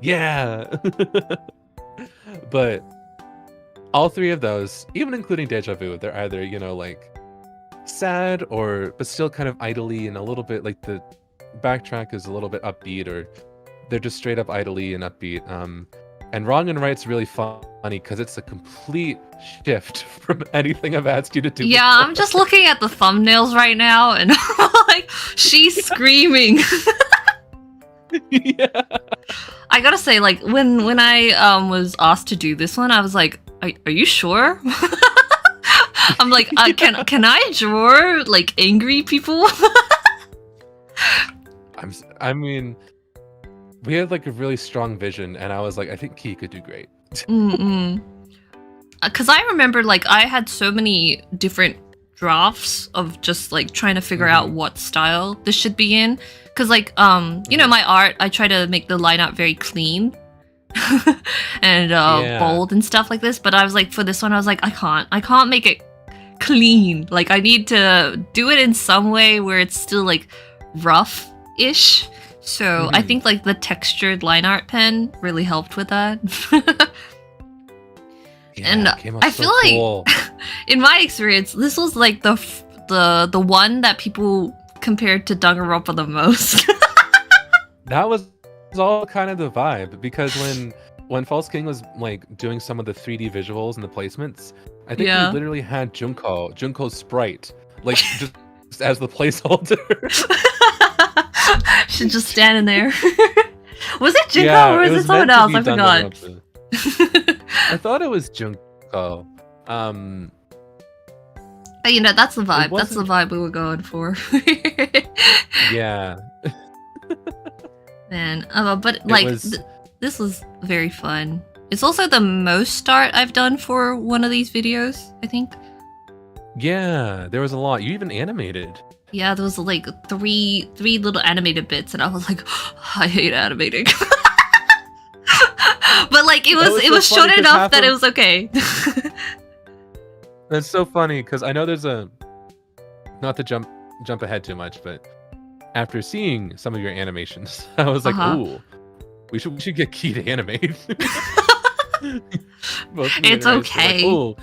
Yeah. But all 3 of those, even including Deja Vu, they're either, you know, like sad or but still kind of idly and a little bit like the backtrack is a little bit upbeat, or they're just straight up idly and upbeat. And Wrong and Right's really funny because it's a complete shift from anything I've asked you to do. Yeah, before. I'm just looking at the thumbnails right now and I'm like, she's screaming. Yeah. I gotta say, like, when I was asked to do this one, I was like, are you sure? I'm like, can I draw like angry people? I mean, we had like a really strong vision, and I was like, I think Khee could do great. Because I remember, like, I had so many different drafts of just like trying to figure out what style this should be in. Because, like, you know, my art, I try to make the line art very clean and bold and stuff like this. But I was like, for this one, I was like, I can't make it clean. Like, I need to do it in some way where it's still like rough-ish. So I think like the textured line art pen really helped with that. And it came out I so feel like cool. in my experience, this was like the one that people compared to Danganronpa the most. That was all kind of the vibe, because when False King was like doing some of the 3D visuals and the placements, I think Yeah. we literally had Junko's sprite like just as the placeholder. She's just standing there. Was it Junko Yeah, or was it someone meant to else? be I forgot. Danganronpa. I thought it was Junko. But, you know, that's the vibe. That's the wasn't- vibe we were going for. Yeah. Man, but like was- this was very fun. It's also the most art I've done for one of these videos, I think. Yeah, there was a lot. You even animated. Yeah, there was like three little animated bits, and I was like, I hate animating. But like it was so short funny 'cause enough half that of- it was okay. That's so funny because I know there's a, not to jump ahead too much, but after seeing some of your animations, I was like, ooh, we should get Key to animate. Both me and It's Rice were okay. Like, ooh.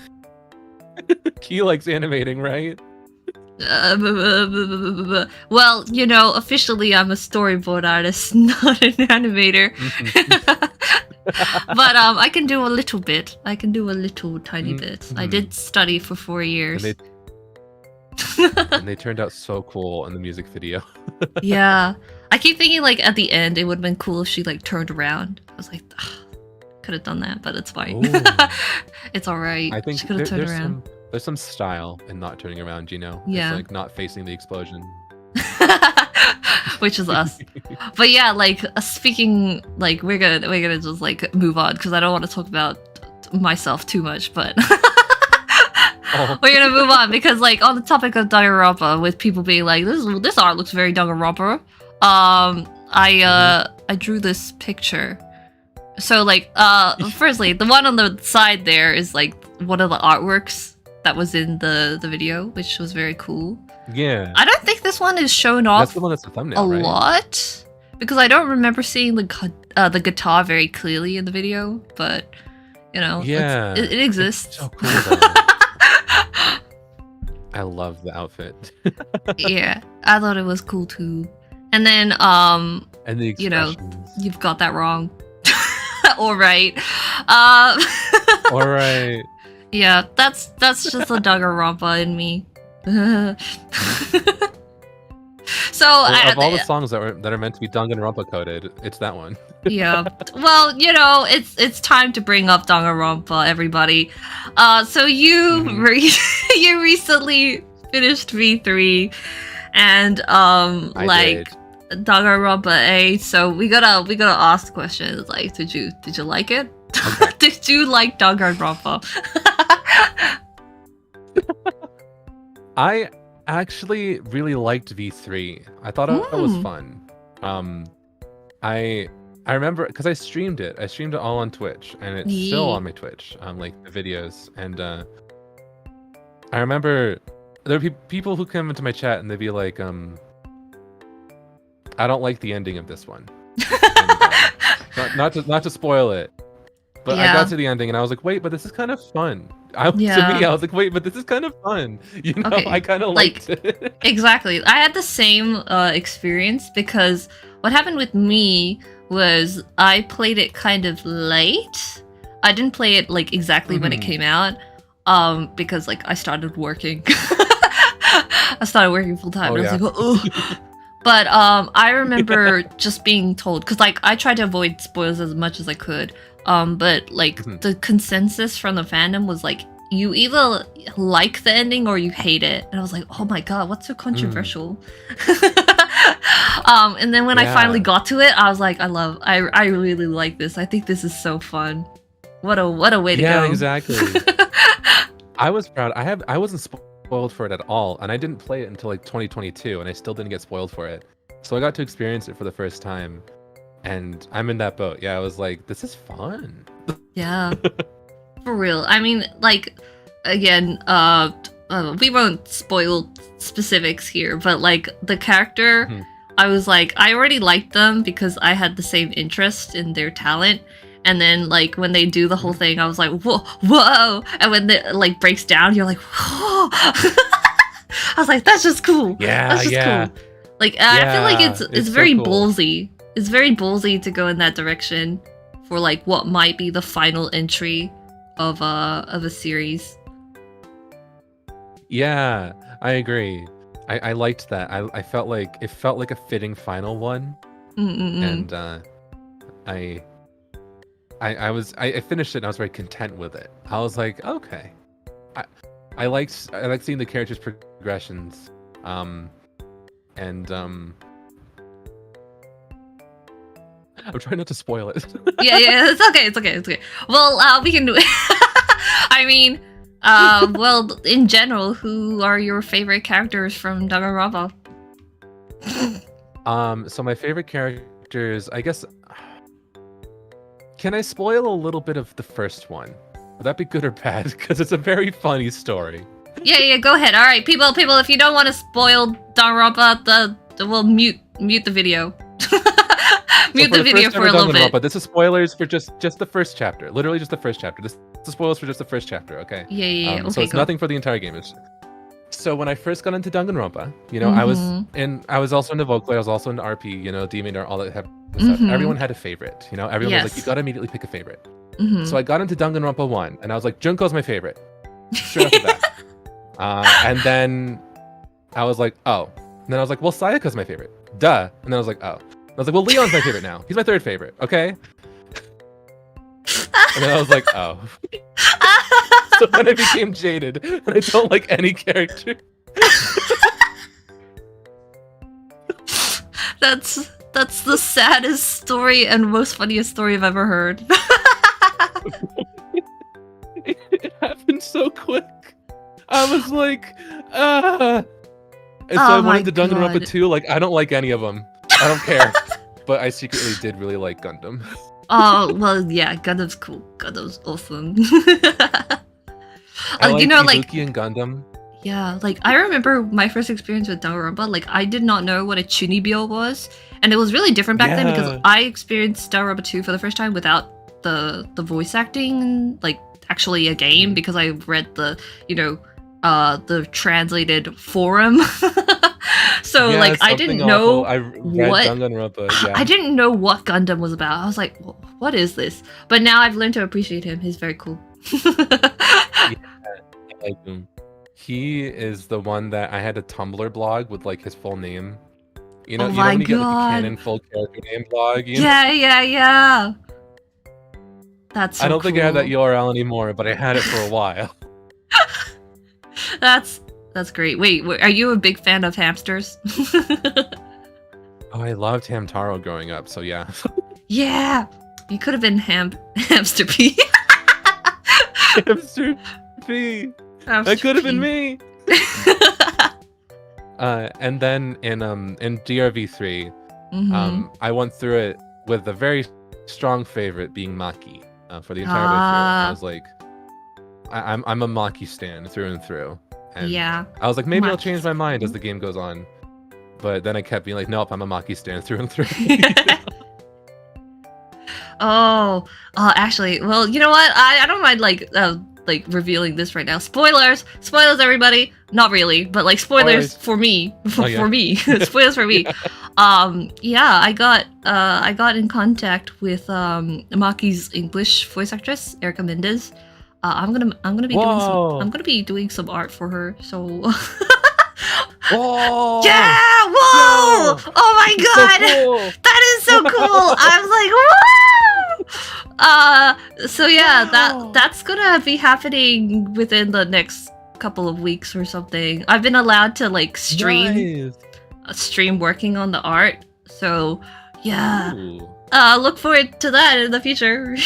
Key likes animating, right? Well, you know, officially I'm a storyboard artist, not an animator. But I can do a little bit. I can do a little tiny bit. I did study for 4 years. And they turned out so cool in the music video. Yeah. I keep thinking like at the end it would have been cool if she like turned around. I was like, could have done that, but it's fine. Ooh. It's alright. I think she could have turned around. there's some style in not turning around, you know? Yeah. It's like not facing the explosion. Which is us. But yeah, like speaking, like we're gonna just like move on because I don't want to talk about myself too much, but we're gonna move on because like on the topic of Danganronpa, with people being like, this art looks very Danganronpa. I drew this picture. So like firstly, the one on the side there is like one of the artworks that was in the video, which was very cool. Yeah. I don't think this one is shown off That's the one that's the thumbnail, right? lot, because I don't remember seeing the guitar very clearly in the video, but you know, Yeah. it exists. It's so cool, though. I love the outfit. Yeah, I thought it was cool too. And then And the you know, expressions. you've got that wrong. All right. All right. Yeah, that's just a Danganronpa in me. So Well, of all the songs that are meant to be Danganronpa coded, it's that one. yeah. Well, you know, it's time to bring up Danganronpa, everybody. So you you recently finished V3, and like did. Danganronpa A. So we gotta ask the question, like, did you like it? Okay. Did you like Danganronpa? I actually really liked V3. I thought it was fun. I remember because I streamed it. I streamed it all on Twitch, and it's still on my Twitch. Like the videos, and I remember there would be people who come into my chat and they'd be like, I don't like the ending of this one. And, not to spoil it, but I got to the ending and I was like, wait, but this is kind of fun. To me, I was like, wait, but this is kind of fun. You know, Okay, I kind of liked it. Exactly. I had the same experience because what happened with me was I played it kind of late. I didn't play it like exactly when it came out, because like I started working. I started working full time. Oh, and I was like, oh. But I remember just being told, because like I tried to avoid spoilers as much as I could. But like the consensus from the fandom was like, you either like the ending or you hate it. And I was like, oh my god, what's so controversial? And then when I finally got to it, I was like, I really like this. I think this is so fun. What a way to go. Yeah, exactly. I was proud. I wasn't spoiled for it at all, and I didn't play it until like 2022, and I still didn't get spoiled for it. So I got to experience it for the first time, and I'm in that boat. Yeah, I was like, this is fun. Yeah, for real. I mean, like, again, we won't spoil specifics here, but like the character, I was like, I already liked them because I had the same interest in their talent. And then like when they do the whole thing, I was like, whoa. And when it like breaks down, you're like, whoa. I was like, that's just cool. Yeah, that's just cool. Like, I feel like it's very so cool. ballsy. It's very ballsy to go in that direction for like what might be the final entry of a series. Yeah, I agree. I liked that. I felt like it felt like a fitting final one. And I finished it and I was very content with it. I was like, okay. I like seeing the characters' progressions. I'm trying not to spoil it. yeah, it's okay. Well, we can do it. I mean, Well, in general, who are your favorite characters from Danganronpa? So my favorite characters, I guess. Can I spoil a little bit of the first one? Would that be good or bad? Because it's a very funny story. Yeah, go ahead. All right, people, if you don't want to spoil Danganronpa, we'll mute the video. Mute the video for a little bit. But this is spoilers for just the first chapter. Literally just the first chapter. This is spoilers for just the first chapter. Okay. Yeah. Okay, so it's nothing for the entire game. So when I first got into Danganronpa, I was also into Vocaloid, I was also into RP, Demon Art, all that type of stuff. Everyone had a favorite, everyone was like, you gotta immediately pick a favorite. So I got into Danganronpa 1, and I was like, Junko's my favorite. Straight off the bat. And then I was like, oh. And then I was like, well, Sayaka's my favorite. Duh. And then I was like, oh. And I was like, well, Leon's my favorite now. He's my third favorite, okay? And then I was like, oh. So then I became jaded, and I don't like any character. That's the saddest story and most funniest story I've ever heard. It happened so quick. I was like, And so I went into Danganronpa 2, like, I don't like any of them. I don't care. But I secretly did really like Gundam. Oh, well, yeah, Gundam's cool. Gundam's awesome. I like like Ibuki and Gundam. Yeah, like I remember my first experience with Danganronpa. Like I did not know what a chunibyo was, and it was really different back then because I experienced Danganronpa 2 for the first time without the voice acting, like actually a game, because I read the the translated forum. So like I didn't know what Danganronpa, I didn't know what Gundam was about. I was like, what is this? But now I've learned to appreciate him. He's very cool. I like him. He is the one that I had a Tumblr blog with like his full name. You know when you get like a canon full character name blog. Yeah. That's so I don't think I have that cool. URL anymore, but I had it for a while. That's great. Wait, are you a big fan of hamsters? Oh, I loved Hamtaro growing up, so yeah. Yeah, you could have been Hamster P. Hamster P. That could have been me. And then in DRV3, I went through it with a very strong favorite being Maki for the entire way through. I was like, I'm a Maki stan through and through. And yeah. I was like, maybe I'll change my mind as the game goes on. But then I kept being like, nope, I'm a Maki stan through and through. Oh, actually, well, you know what? I don't mind like revealing this right now. Spoilers, everybody. Not really, but like spoilers for me, for me. Spoilers for me. Yeah, I got in contact with Maki's English voice actress, Erica Mendez. I'm gonna be doing some art for her. So. Whoa! Yeah! Whoa! Yo! Oh my god! So cool! That is so cool! I was like, whoa! So yeah, that's gonna be happening within the next couple of weeks or something. I've been allowed to like stream working on the art. So yeah. Ooh. Look forward to that in the future.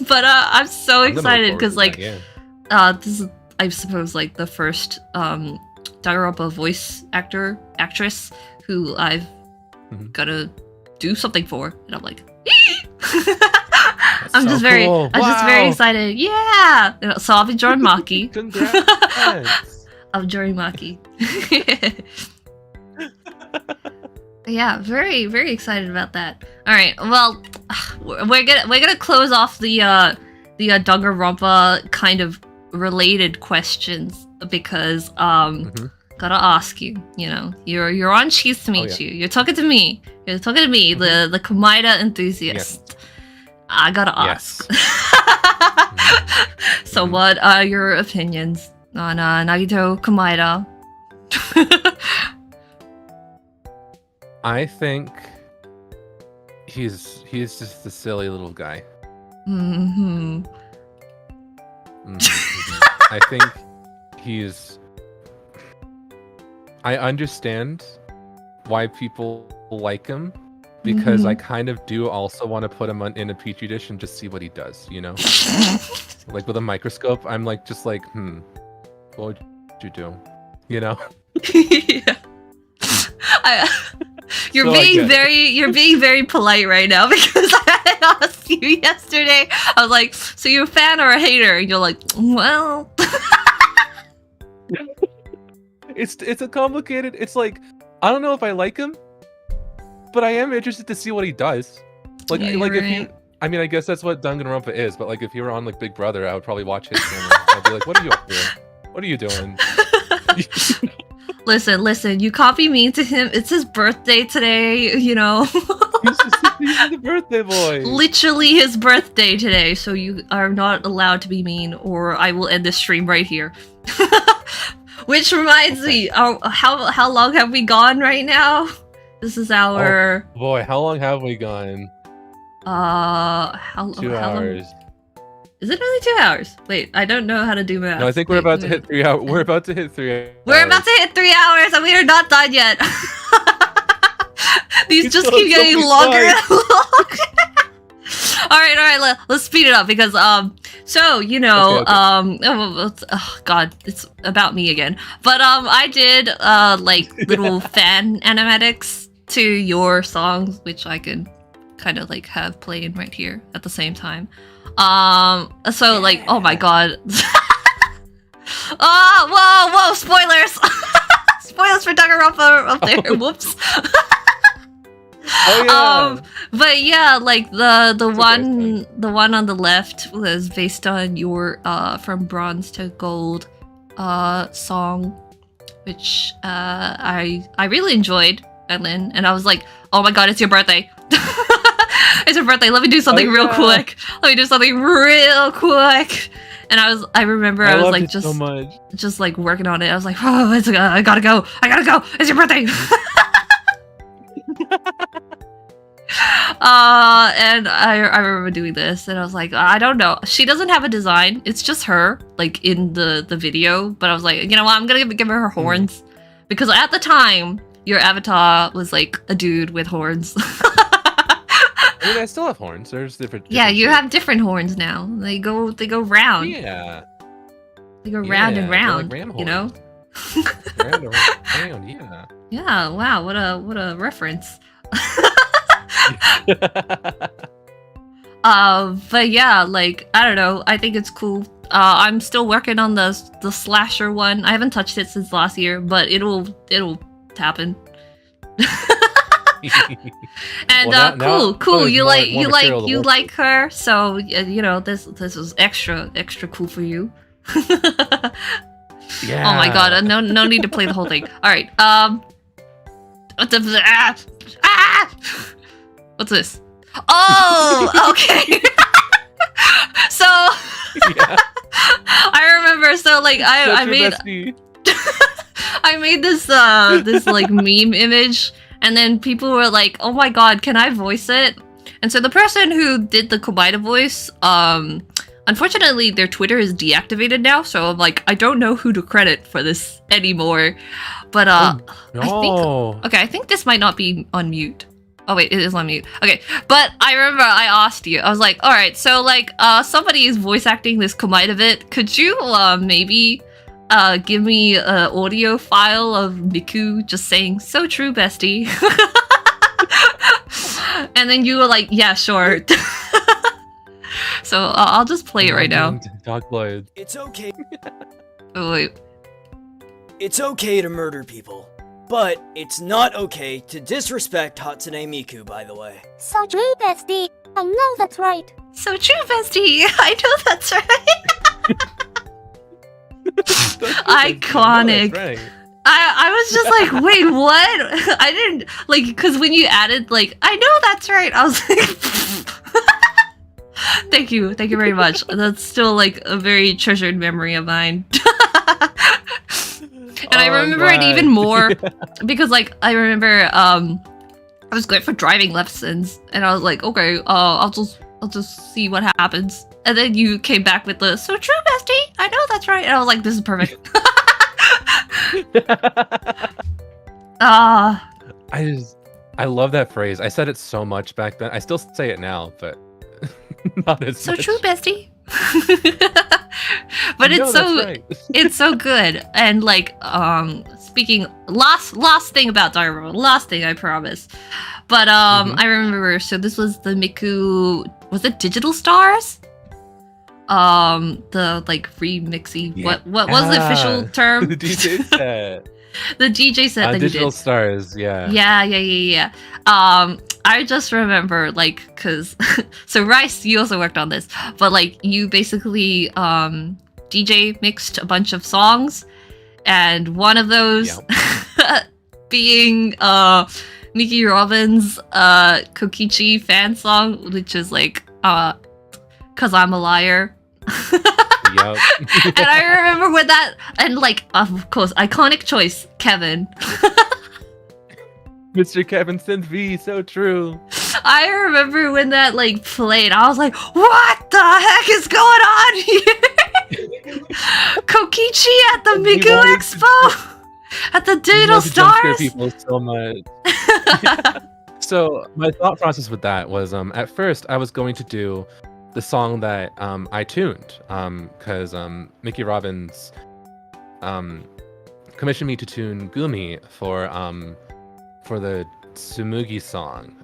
But I'm so excited because like this is, I suppose, like the first Danganronpa voice actress who I've gotta do something for, and I'm like, I'm just very excited. Yeah. So I'll be joining Maki. Congrats. I'm joining Maki. Yeah, very, very excited about that. All right, well, we're gonna close off the Danganronpa kind of related questions because gotta ask you. You know, you're on Cheese to Meet You. You're talking to me. The Komaeda enthusiast. Yes. I gotta ask. Yes. So, what are your opinions on Nagito Komaeda? I think he's just a silly little guy. I think I understand why people like him, because I kind of do also want to put him in a petri dish and just see what he does, you know? Like with a microscope, I'm like, what would you do? You know? Yeah. You're So I being get it. you're being very polite right now because I asked you yesterday. I was like, so you're a fan or a hater? And you're like, well. It's a complicated. It's like I don't know if I like him, but I am interested to see what he does. Like Yeah, like you're if you. right. I mean, I guess that's what Danganronpa is. But like, if you were on like Big Brother, I would probably watch his channel. I'd be like, what are you up to? What are you doing? Listen, you copy me to him. It's his birthday today, you know. He's the birthday boy. Literally his birthday today, so you are not allowed to be mean or I will end this stream right here. Which reminds me, how long have we gone right now? This is our Boy, how long have we gone? how 2 how long? hours. Is it really 2 hours? Wait, I don't know how to do math. No, I think we're Wait, about to wait. hit 3 hours. We're about to hit 3 hours. We're about to hit 3 hours and we are not done yet. These We just still keep have so getting many longer and slides. longer. All right, let's speed it up because so you know Okay. oh god, it's about me again. But I did like little fan animatics to your songs, which I could kind of like have playing right here at the same time. So like, oh my god. Oh, whoa, spoilers! Spoilers for Danganronpa up there. Whoops. Oh yeah. But yeah, like the okay, one on the left was based on your From Bronze to Gold song, which I really enjoyed, Edlin, and I was like, oh my god, it's your birthday. It's your birthday. Let me do something real yeah. quick. Let me do something real quick. And I remember I was loved like it so much. just like working on it. I was like, oh, I gotta go. It's your birthday. And I remember doing this, and I was like, I don't know. She doesn't have a design. It's just her, like in the video. But I was like, you know what? I'm gonna give her horns, because at the time your avatar was like a dude with horns. I mean, I still have horns. There's different. Yeah, you shapes. have different horns now. They go round. Yeah. They go round and Yeah, they're round. like ram You know? Round and round. Yeah. Yeah. Wow. What a reference. But yeah, like I don't know. I think it's cool. I'm still working on the slasher one. I haven't touched it since last year, but it'll happen. And Well, now cool. there's You more material to work like her, so you know this was extra cool for you. Yeah. Oh my god, no need to play the whole thing. All right, what the what's this? Oh, okay. So Yeah. I remember. So like I Such a made bestie. I made this like meme image, and then people were like, "Oh my god, can I voice it?" And so the person who did the Kobaida voice, unfortunately their Twitter is deactivated now, so I'm like, I don't know who to credit for this anymore. But No. I think this might not be on mute. Oh wait, it is on mute. Okay, but I remember I asked you. I was like, all right, so like somebody is voice acting this Kobaida bit. Could you maybe give me an audio file of Miku just saying "so true, bestie"? And then you were like, yeah, sure. So I'll just play it right now. Vocaloid. It's okay. Oh, wait. It's okay to murder people, but it's not okay to disrespect Hatsune Miku, by the way. So true, bestie. I know that's right. So true, bestie. I know that's right. Iconic. That's right. I was just like, wait, what? I didn't like, because when you added like, I know that's right. I was like, thank you very much. That's still like a very treasured memory of mine. And I Oh, I'm remember it glad. even more because like I remember I was going for driving lessons, and I was like, okay, I'll just see what happens. And then you came back with the "so true, bestie. I know that's right." And I was like, this is perfect. I love that phrase. I said it so much back then. I still say it now, but not as So much. true, bestie. But No, it's that's so right. it's so good. And like speaking last thing about Danganronpa, last thing I promise. But I remember, so this was the Miku, was it Digital Stars? The like remixy, Yeah. what was the official term? The DJ set. The DJ set that Digital you did. Stars, yeah. Yeah. I just remember, like, cause so Rice, you also worked on this, but like you basically DJ mixed a bunch of songs, and one of those being Mickey Robbins' Kokichi fan song, which is like "Cause I'm a Liar." Yep. And I remember when that, and like, of course, iconic choice, Kevin. Mr. Kevin Synth V, so true. I remember when that like played, I was like, what the heck is going on here? Kokichi at the We Miku wanted Expo! At the Digital To jump scare Stars! people so much. So my thought process with that was, at first I was going to do the song that I tuned, because Mickey Robbins commissioned me to tune Gumi for the Tsumugi song,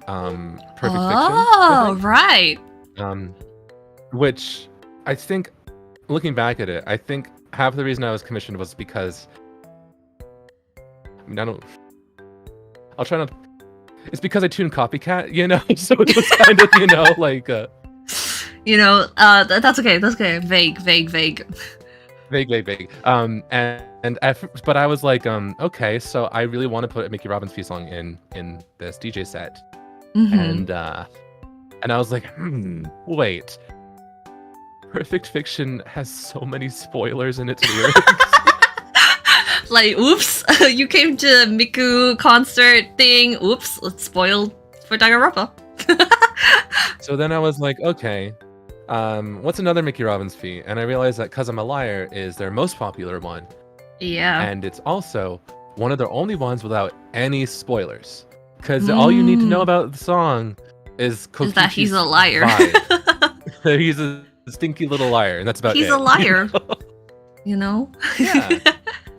Perfect Oh, Fiction. right. Which I think, looking back at it, I think half the reason I was commissioned was because, I mean, I'll try not. It's because I tuned Copycat, you know. So it was kind of, you know, like. You know, that's okay. That's okay. Vague. Vague. But I was like, okay, so I really want to put a Mickey Robbins P song in this DJ set, and I was like, wait, Perfect Fiction has so many spoilers in its lyrics. Like, oops, you came to Miku concert thing. Oops, it's spoiled for Danganronpa. So then I was like, okay, what's another Mickey Robbins P? And I realized that "Cause I'm a Liar" is their most popular one. Yeah. And it's also one of their only ones without any spoilers. Because all you need to know about the song is that he's a liar. vibe. He's a stinky little liar, and that's about it. He's a liar. You know? Yeah.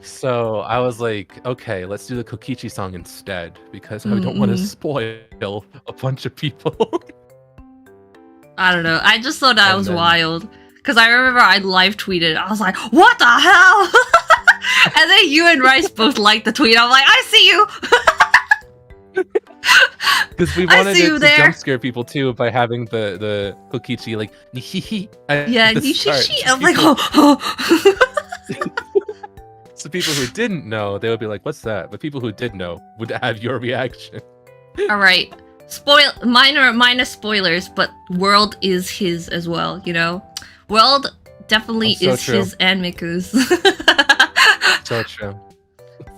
So I was like, okay, let's do the Kokichi song instead, because I don't want to spoil a bunch of people. I don't know. I just thought that And was then- wild. Because I remember I live tweeted. I was like, what the hell? And then you and Rice both liked the tweet. I'm like, I see you. Because we I wanted see it you to there. jump scare people too by having the Kokichi like at Yeah, the start. Nishishi. I'm like, oh. So people who didn't know, they would be like, "What's that?" But people who did know would have your reaction. All right. Minor spoilers, but World is his as well, you know? World definitely Oh, so is true. his and Miku's. So true.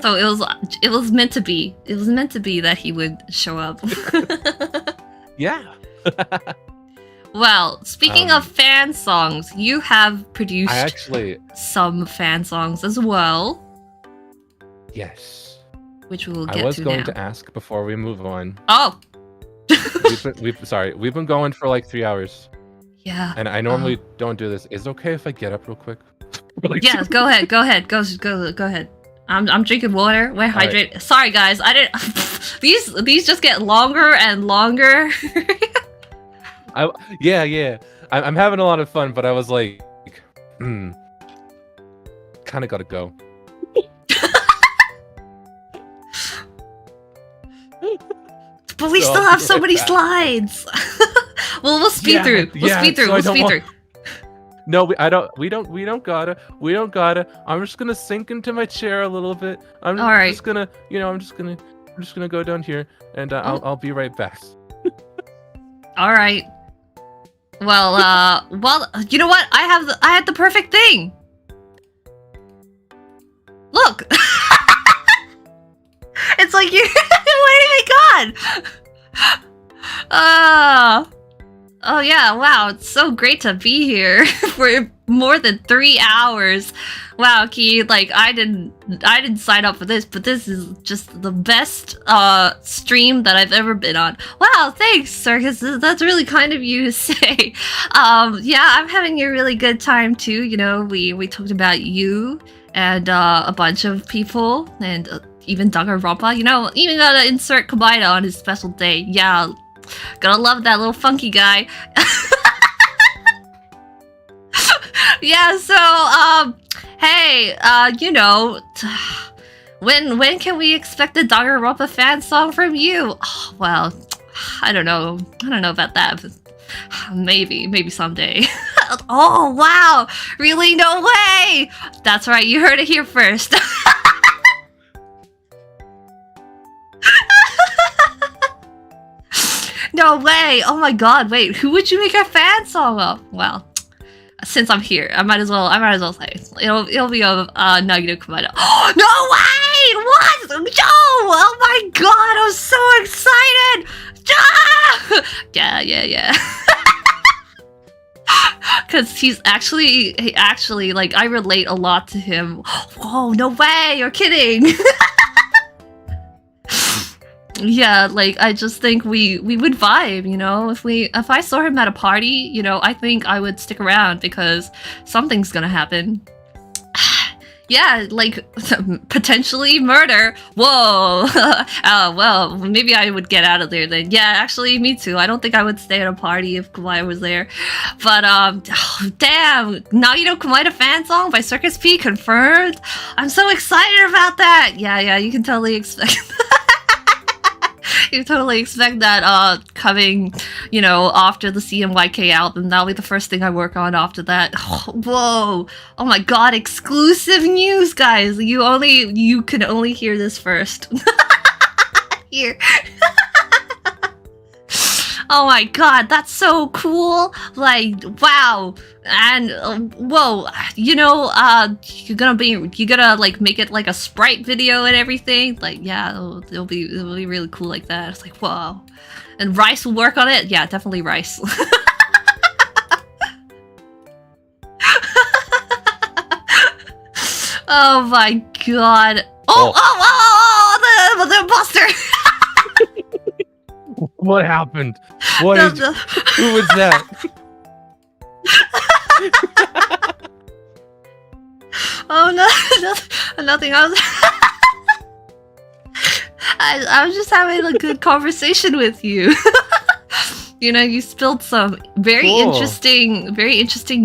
So it was meant to be. It was meant to be that he would show up. Yeah. Well, speaking of fan songs, you have produced I actually, some fan songs as well, yes. which we will get I was to going now. to ask before we move on. Oh, We've been going for like 3 hours, yeah. and I normally don't do this. Is it okay if I get up real quick? Yeah, go ahead. Go ahead. I'm drinking water. We're right. hydrated. Sorry, guys. I didn't. These just get longer and longer. Yeah. I'm having a lot of fun, but I was like, kind of gotta go. But we So still I'll have be so right many back. slides. We'll speed through. We'll speed through. so I We'll don't speed want- through. No, we don't gotta. I'm just gonna sink into my chair a little bit. I'm All right. just gonna, I'm just gonna go down here, and I'll be right back. All right. Well, you know what? I had the perfect thing. Look. It's like you. Where did it gone? Oh yeah! Wow, it's so great to be here for more than 3 hours. Wow, Khee, like I didn't sign up for this, but this is just the best stream that I've ever been on. Wow, thanks, Circus. That's really kind of you to say. Yeah, I'm having a really good time too. You know, we talked about you and a bunch of people, and even Danganronpa. You know, even gotta insert Kobaida on his special day. Yeah, gotta love that little funky guy. Yeah, so, hey, you know, when can we expect a Danganronpa fan song from you? Oh, well, I don't know about that, but maybe someday. Oh, wow, really? No way! That's right, you heard it here first. No way! Oh my god, wait, who would you make a fan song of? Well, since I'm here, I might as well say it. It'll be of Nagito Kobaida. Oh, no way! What? No! Oh my god, I'm so excited! Ah! Yeah. Cause he actually like I relate a lot to him. Whoa, no way! You're kidding! Yeah, like I just think we would vibe, you know. If I saw him at a party, you know, I think I would stick around because something's gonna happen. Yeah, like potentially murder. Whoa. Well, maybe I would get out of there then. Yeah, actually, me too. I don't think I would stay at a party if Kawaii was there. But oh, damn, Nagito Kobaida fan song by Circus P confirmed. I'm so excited about that. Yeah, you can totally expect. You totally expect that coming, you know, after the CMYK album. That'll be the first thing I work on after that. Oh, whoa! Oh my god! Exclusive news, guys. You can only hear this first. Here. Oh my god, that's so cool! Like, wow! And whoa, you know, you're gonna like make it like a sprite video and everything. Like, yeah, it'll be really cool like that. It's like, wow. And Rice will work on it. Yeah, definitely Rice. Oh my god! Oh, the Buster! What happened? Who was that? Oh no, nothing. I was just having a good conversation with you. You know, you spilled some very interesting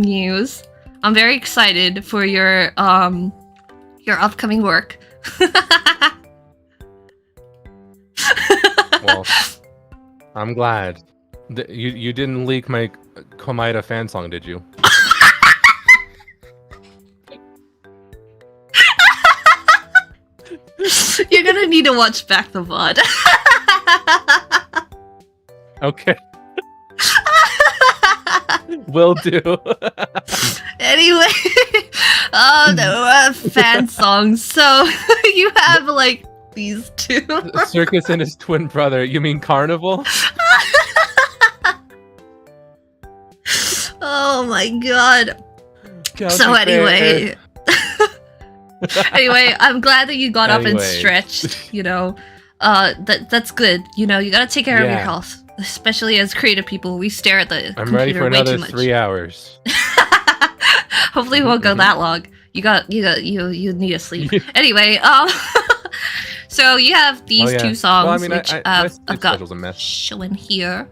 news. I'm very excited for your upcoming work. Well, I'm glad. You didn't leak my Komaida fan song, did you? You're gonna need to watch back the VOD. Okay. Will do. Anyway, oh no, fan songs. So you have like these two. Circus and his twin brother. You mean Carnival? Oh my god. So anyway. Anyway, I'm glad that you got up and stretched, you know. That's good. You know, you gotta take care of your health. Especially as creative people, we stare at the I'm ready for another 3 hours. Hopefully it won't go that long. You need to sleep. Anyway, so you have these two songs, well, I mean, which I've got showing here,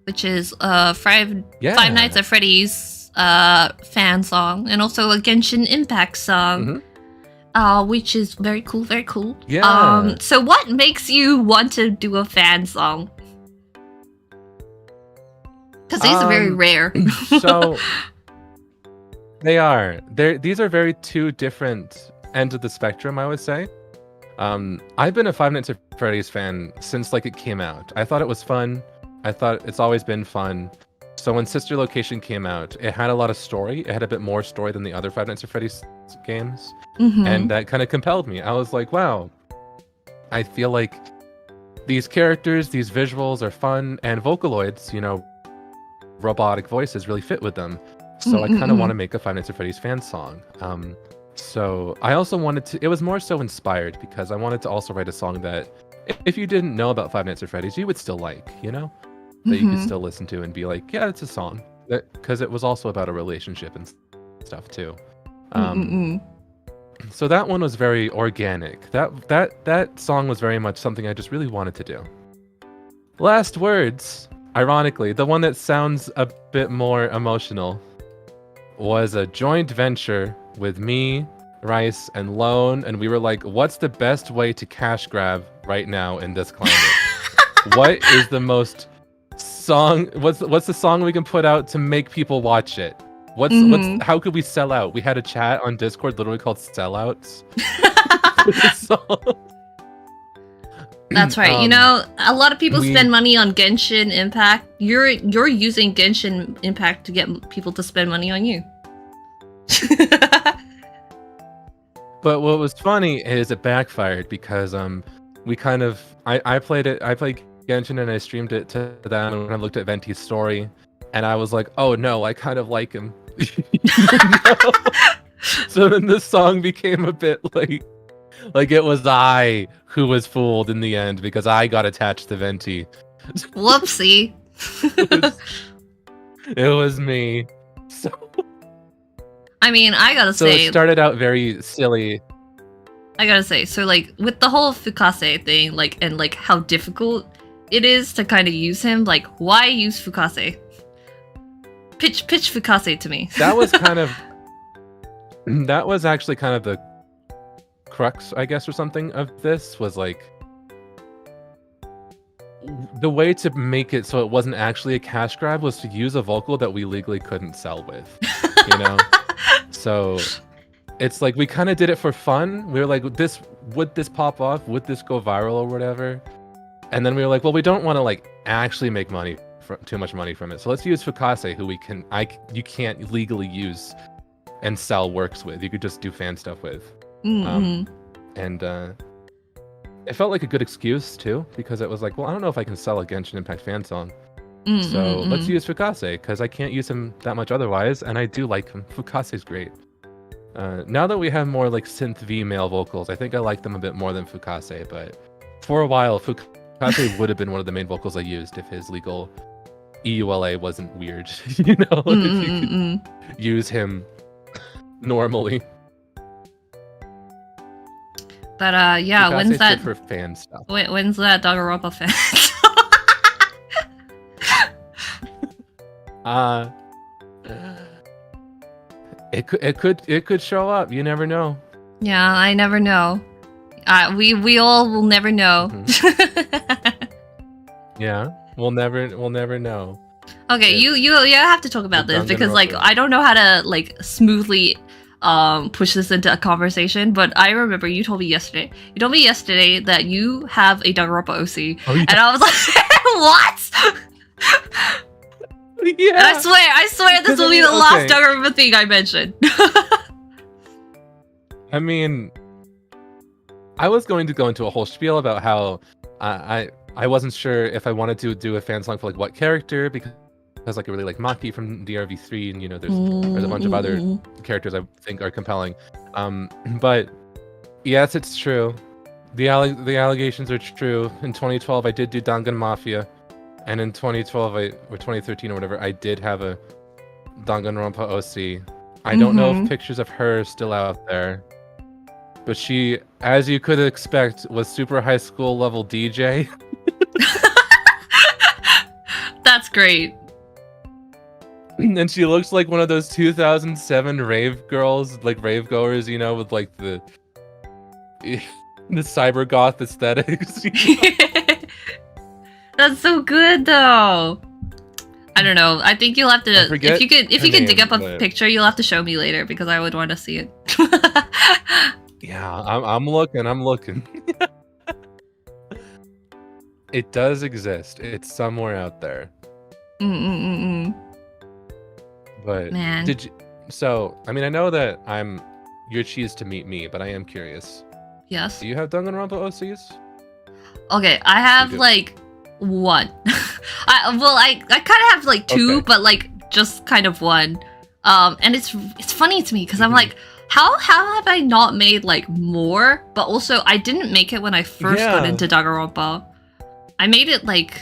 which is Five Nights at Freddy's fan song, and also a Genshin Impact song, which is very cool, very cool. Yeah. So what makes you want to do a fan song? Because these are very rare. So they are. These are very two different ends of the spectrum, I would say. I've been a Five Nights at Freddy's fan since like it came out. I thought it was fun. I thought it's always been fun. So when Sister Location came out, it had a lot of story. It had a bit more story than the other Five Nights at Freddy's games. And that kind of compelled me. I was like, wow, I feel like these characters, these visuals are fun, and Vocaloids, you know, robotic voices really fit with them. So I kind of want to make a Five Nights at Freddy's fan song. So I also wanted to, it was more so inspired because I wanted to also write a song that if you didn't know about Five Nights at Freddy's, you would still like, you know? That you could still listen to and be like, yeah, it's a song. Because it was also about a relationship and stuff too. So that one was very organic. That song was very much something I just really wanted to do. Last Words, ironically, the one that sounds a bit more emotional, was a joint venture with me, Rice, and Lone, and we were like, what's the best way to cash grab right now in this climate? What is the most what's the song we can put out to make people watch it? How could we sell out? We had a chat on Discord literally called Sellouts. That's right. You know, a lot of people spend money on Genshin Impact. You're using Genshin Impact to get people to spend money on you. But what was funny is it backfired because we kind of I played Genshin and I streamed it to them, and I looked at Venti's story and I was like, oh no, I kind of like him. So then this song became a bit like it was I who was fooled in the end because I got attached to Venti. Whoopsie. It was me. So I mean, I gotta say, it started out very silly. I gotta say, so like with the whole Fukase thing, like, and like how difficult it is to kind of use him, like, why use Fukase? Pitch Fukase to me. That was actually kind of the crux, I guess, or something of this, was like the way to make it so it wasn't actually a cash grab was to use a vocal that we legally couldn't sell with, you know? So it's like we kind of did it for fun. We were like, would this pop off? Would this go viral or whatever? And then we were like, well, we don't want to like actually make too much money from it. So let's use Fukase, who you can't legally use and sell works with. You could just do fan stuff with. And it felt like a good excuse too, because it was like, well, I don't know if I can sell a Genshin Impact fan song. So let's use Fukase, because I can't use him that much otherwise, and I do like him. Fukase's great. Now that we have more like synth V male vocals, I think I like them a bit more than Fukase, but for a while, Fukase would have been one of the main vocals I used if his legal EULA wasn't weird, you know, if you could use him normally. But yeah, Fukase's when's that good for fan stuff? When's that Danganronpa fan? It could show up. You never know. Yeah, I never know. We all will never know. Yeah, we'll never know. Okay, you have to talk about this because like I don't know how to like smoothly push this into a conversation, but I remember you told me yesterday that you have a Danganronpa OC. Oh, yeah. And I was like, what? Yeah. And I swear this will be the last Danganronpa thing I mentioned. I mean, I was going to go into a whole spiel about how I wasn't sure if I wanted to do a fan song for like what character, because like I really like Maki from DRV3, and you know there's a bunch of other characters I think are compelling. But yes, it's true. The allegations are true. In 2012, I did do Dangan Mafia, and in 2012 or 2013 or whatever, I did have a Danganronpa OC. I don't know if pictures of her are still out there, but she, as you could expect, was super high school level DJ. That's great. And she looks like one of those 2007 rave girls, like rave goers, you know, with like the cyber goth aesthetics. You know? That's so good, though. I don't know. I think you'll have to. If you could dig up a picture, you'll have to show me later because I would want to see it. Yeah, I'm looking. It does exist. It's somewhere out there. But man, did you? So I mean, I know that you're cheese to meet me, but I am curious. Yes. Do you have Danganronpa OCs? Okay, I have like one. I kind of have like two, but like just kind of one. And it's funny to me because I'm like, how have I not made like more? But also, I didn't make it when I first got into Danganronpa. I made it like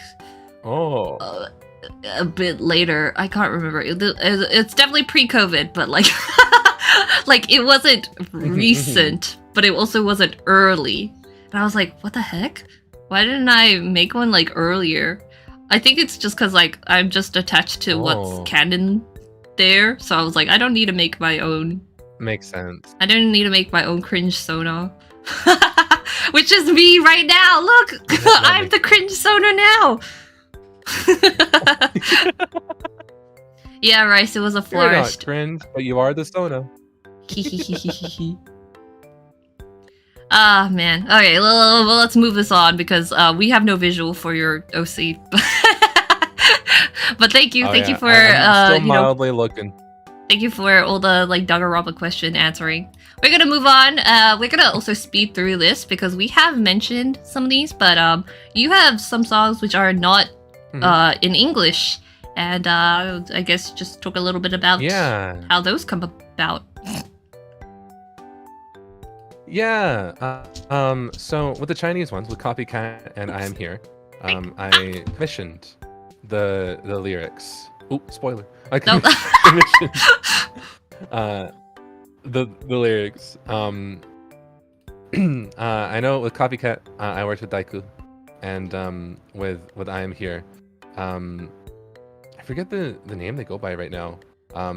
a bit later. I can't remember. It's definitely pre-COVID, but like, like it wasn't recent, but it also wasn't early. And I was like, what the heck? Why didn't I make one like earlier? I think it's just because like I'm just attached to what's canon there. So I was like, I don't need to make my own. Makes sense. I don't need to make my own cringe Sona. Which is me right now. Look, I'm the cringe Sona now. Yeah, Rice, it was a You're not flourish. cringe, but you are the Sona. Ah, man. Okay, well, let's move this on because we have no visual for your OC. But thank you for I'm still mildly looking. Thank you for all the like Danganronpa question answering. We're gonna move on. We're gonna also speed through this because we have mentioned some of these, but you have some songs which are not in English, and I guess just talk a little bit about how those come about. Yeah. So with the Chinese ones, with Copycat and I Am Here, I commissioned the lyrics. Oop, spoiler. I commissioned the lyrics. I know with Copycat, I worked with Daiku, and with I Am Here, I forget the name they go by right now. I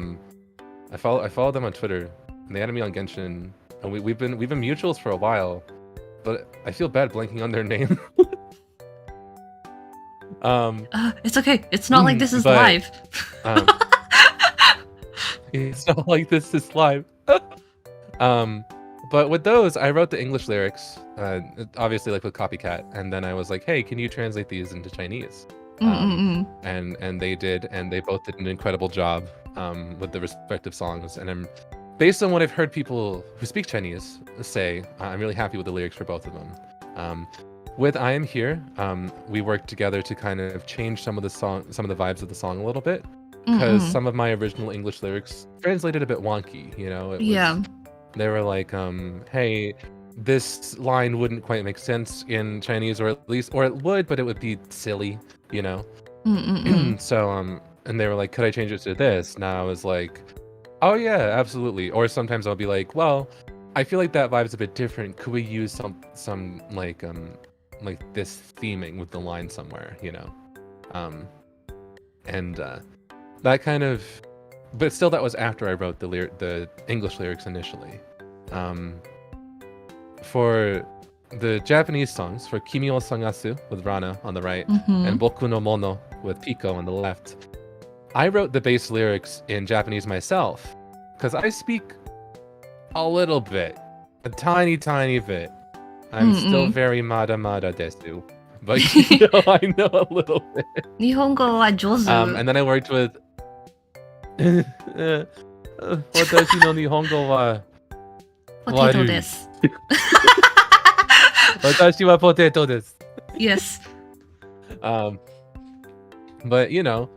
follow them on Twitter, and they added me on Genshin, and we've been mutuals for a while, but I feel bad blanking on their name. It's okay. It's not like this is live. It's not like this is live. But with those, I wrote the English lyrics, obviously like with Copycat, and then I was like, hey, can you translate these into Chinese? And they did, and they both did an incredible job with the respective songs. And I'm, based on what I've heard people who speak Chinese say, I'm really happy with the lyrics for both of them. With I Am Here, we worked together to kind of change some of the vibes of the song a little bit, because some of my original English lyrics translated a bit wonky, you know? They were like, hey, this line wouldn't quite make sense in Chinese, or it would, but it would be silly, you know? So, and they were like, could I change it to this? And I was like, oh yeah, absolutely. Or sometimes I'll be like, well, I feel like that vibe's a bit different. Could we use some like this theming with the line somewhere, you know? That kind of, but still that was after I wrote the English lyrics initially. For the Japanese songs, for Kimi o Sangasu with Rana on the right, and Boku no Mono with Pico on the left, I wrote the bass lyrics in Japanese myself, because I speak a little bit, a tiny bit. I'm still very mada desu, but you know, I know a little bit. 日本語は上手。 And then I worked with 私の日本語はポテトです。私はポテトです。 Yes. But you know,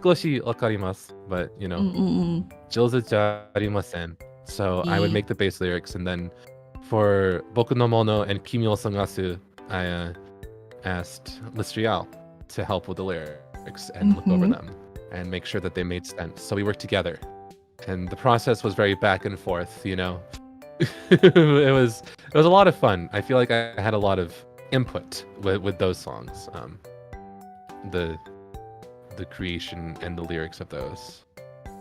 少しわかります but you know, 上手じゃありません. So I would make the bass lyrics, and then for Boku no Mono and Kimi o Sangasu, I asked Listrial to help with the lyrics and look over them and make sure that they made sense. So we worked together, and the process was very back and forth, you know. it was a lot of fun. I feel like I had a lot of input with those songs, the creation and the lyrics of those.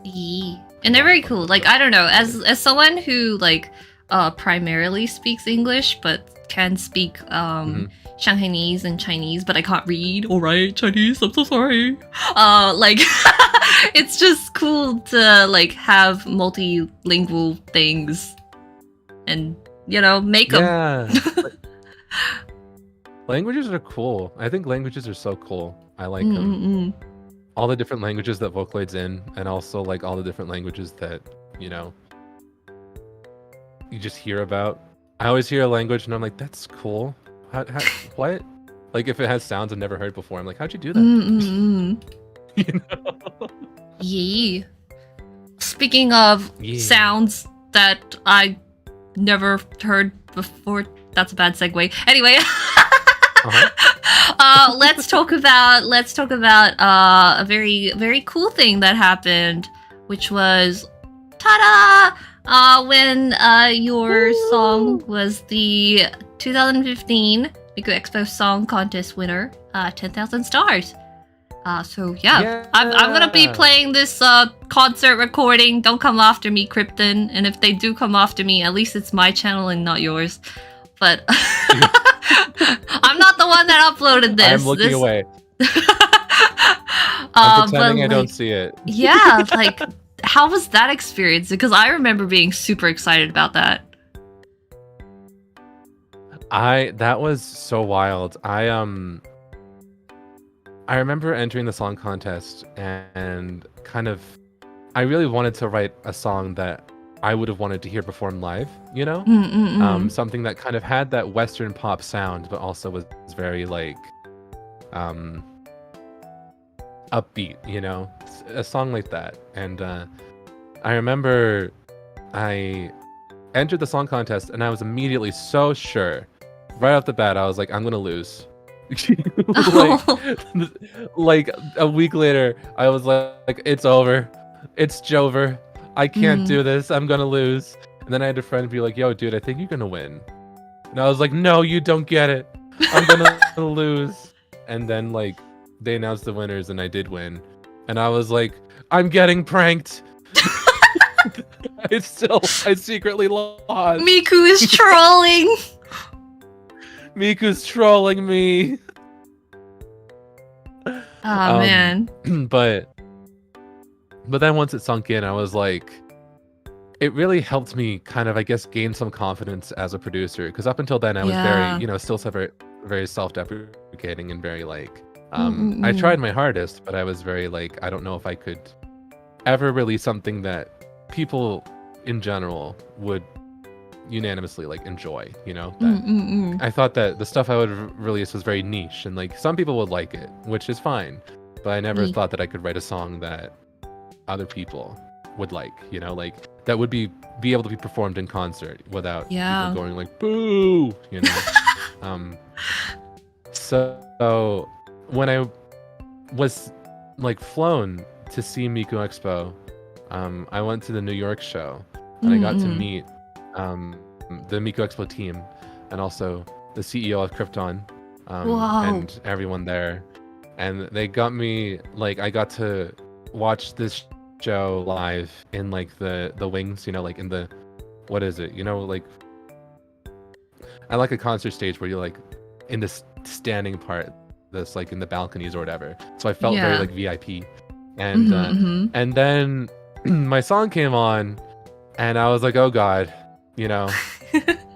And they're very cool. Like, I don't know, as someone who like primarily speaks English but can speak Shanghainese and Chinese, but I can't read or write Chinese, I'm so sorry. Like it's just cool to like have multilingual things and, you know, make them. Yeah. Languages are cool. I think languages are so cool. I like them. All the different languages that Vocaloid's in, and also like all the different languages that, you know, you just hear about. I always hear a language and I'm like, that's cool. How what? Like if it has sounds I've never heard before, I'm like, how'd you do that? You know? Yeah. speaking of Yeah. sounds that I never heard before, that's a bad segue. Anyway, let's talk about a very cool thing that happened, which was ta-da! When your song was the 2015 Miku Expo Song Contest winner, 10,000 stars. So yeah, I'm gonna be playing this concert recording. Don't come after me, Krypton. And if they do come after me, at least it's my channel and not yours. But I'm not the one that uploaded this. I'm looking away. I'm pretending I don't see it. Yeah, like, how was that experience? Because I remember being super excited about that. That was so wild. I remember entering the song contest and kind of, I really wanted to write a song that I would have wanted to hear performed live, you know? Something that kind of had that Western pop sound, but also was very like, upbeat, you know? A song like that. And I remember I entered the song contest and I was immediately so sure. Right off the bat, I was like, I'm gonna lose. like a week later, I was like, it's over. It's Jover. I can't do this. I'm gonna lose. And then I had a friend be like, yo, dude, I think you're gonna win. And I was like, no, you don't get it. I'm gonna lose. And then like they announced the winners and I did win. And I was like, I'm getting pranked. I secretly lost. Miku is trolling. Miku's trolling me. Oh man. But then once it sunk in, I was like, it really helped me kind of, I guess, gain some confidence as a producer. Because up until then, I was very, you know, still very, very self-deprecating and very like, I tried my hardest, but I was very like, I don't know if I could ever release something that people in general would unanimously like enjoy, you know? That I thought that the stuff I would release was very niche and like some people would like it, which is fine, but I never thought that I could write a song that other people would like, you know, like that would be able to be performed in concert without people going like boo, you know. So when I was like flown to see Miku Expo, I went to the New York show and I got to meet the Miku Expo team and also the CEO of Krypton and everyone there. And they got me, like, I got to watch this show live in like the wings, you know, like in the, what is it? You know, like, I like a concert stage where you're like in this standing part that's like in the balconies or whatever. So I felt very like VIP. And and then my song came on and I was like, oh God, you know,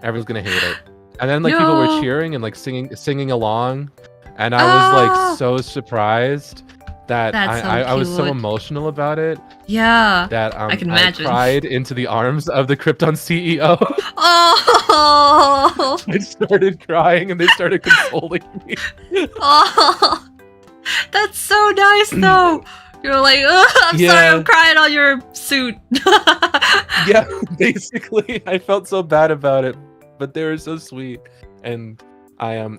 everyone's gonna hate it. And then like people were cheering and like singing along, and I was like so surprised that I was so emotional about it. Yeah, that I can imagine. I cried into the arms of the Krypton CEO. Oh, I started crying and they started consoling me. Oh, that's so nice though. You're like, I'm sorry, I'm crying on your suit. Yeah, basically, I felt so bad about it, but they were so sweet, and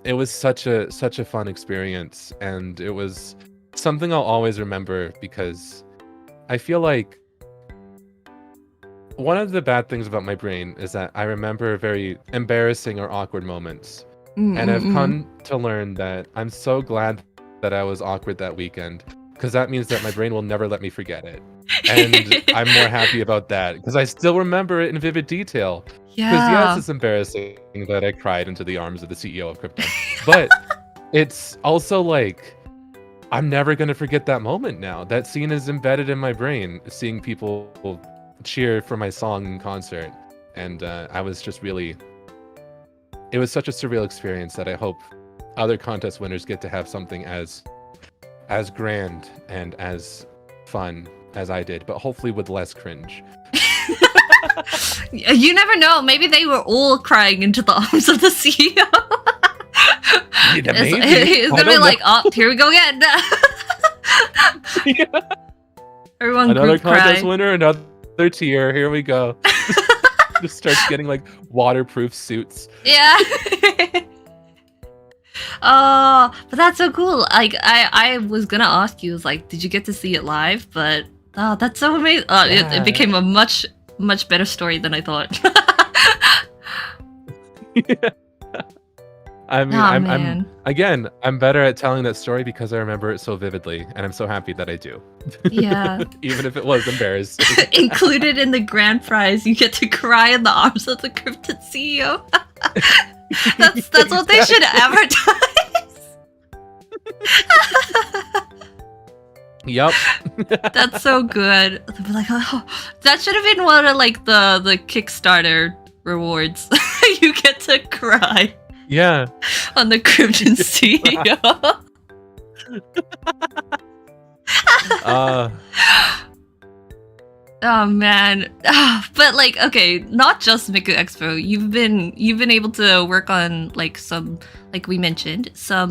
it was such a fun experience, and it was something I'll always remember because I feel like one of the bad things about my brain is that I remember very embarrassing or awkward moments, and I've come to learn that I'm so glad that I was awkward that weekend. Because that means that my brain will never let me forget it. And I'm more happy about that. Because I still remember it in vivid detail. Because yes, it's embarrassing that I cried into the arms of the CEO of Krypton. But it's also like, I'm never going to forget that moment now. That scene is embedded in my brain, seeing people cheer for my song in concert. And I was just really... It was such a surreal experience that I hope other contest winners get to have something as grand and as fun as I did, but hopefully with less cringe. You never know. Maybe they were all crying into the arms of the CEO. It's gonna be like, oh, here we go again. Everyone another group contest cry. winner, another another tier. Here we go. Just starts getting like waterproof suits. Yeah. Oh, but that's so cool. Like I was gonna ask you, was like, did you get to see it live? But oh, that's so amazing. It became a much better story than I thought. Yeah. I mean, I'm better at telling that story because I remember it so vividly, and I'm so happy that I do. Yeah. Even if it was embarrassing. Included in the grand prize, you get to cry in the arms of the cryptid CEO. That's what they should advertise. Yup. That's so good. They'll be like, oh, that should have been one of like the Kickstarter rewards. You get to cry. Yeah. On the cryptid CEO. Oh man. But like, okay, not just Miku Expo. You've been able to work on like some, like we mentioned, some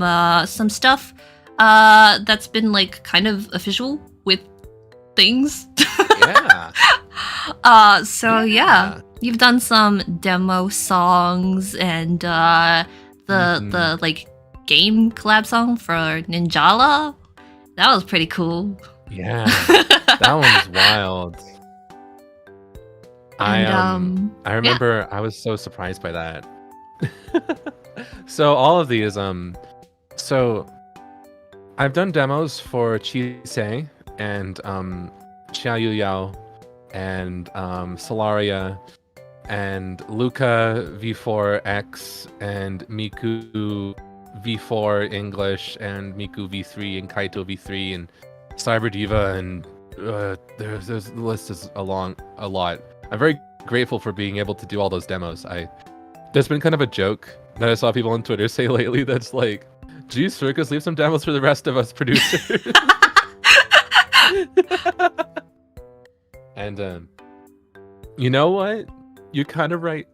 stuff that's been like kind of official with things. Yeah. So yeah, you've done some demo songs and the like game collab song for Ninjala. That was pretty cool. Yeah. That one was wild. And, I remember I was so surprised by that. So all of these so I've done demos for Chisei and Xiao Yao and Solaria and Luca V4X and Miku V4 English and Miku V3 and Kaito V3 and Cyber Diva and there's the list is a lot. I'm very grateful for being able to do all those demos. There's been kind of a joke that I saw people on Twitter say lately that's like, geez, Circus, leave some demos for the rest of us producers. And you know what? You're kind of right.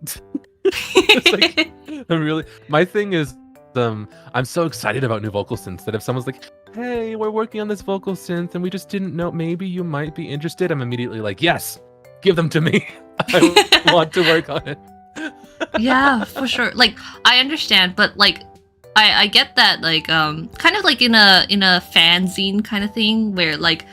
Like, my thing is I'm so excited about new vocal synths that if someone's like, hey, we're working on this vocal synth and we just didn't know, maybe you might be interested, I'm immediately like, yes, give them to me. I want to work on it. Yeah, for sure. Like, I understand, but like I get that, like kind of like in a fanzine kind of thing where like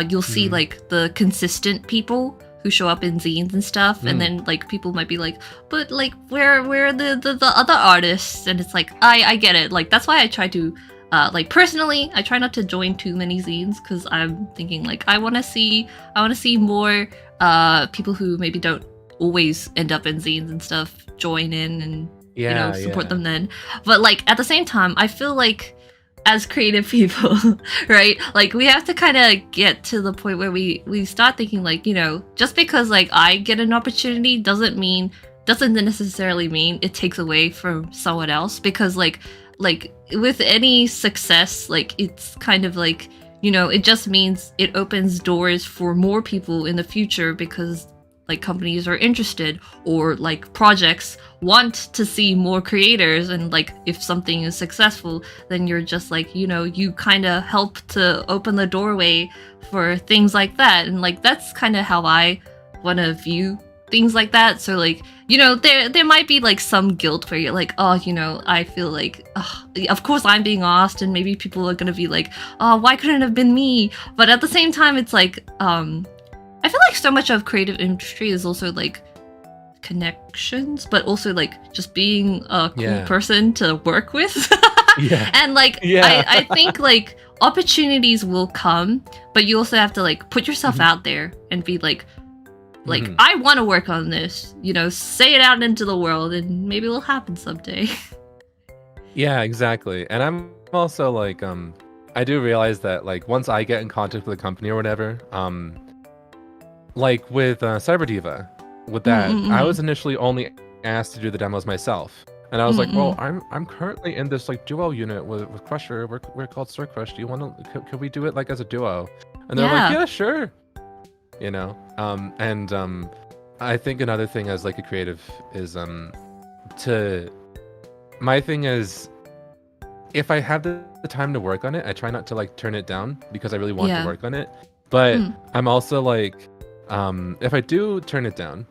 you'll see like the consistent people who show up in zines and stuff, and then like people might be like, but like where are the other artists? And it's like I get it. Like that's why I try to like personally I try not to join too many zines because I'm thinking like I want to see more people who maybe don't always end up in zines and stuff join in and support them then. But like at the same time I feel like as creative people, right, like we have to kind of get to the point where we start thinking like, you know, just because like I get an opportunity doesn't necessarily mean it takes away from someone else, because like with any success, like it's kind of like, you know, it just means it opens doors for more people in the future because like companies are interested or like projects want to see more creators, and like if something is successful then you're just like, you know, you kind of help to open the doorway for things like that. And like that's kind of how I want to view things like that. So like, you know, there might be like some guilt where you're like, oh, you know, I feel like of course I'm being asked and maybe people are gonna be like, oh, why couldn't it have been me? But at the same time it's like I feel like so much of creative industry is also like connections, but also like just being a cool person to work with. And like I think like opportunities will come, but you also have to like put yourself out there and be like I want to work on this, you know, say it out into the world and maybe it'll happen someday. Yeah, exactly. And I'm also like I do realize that like once I get in contact with a company or whatever, like with Cyber Diva, with that, I was initially only asked to do the demos myself, and I was like, well, I'm currently in this like duo unit with Crusher. We're called Circus. Do you want to? Could we do it like as a duo? And they're like, yeah, sure. You know, and I think another thing as like a creative is my thing is, if I have the time to work on it, I try not to like turn it down because I really want to work on it. But I'm also like, if I do turn it down,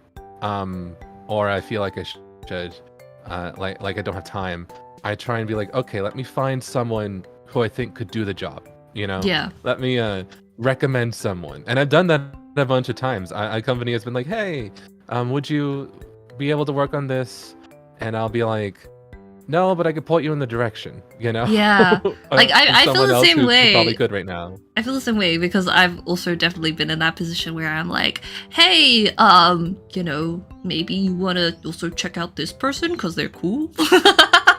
or I feel like I should, like I don't have time, I try and be like, okay, let me find someone who I think could do the job. You know? Yeah. Let me recommend someone, and I've done that a bunch of times. A company has been like, hey, would you be able to work on this? And I'll be like, no, but I could point you in the direction, you know? Yeah. Like, I feel Someone the else same who way. probably could right now. I feel the same way because I've also definitely been in that position where I'm like, hey, you know, maybe you want to also check out this person because they're cool.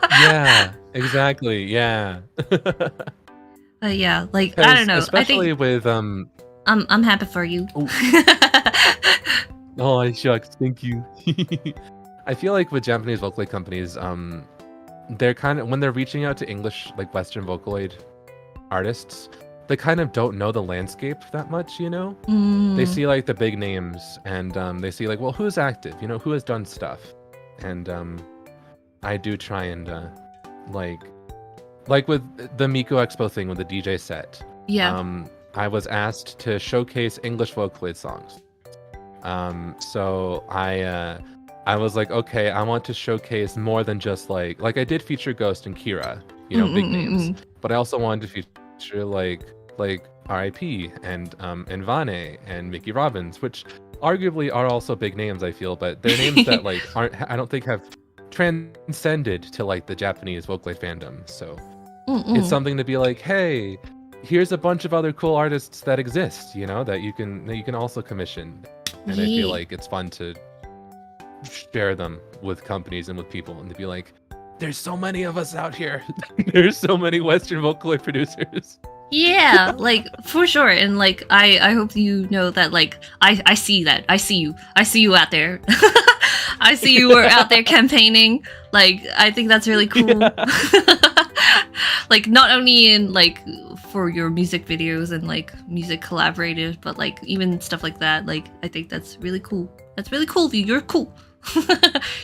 Yeah, exactly. Yeah. Yeah, like, I don't know. Especially I think with I'm happy for you. Oh, shucks, thank you. I feel like with Japanese Vocaloid companies, they're kind of, when they're reaching out to English, like Western Vocaloid artists, they kind of don't know the landscape that much, you know? They see like the big names, and they see like, well, who's active? You know, who has done stuff? And I do try and like with the Miku Expo thing with the DJ set. Yeah. I was asked to showcase English Vocaloid songs. So I was like, okay, I want to showcase more than just like I did feature Ghost and Kira, you know, big names, but I also wanted to feature like R.I.P. and Vane and Mickey Robbins, which arguably are also big names, I feel, but they're names that like aren't, I don't think have transcended to like the Japanese Vocaloid fandom. So it's something to be like, hey, here's a bunch of other cool artists that exist, you know, that you can also commission. And I feel like it's fun to share them with companies and with people, and to be like, there's so many of us out here. There's so many Western Vocaloid producers. Yeah, like, for sure. And like, I hope you know that, like, I see that. I see you out there. I see you were out there campaigning. Like, I think that's really cool. Like, not only in like for your music videos and like music collaborators, but like even stuff like that. Like, I think that's really cool. That's really cool of you. You're cool.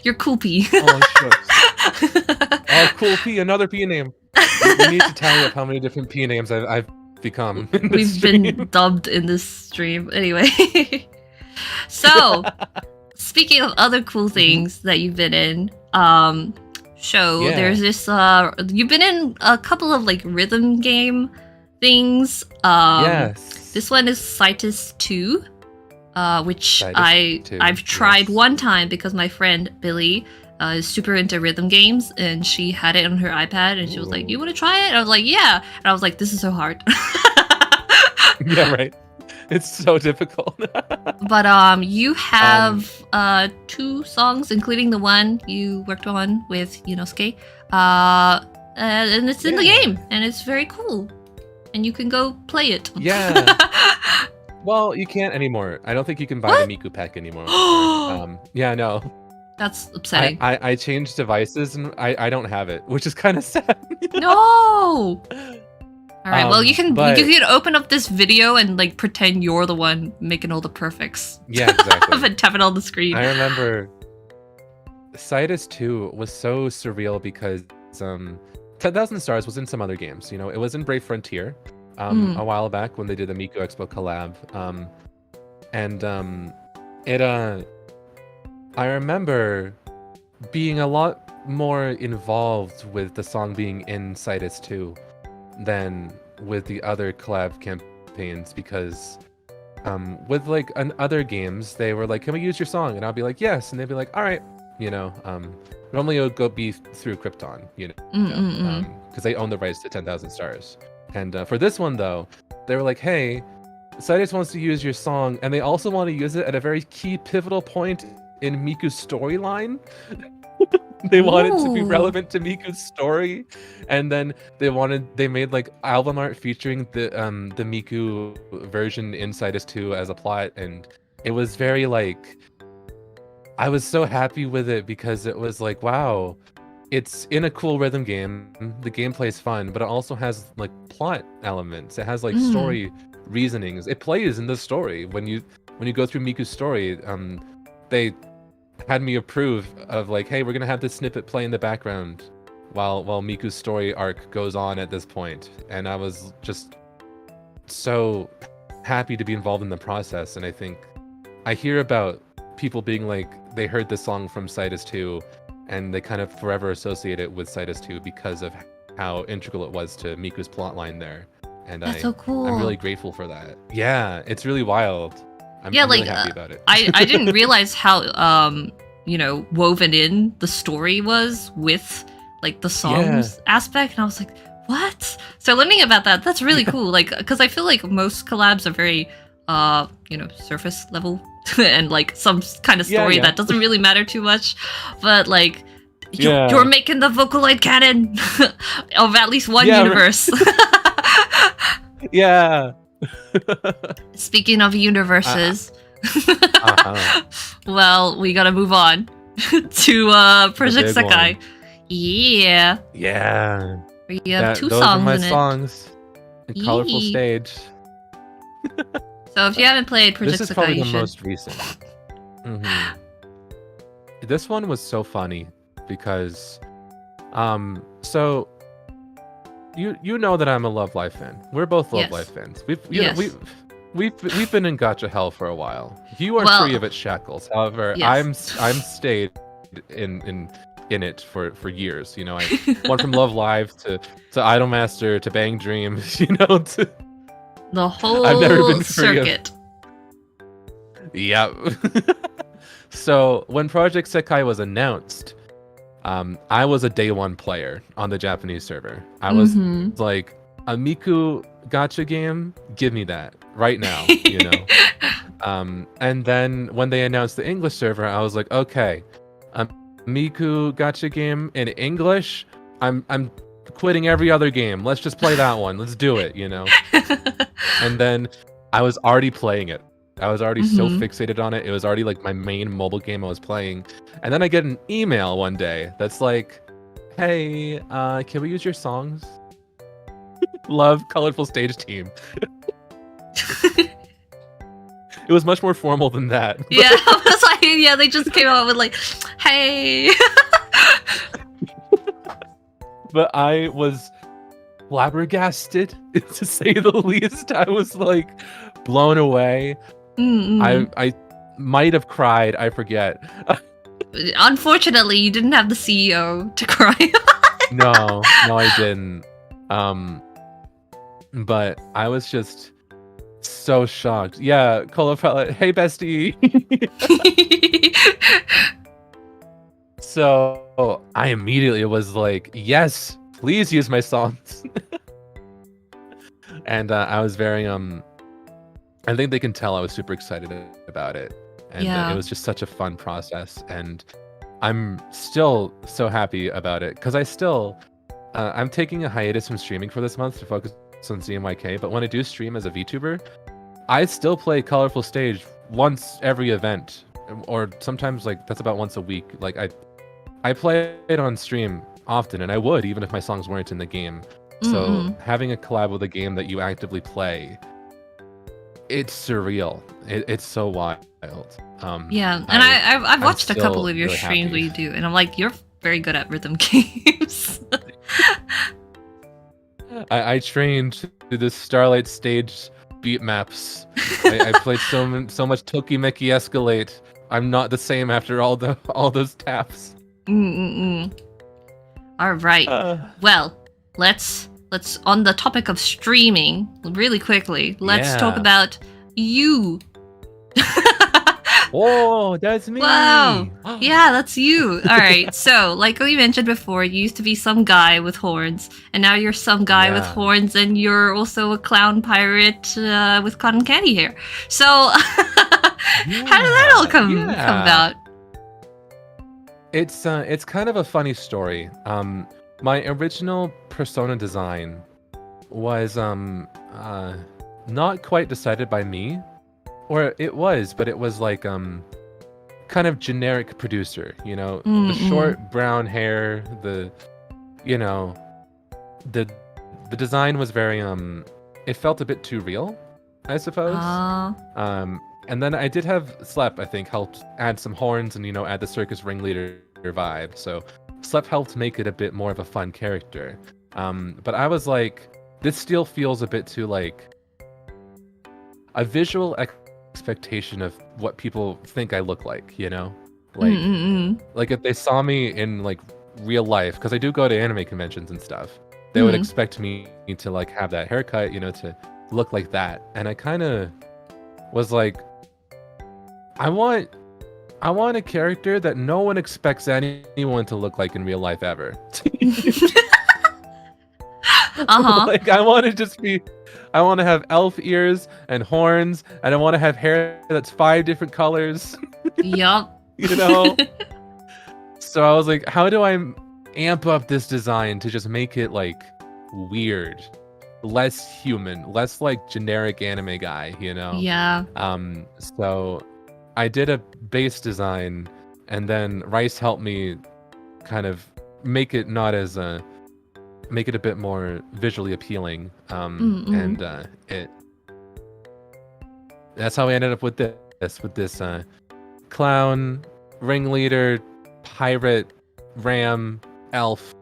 You're cool P. Oh, shucks. Oh, cool P, another P name. We need to tally up how many different P names I've become. We've been dubbed in this stream. Anyway. So, speaking of other cool things that you've been in, there's this, you've been in a couple of like rhythm game things. Yes. This one is Circus 2. Which Circus 2, I've tried yes. one time because my friend Billy is super into rhythm games, and she had it on her iPad, and she was like, "You want to try it?" I was like, "Yeah," and I was like, "This is so hard." Yeah, right. It's so difficult. But you have 2 songs, including the one you worked on with Yunosuke, and it's in the game, and it's very cool, and you can go play it. Yeah. Well, you can't anymore. I don't think you can buy the Miku pack anymore. Yeah, no. That's upsetting. I changed devices and I don't have it, which is kind of sad. No. All right. Well, you can open up this video and like pretend you're the one making all the perfects. Yeah, exactly. And tap it on the screen. I remember Circus 2 was so surreal because 10,000 Stars was in some other games. You know, it was in Brave Frontier. A while back when they did the Miku Expo collab, I remember being a lot more involved with the song being in Circus 2 than with the other collab campaigns, because with like other games they were like, can we use your song? And I'll be like, yes, and they'd be like, all right, you know. Normally it would go be through Krypton, you know, because they own the rights to 10,000 Stars. And for this one, though, they were like, hey, Circus wants to use your song, and they also want to use it at a very key pivotal point in Miku's storyline. They want it to be relevant to Miku's story. And then they made like album art featuring the Miku version in Circus 2 as a plot. And it was very like, I was so happy with it because it was like, wow, it's in a cool rhythm game. The gameplay is fun, but it also has like plot elements. It has like story reasonings. It plays in the story. When you go through Miku's story, they had me approve of like, hey, we're gonna have this snippet play in the background while Miku's story arc goes on at this point. And I was just so happy to be involved in the process. And I think I hear about people being like, they heard this song from Circus 2, and they kind of forever associate it with Circus 2 because of how integral it was to Miku's plotline there. And That's so cool. I'm really grateful for that. Yeah, it's really wild. I'm really happy about it. I didn't realize how woven in the story was with like the songs aspect, and I was like, what? So learning about that's really cool. Like, because I feel like most collabs are very surface level and like some kind of story that doesn't really matter too much, but like you're making the Vocaloid canon of at least one universe. Yeah. Speaking of universes, well, we gotta move on to Project Sekai. Yeah. Yeah. We have two those songs are my in songs. A colorful stage. So if you haven't played Project this is Sekai, probably you the should. most recent. This one was so funny because, so you know that I'm a Love Live fan. We're both Love Live fans. We've been in gacha hell for a while. You are free of its shackles. However, I'm stayed in it for years. You know, I went from Love Live to Idolmaster to Bang Dreams. You know, to the whole I've never been free circuit. Yep. So when Project Sekai was announced, I was a day one player on the Japanese server. I was like, a Miku gacha game, give me that right now, you know. And then when they announced the English server, I was like, okay, Miku gacha game in English, I'm quitting every other game. Let's just play that one. Let's do it, you know. And then I was already playing it. I was already so fixated on it. It was already like my main mobile game I was playing. And then I get an email one day that's like, hey, can we use your songs? Love, colorful stage team. It was much more formal than that. Yeah, I was like, they just came out with like, hey. But I was flabbergasted, to say the least. I was like blown away. I might have cried, I forget. Unfortunately, you didn't have the CEO to cry. No, I didn't. But I was just so shocked. Yeah, Collab, hey bestie. So I immediately was like, yes, please use my songs. And I was very I think they can tell I was super excited about it. And it was just such a fun process, and I'm still so happy about it because I'm taking a hiatus from streaming for this month to focus on CMYK, but when I do stream as a VTuber, I still play Colorful Stage once every event, or sometimes like that's about once a week. Like I play it on stream often, and I would even if my songs weren't in the game. So having a collab with a game that you actively play, it's surreal. It's so wild. Yeah, and I've watched a couple of your really streams where you do, and I'm like, you're very good at rhythm games. I trained through the Starlight Stage beat maps. I played so much Tokimeki Escalate. I'm not the same after all those taps. All right. Well, let's on the topic of streaming really quickly. Let's talk about you. Oh, that's me. Wow. Yeah, that's you. All right. So, like we mentioned before, you used to be some guy with horns, and now you're some guy with horns, and you're also a clown pirate with cotton candy hair. So, how did that all come about? It's kind of a funny story. My original persona design was not quite decided by me. Or it was, but it was like kind of generic producer, you know, the short brown hair, the design was very it felt a bit too real, I suppose. And then I did have Slep, I think, helped add some horns and add the circus ringleader vibe. So Slep helped make it a bit more of a fun character. But I was like, this still feels a bit too like a visual expectation of what people think I look like, you know? Mm-mm-mm. Like if they saw me in like real life, because I do go to anime conventions and stuff, they would expect me to like have that haircut, you know, to look like that. And I kind of was like, I want a character that no one expects anyone to look like in real life ever. Like I want to have elf ears and horns, and I want to have hair that's 5 different colors. Yup. You know? So I was like, how do I amp up this design to just make it like weird, less human, less like generic anime guy, you know? Yeah. So I did a base design, and then Rice helped me kind of make it not as make it a bit more visually appealing. And that's how we ended up with this clown, ringleader, pirate, ram, elf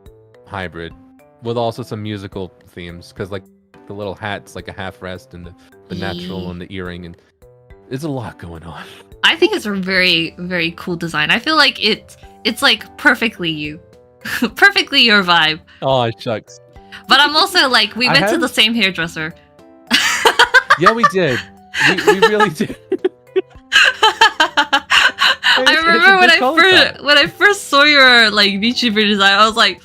hybrid, with also some musical themes, because like the little hat's like a half rest, and the natural and the earring, and there's a lot going on. I think it's a very, very cool design. I feel like it's like perfectly you. Perfectly your vibe. Oh, shucks. But I'm also like, we went to the same hairdresser. Yeah, we did. We really did. I remember when I first saw your like VTuber design, I was like,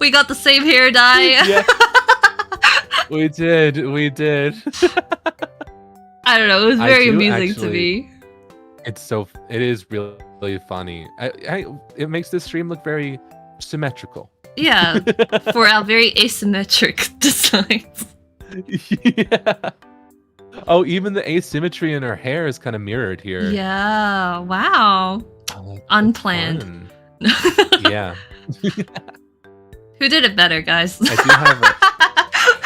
we got the same hair dye. Yeah. We did. I don't know. It was very amusing to me. It is really funny. It makes this stream look very symmetrical. Yeah, for our very asymmetric designs. Yeah. Oh, even the asymmetry in her hair is kind of mirrored here. Yeah. Wow. Oh, Unplanned. Yeah. Who did it better, guys? I do have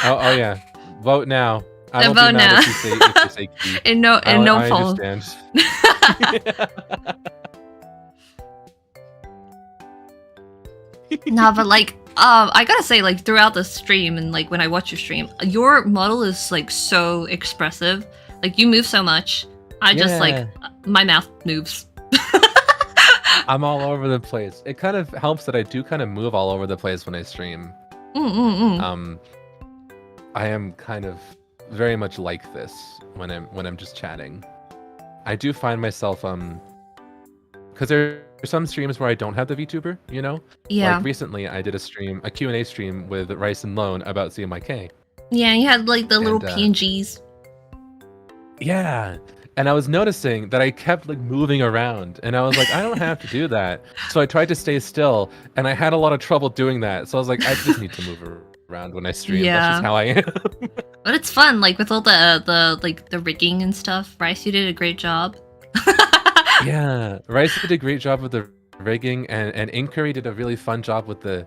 oh yeah. Vote now. I won't vote be mad now. if you say khee. And no I fault. understand. No, but like, I gotta say, like throughout the stream and like when I watch your stream, your model is like so expressive. Like you move so much. I just like my mouth moves. I'm all over the place. It kind of helps that I do kind of move all over the place when I stream. I am kind of very much like this when I'm just chatting. I do find myself because there are some streams where I don't have the VTuber, you know? Yeah. Like recently I did a Q&A stream with Rice and Lone about CMYK. Yeah, you had like the little PNGs. Yeah. And I was noticing that I kept like moving around, and I was like, I don't have to do that. So I tried to stay still, and I had a lot of trouble doing that. So I was like, I just need to move around when I stream. Yeah. That's just how I am. But it's fun, like with all the rigging and stuff. Rice, you did a great job. Yeah, Rice did a great job with the rigging, and Inquiry did a really fun job with the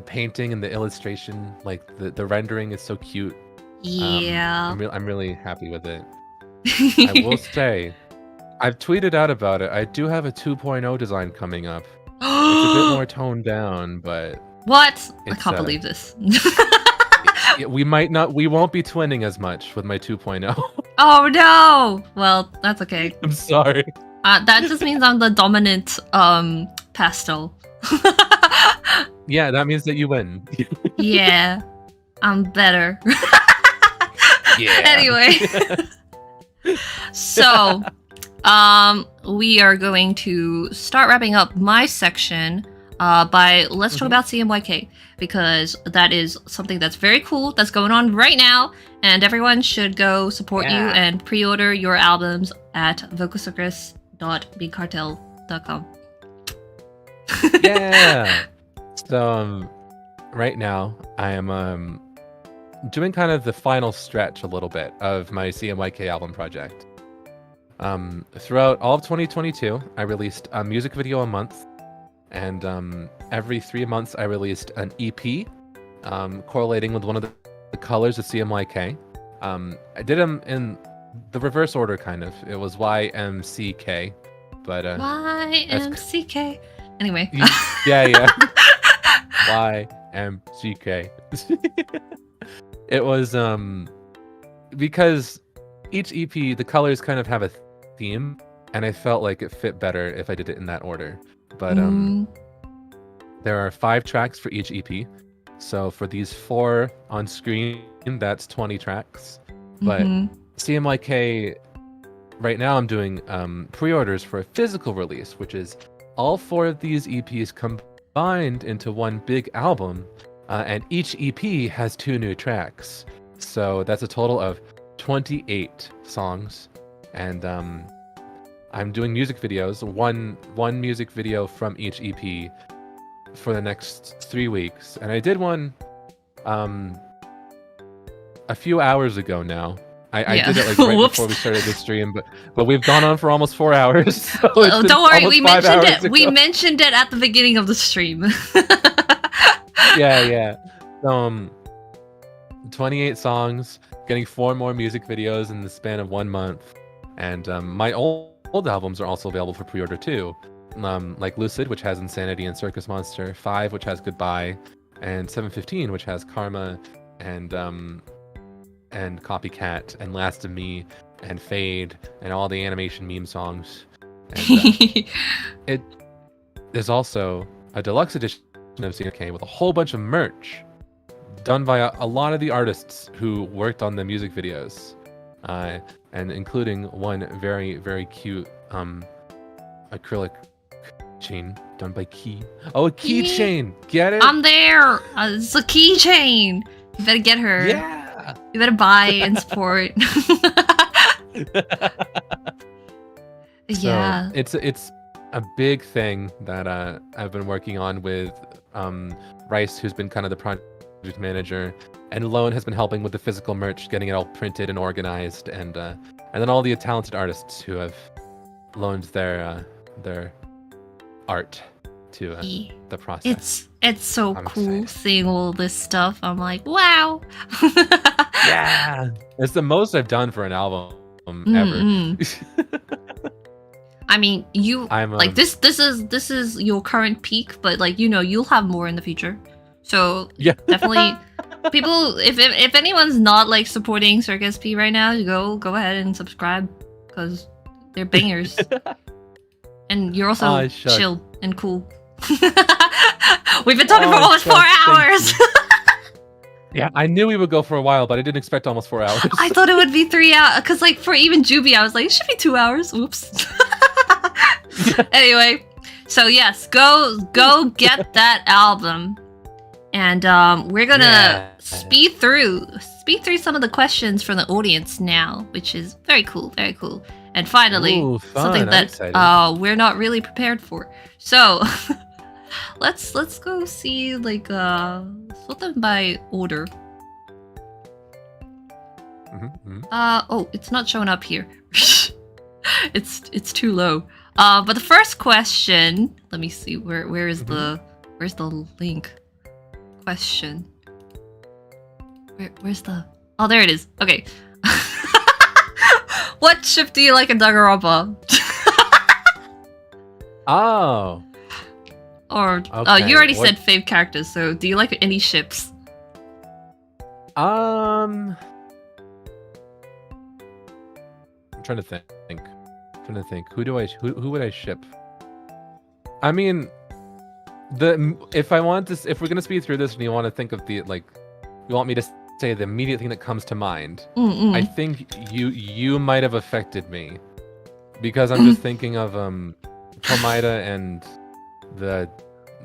painting and the illustration. Like the rendering is so cute. Yeah. I'm really happy with it. I will say, I've tweeted out about it. I do have a 2.0 design coming up. It's a bit more toned down, but what? I can't believe this. we won't be twinning as much with my 2.0. Oh no! Well, that's okay. I'm sorry. That just means I'm the dominant pastel. Yeah, that means that you win. Yeah, I'm better. Yeah. Anyway. So, we are going to start wrapping up my section let's talk about CMYK, because that is something that's very cool that's going on right now, and everyone should go support you and pre-order your albums at vocalcircus.bigcartel.com. Yeah. So right now I am doing kind of the final stretch a little bit of my CMYK album project. Throughout all of 2022, I released a music video a month, and every 3 months I released an EP correlating with one of the colors of CMYK. I did them in the reverse order, kind of. It was YMCK, but YMCK. Anyway. Yeah. YMCK. It was because each EP, the colors kind of have a theme, and I felt like it fit better if I did it in that order. But there are 5 tracks for each EP. So for these 4 on screen, that's 20 tracks. But CMYK, right now I'm doing pre-orders for a physical release, which is all 4 of these EPs combined into one big album. And each EP has 2 new tracks. So that's a total of 28 songs. And I'm doing music videos, one music video from each EP for the next 3 weeks. And I did one a few hours ago now. I did it like right before we started the stream, but we've gone on for almost 4 hours. So don't worry, we mentioned it. Ago. We mentioned it at the beginning of the stream. yeah. 28 songs, getting 4 more music videos in the span of 1 month, and my old albums are also available for pre-order too. Like Lucid, which has Insanity and Circus Monster, 5, which has Goodbye, and 715, which has Karma and Copycat and Last of Me and Fade and all the animation meme songs. And, it is also a deluxe edition of CMYK with a whole bunch of merch done by a lot of the artists who worked on the music videos, and including one very, very cute acrylic chain done by Khee. Oh, a keychain! Get it? I'm there! It's a keychain! You better get her. Yeah! You better buy and support. Yeah. So it's a big thing that I've been working on with Rice, who's been kind of the project manager, and Lone has been helping with the physical merch, getting it all printed and organized, and then all the talented artists who have loaned their art to the process. It's so I'm cool excited. seeing all this stuff. I'm like, wow. Yeah, it's the most I've done for an album ever. I mean, I'm like this is your current peak, but like you'll have more in the future. So yeah, definitely, people, if anyone's not like supporting Circus P right now, go ahead and subscribe because they're bangers, and you're also chill and cool. We've been talking for almost 4 hours. Yeah, I knew we would go for a while, but I didn't expect almost 4 hours. I thought it would be 3 hours, because like for even Juby, I was like, it should be 2 hours. Oops. Anyway, so yes, go get that album, and we're gonna speed through some of the questions from the audience now, which is very cool, very cool. And finally, Ooh, fun. something I'm that excited. we're not really prepared for. So let's go see, like, sort them by order. Oh, it's not showing up here. It's too low. But the first question, let me see, where's the link? Question. Where's the... Oh, there it is. Okay. What ship do you like in Danganronpa? Oh. Or Okay, you already what- said fave characters, so do you like any ships? I'm trying to think. Who would I ship? I mean, if we're gonna speed through this and you want to think of you want me to say the immediate thing that comes to mind, I think you might have affected me, because I'm just thinking of Komida and the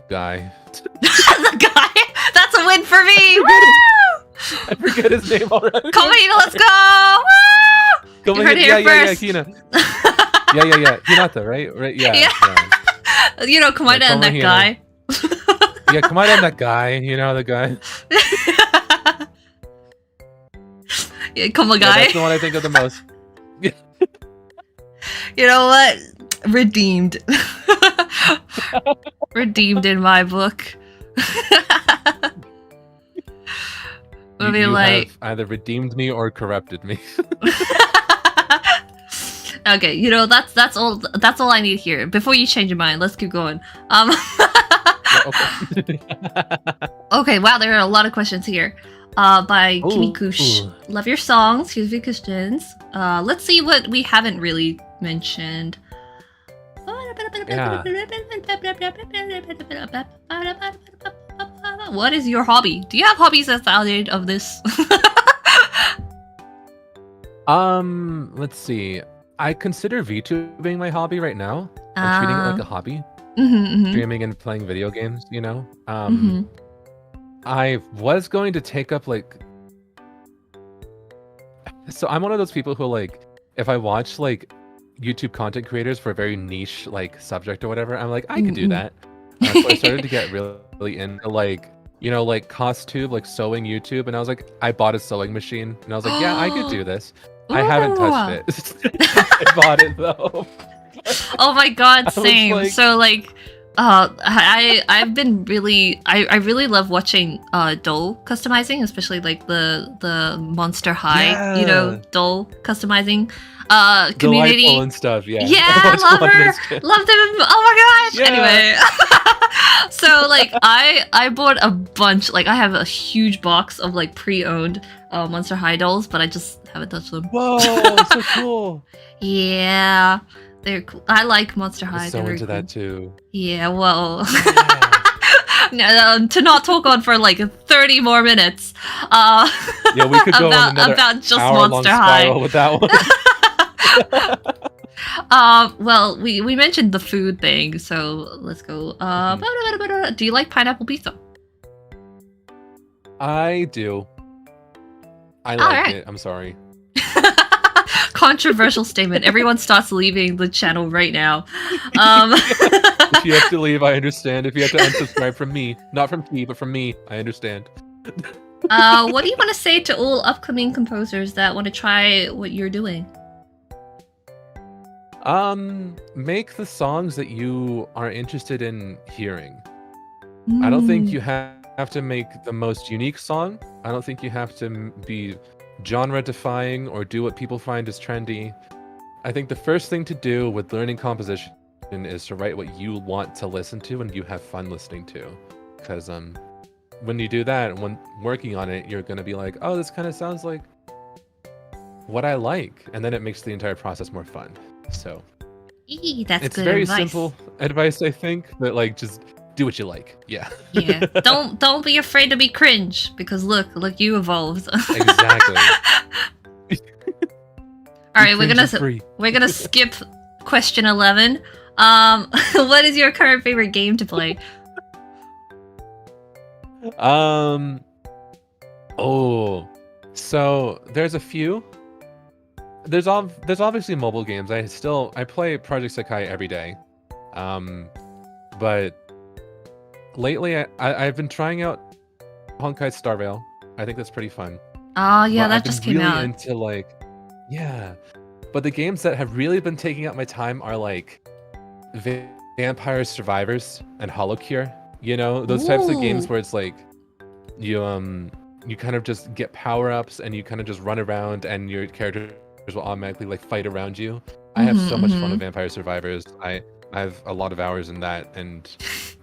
guy. The guy? That's a win for me! Woo! I forget his name already. Komida, let's go! Woo! You heard it here first. Kina. Yeah. Hinata, right? Yeah. Komida and that guy. Yeah, Komida and that guy. The guy. Yeah, Koma Yeah, guy. that's the one I think of the most. You know what? Redeemed. Redeemed in my book. We'll be You like... have either redeemed me or corrupted me. Okay, that's all I need here. Before you change your mind, let's keep going. Okay. Okay, wow, there are a lot of questions here. by Ooh, Kimikush. ooh. Love your songs. Excuse me, Christians. Let's see what we haven't really mentioned. Yeah. What is your hobby? Do you have hobbies outside of this? Let's see. I consider VTubing my hobby right now. I'm treating it like a hobby. Streaming and playing video games, you know? I was going to take up like... So I'm one of those people who like, if I watch like YouTube content creators for a very niche like subject or whatever, I'm like, I could do that. So I started to get really into like, you know, like CosTube, like sewing YouTube, and I was like, I bought a sewing machine, and I was like, yeah, I could do this. I haven't touched it. I bought it though. Oh my god, same. like- So like I've been really I really love watching doll customizing, especially like the Monster High, you know, Yeah. doll customizing community. Delightful and stuff, yeah. Yeah, I love watched her. this kid. Loved him. Oh my gosh. Yeah. Anyway. So like I bought a bunch, like I have a huge box of like pre-owned Monster High dolls, but I just haven't touched them. Whoa, so cool. Yeah. They're cool. I like Monster High. I'm so They're very into cool. that too. Yeah, well, Yeah. to not talk on for like 30 more minutes. Yeah, we could go on another about just hour-long Monster High. spiral with that one. Well, we mentioned the food thing, so let's go. Do you like pineapple pizza? I do. I All like right. it. I'm sorry. Controversial statement. Everyone starts leaving the channel right now. If you have to leave, I understand. If you have to unsubscribe from me, not from khee, but from me, I understand. What do you want to say to all upcoming composers that want to try what you're doing? Make the songs that you are interested in hearing. I don't think you have to make the most unique song. I don't think you have to be genre defying or do what people find is trendy. I think the first thing to do with learning composition is to write what you want to listen to and you have fun listening to. Because when you do that, when working on it, you're going to be like, oh, this kind of sounds like what I like. And then it makes the entire process more fun. So That's it's good very advice. simple advice, I think, but like just do what you like. Yeah. Yeah. Don't be afraid to be cringe, because look, you evolved. Exactly. All right, Cringe is free. we're gonna skip question 11. What is your current favorite game to play? Oh, so there's a few. There's obviously mobile games. I play Project Sekai every day. But lately I've been trying out Honkai Star Rail. I think that's pretty fun. Oh yeah, But that I've just been came really out. into like, yeah. But the games that have really been taking up my time are like Vampire Survivors and Holocure. You know, those types of games Ooh. where it's like you kind of just get power-ups and you kind of just run around and your characters will automatically like fight around you. I have so much fun with Vampire Survivors. I have a lot of hours in that, and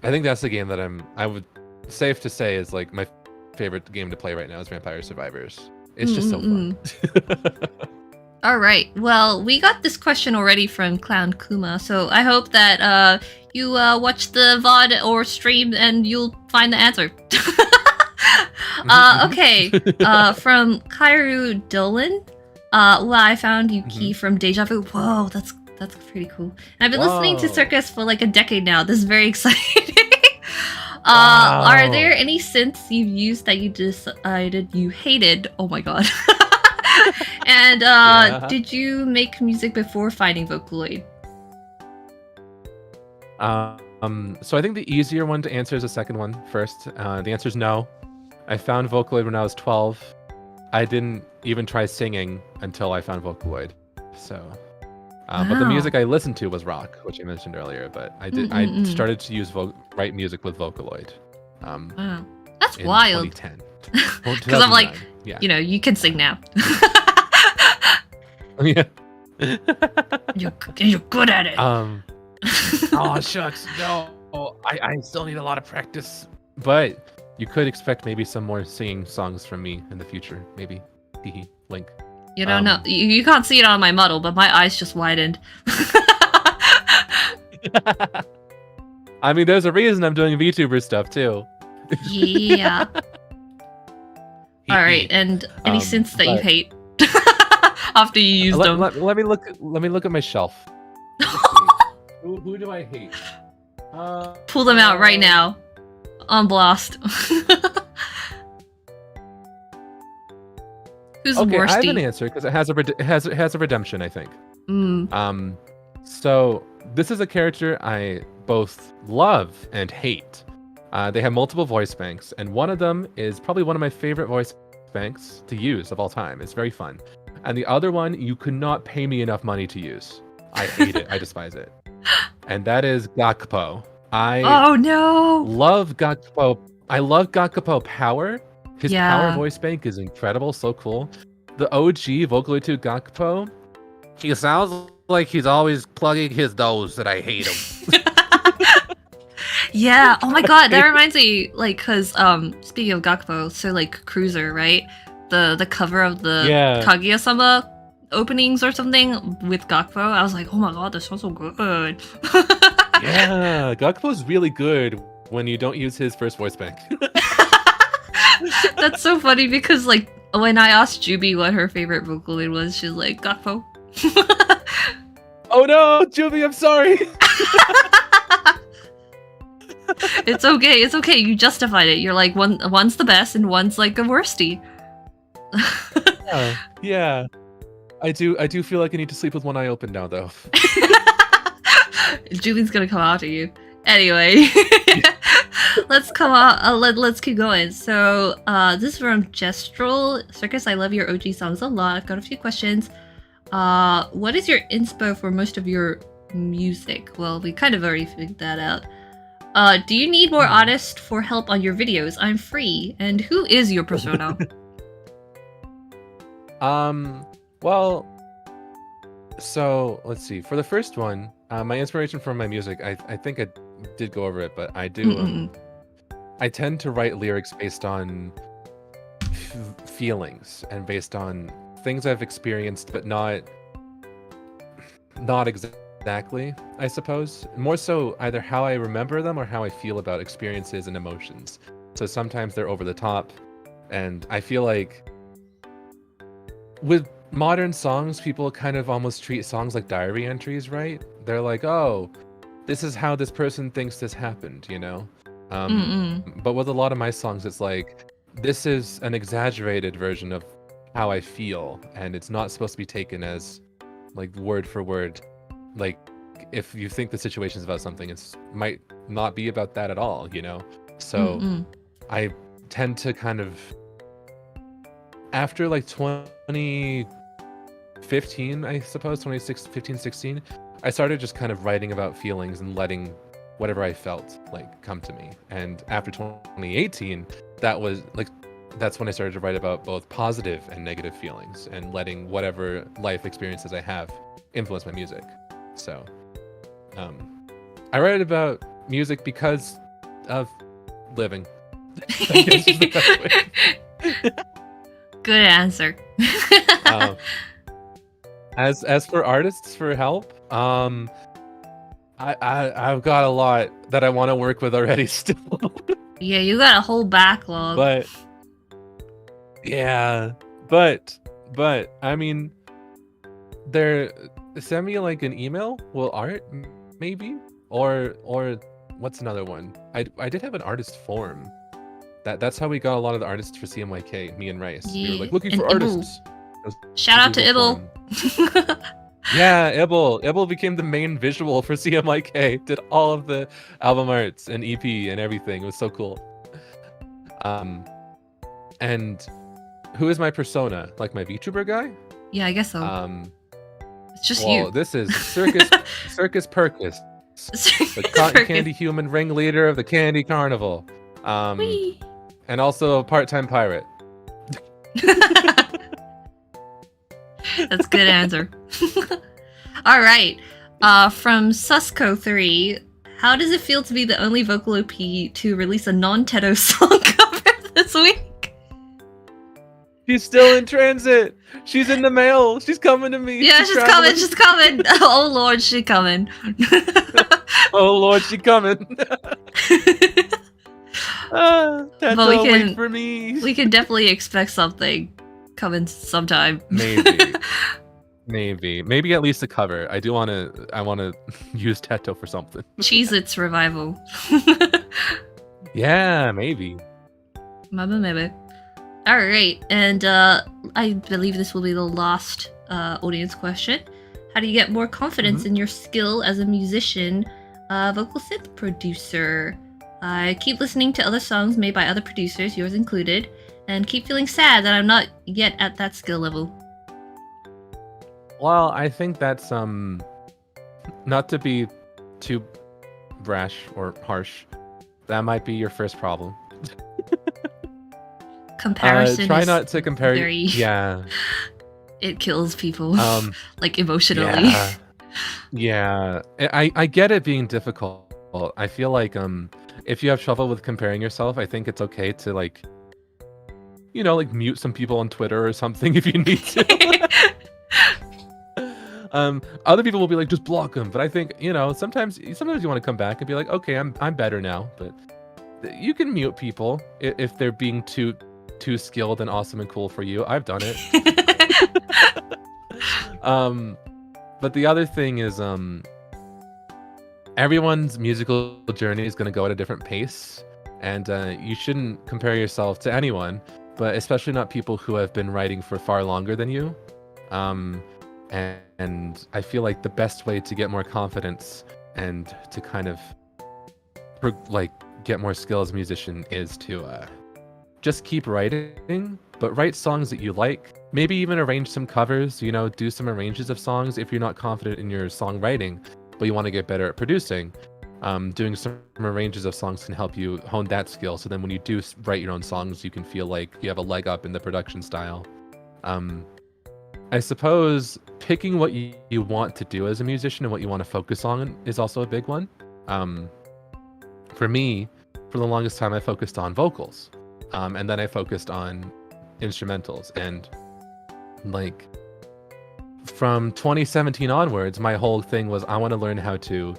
I think that's the game that I would safe to say is like my favorite game to play right now is Vampire Survivors. It's just so fun. All right. Well, we got this question already from Clown Kuma, so I hope that you watch the VOD or stream and you'll find the answer. Okay. From Kairu Dolan. Well, I found you khee from Deja Vu. Whoa, that's pretty cool. And I've been listening to Whoa. Circus for like a decade now. This is very exciting. Wow. Are there any synths you've used that you decided you hated? Oh my god. And Yeah. did you make music before finding Vocaloid? So I think the easier one to answer is the second one first. The answer is no. I found Vocaloid when I was 12. I didn't even try singing until I found Vocaloid. So, but the Wow. music I listened to was rock, which I mentioned earlier. But I I started to write music with Vocaloid. Wow, that's In wild. 2010. Because I'm like, 2009. yeah, you know, you can sing now. yeah. You're good at it. Oh shucks, no. I still need a lot of practice. But you could expect maybe some more singing songs from me in the future. Maybe. Hee link. You don't know. You can't see it on my model, but my eyes just widened. I mean, there's a reason I'm doing VTuber stuff too. Yeah. All right, and any synths that you hate after you use them. Let me look at my shelf. Who do I hate? Pull them out right now. On blast. Who's okay, worsty? I have an answer because it has a redemption, I think. So this is a character I both love and hate. They have multiple voice banks, and one of them is probably one of my favorite voice banks to use of all time. It's very fun. And the other one, you could not pay me enough money to use. I hate it. I despise it. And that is Gakpo. Oh no! Love Gakpo. I love Gakpo Power. His power voice bank is incredible, so cool. The OG Vocaloid 2 Gakpo, he sounds like he's always plugging his nose, and I hate him. Yeah. Oh my god, that reminds me. Like, cause speaking of Gakpo, so like Cruiser, right? The cover of the Kaguya-sama openings or something with Gakpo. I was like, oh my god, this sounds so good. Yeah, Gakpo's really good when you don't use his first voice bank. That's so funny because like when I asked Juby what her favorite Vocaloid was, she's like, Gakpo. Oh no, Juby, I'm sorry. It's okay. You justified it. You're like, one's the best and one's like a worsty. Yeah. I do feel like I need to sleep with one eye open now, though. Julian's gonna come after you. Anyway, let's keep going. So, this is from Gestrel. Circus, I love your OG songs a lot. I've got a few questions. What is your inspo for most of your music? Well, we kind of already figured that out. Do you need more artists for help on your videos? I'm free. And who is your persona? Well, so let's see. For the first one, my inspiration for my music, I think I did go over it, but I do. I tend to write lyrics based on feelings and based on things I've experienced, but not exactly, I suppose. More so either how I remember them or how I feel about experiences and emotions. So sometimes they're over the top, and I feel like with modern songs, people kind of almost treat songs like diary entries, right? They're like, oh, this is how this person thinks this happened, you know? But with a lot of my songs, it's like, this is an exaggerated version of how I feel, and it's not supposed to be taken as like word for word. Like, if you think the situation's about something, it might not be about that at all, you know? So I tend to kind of, after like 2015, I suppose, 2015, 16, I started just kind of writing about feelings and letting whatever I felt like come to me. And after 2018, that's when I started to write about both positive and negative feelings and letting whatever life experiences I have influence my music. So I write about music because of living. I guess is the best way. Good answer. As for artists for help, I've got a lot that I want to work with already still. Yeah, you got a whole backlog. But I mean, send me like an email. Will art maybe or what's another one? I did have an artist forum. That's how we got a lot of the artists for CMYK. Me and Rice. We were like looking for artists. Shout out to Ibble. Yeah, Ibble became the main visual for CMYK. Did all of the album arts and EP and everything. It was so cool. And who is my persona? Like my VTuber guy? Yeah, I guess so. It's just well, you. This is Circus Perkus, the cotton candy human ringleader of the Candy Carnival. And also a part-time pirate. That's a good answer. All right. From Susco3, how does it feel to be the only Vocaloid P to release a non-Teto song cover? She's still in transit. She's in the mail. She's coming to me. Yeah, she's traveling. coming. She's coming. Oh Lord, she's coming. Oh Lord, she's coming. Tato, But we wait can- for me. We can definitely expect something coming sometime. Maybe at least a cover. I want to use Teto for something. Cheez-Its revival. Yeah, maybe. Maybe. All right, and I believe this will be the last audience question. How do you get more confidence in your skill as a musician, vocal synth producer? I keep listening to other songs made by other producers, yours included, and keep feeling sad that I'm not yet at that skill level. Well, I think that's not to be too brash or harsh. That might be your first problem. Comparison try is not to compare. very- Yeah. it kills people, like emotionally. Yeah. I get it being difficult. I feel like if you have trouble with comparing yourself, I think it's okay to like mute some people on Twitter or something if you need to. Other people will be like, just block them. But I think, sometimes you want to come back and be like, okay, I'm better now. But you can mute people if they're being too skilled and awesome and cool for you. I've done it. But the other thing is, everyone's musical journey is going to go at a different pace, and you shouldn't compare yourself to anyone, but especially not people who have been writing for far longer than you. And I feel like the best way to get more confidence and to kind of get more skill as a musician is to just keep writing, but write songs that you like. Maybe even arrange some covers, do some arranges of songs if you're not confident in your songwriting, but you want to get better at producing. Doing some arranges of songs can help you hone that skill. So then when you do write your own songs, you can feel like you have a leg up in the production style. I suppose picking what you want to do as a musician and what you want to focus on is also a big one. For me, for the longest time, I focused on vocals. And then I focused on instrumentals. And from 2017 onwards, my whole thing was I want to learn how to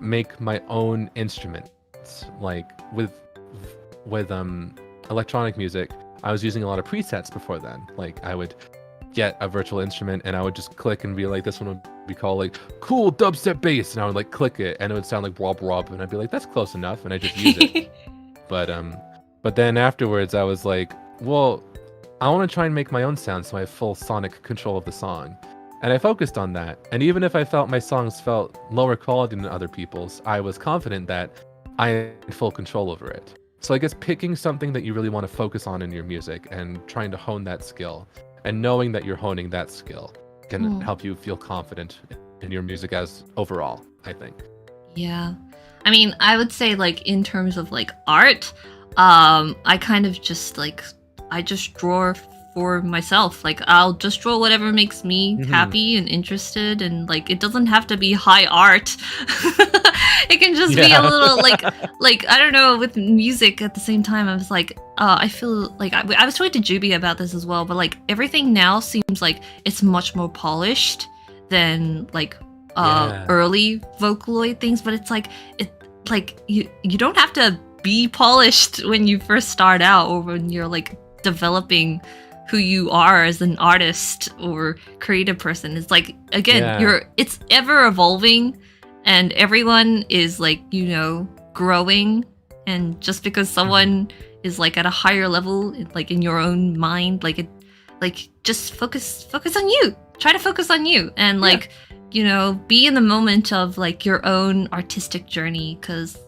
make my own instruments. With electronic music, I was using a lot of presets before then. I would get a virtual instrument and I would just click and be like, this one would be called cool dubstep bass, and I would click it and it would sound like wob wob, and I'd be like, that's close enough, and I just use it. But then afterwards I was like, well, I want to try and make my own sound so I have full sonic control of the song. And I focused on that. And even if I felt my songs felt lower quality than other people's, I was confident that I had full control over it. So I guess picking something that you really want to focus on in your music and trying to hone that skill, and knowing that you're honing that skill can help you feel confident in your music as overall, I think. Yeah. I mean, I would say in terms of art, I kind of just I just draw for myself. I'll just draw whatever makes me happy and interested, and it doesn't have to be high art. It can just be a little I don't know, with music at the same time. I was I feel I was talking to Juby about this as well, but everything now seems like it's much more polished than early Vocaloid things, but it's you don't have to be polished when you first start out, or when you're developing who you are as an artist or creative person. It's it's ever evolving, and everyone is growing, and just because someone is at a higher level, in your own mind, just focus on you. Try to focus on you, and be in the moment of your own artistic journey, because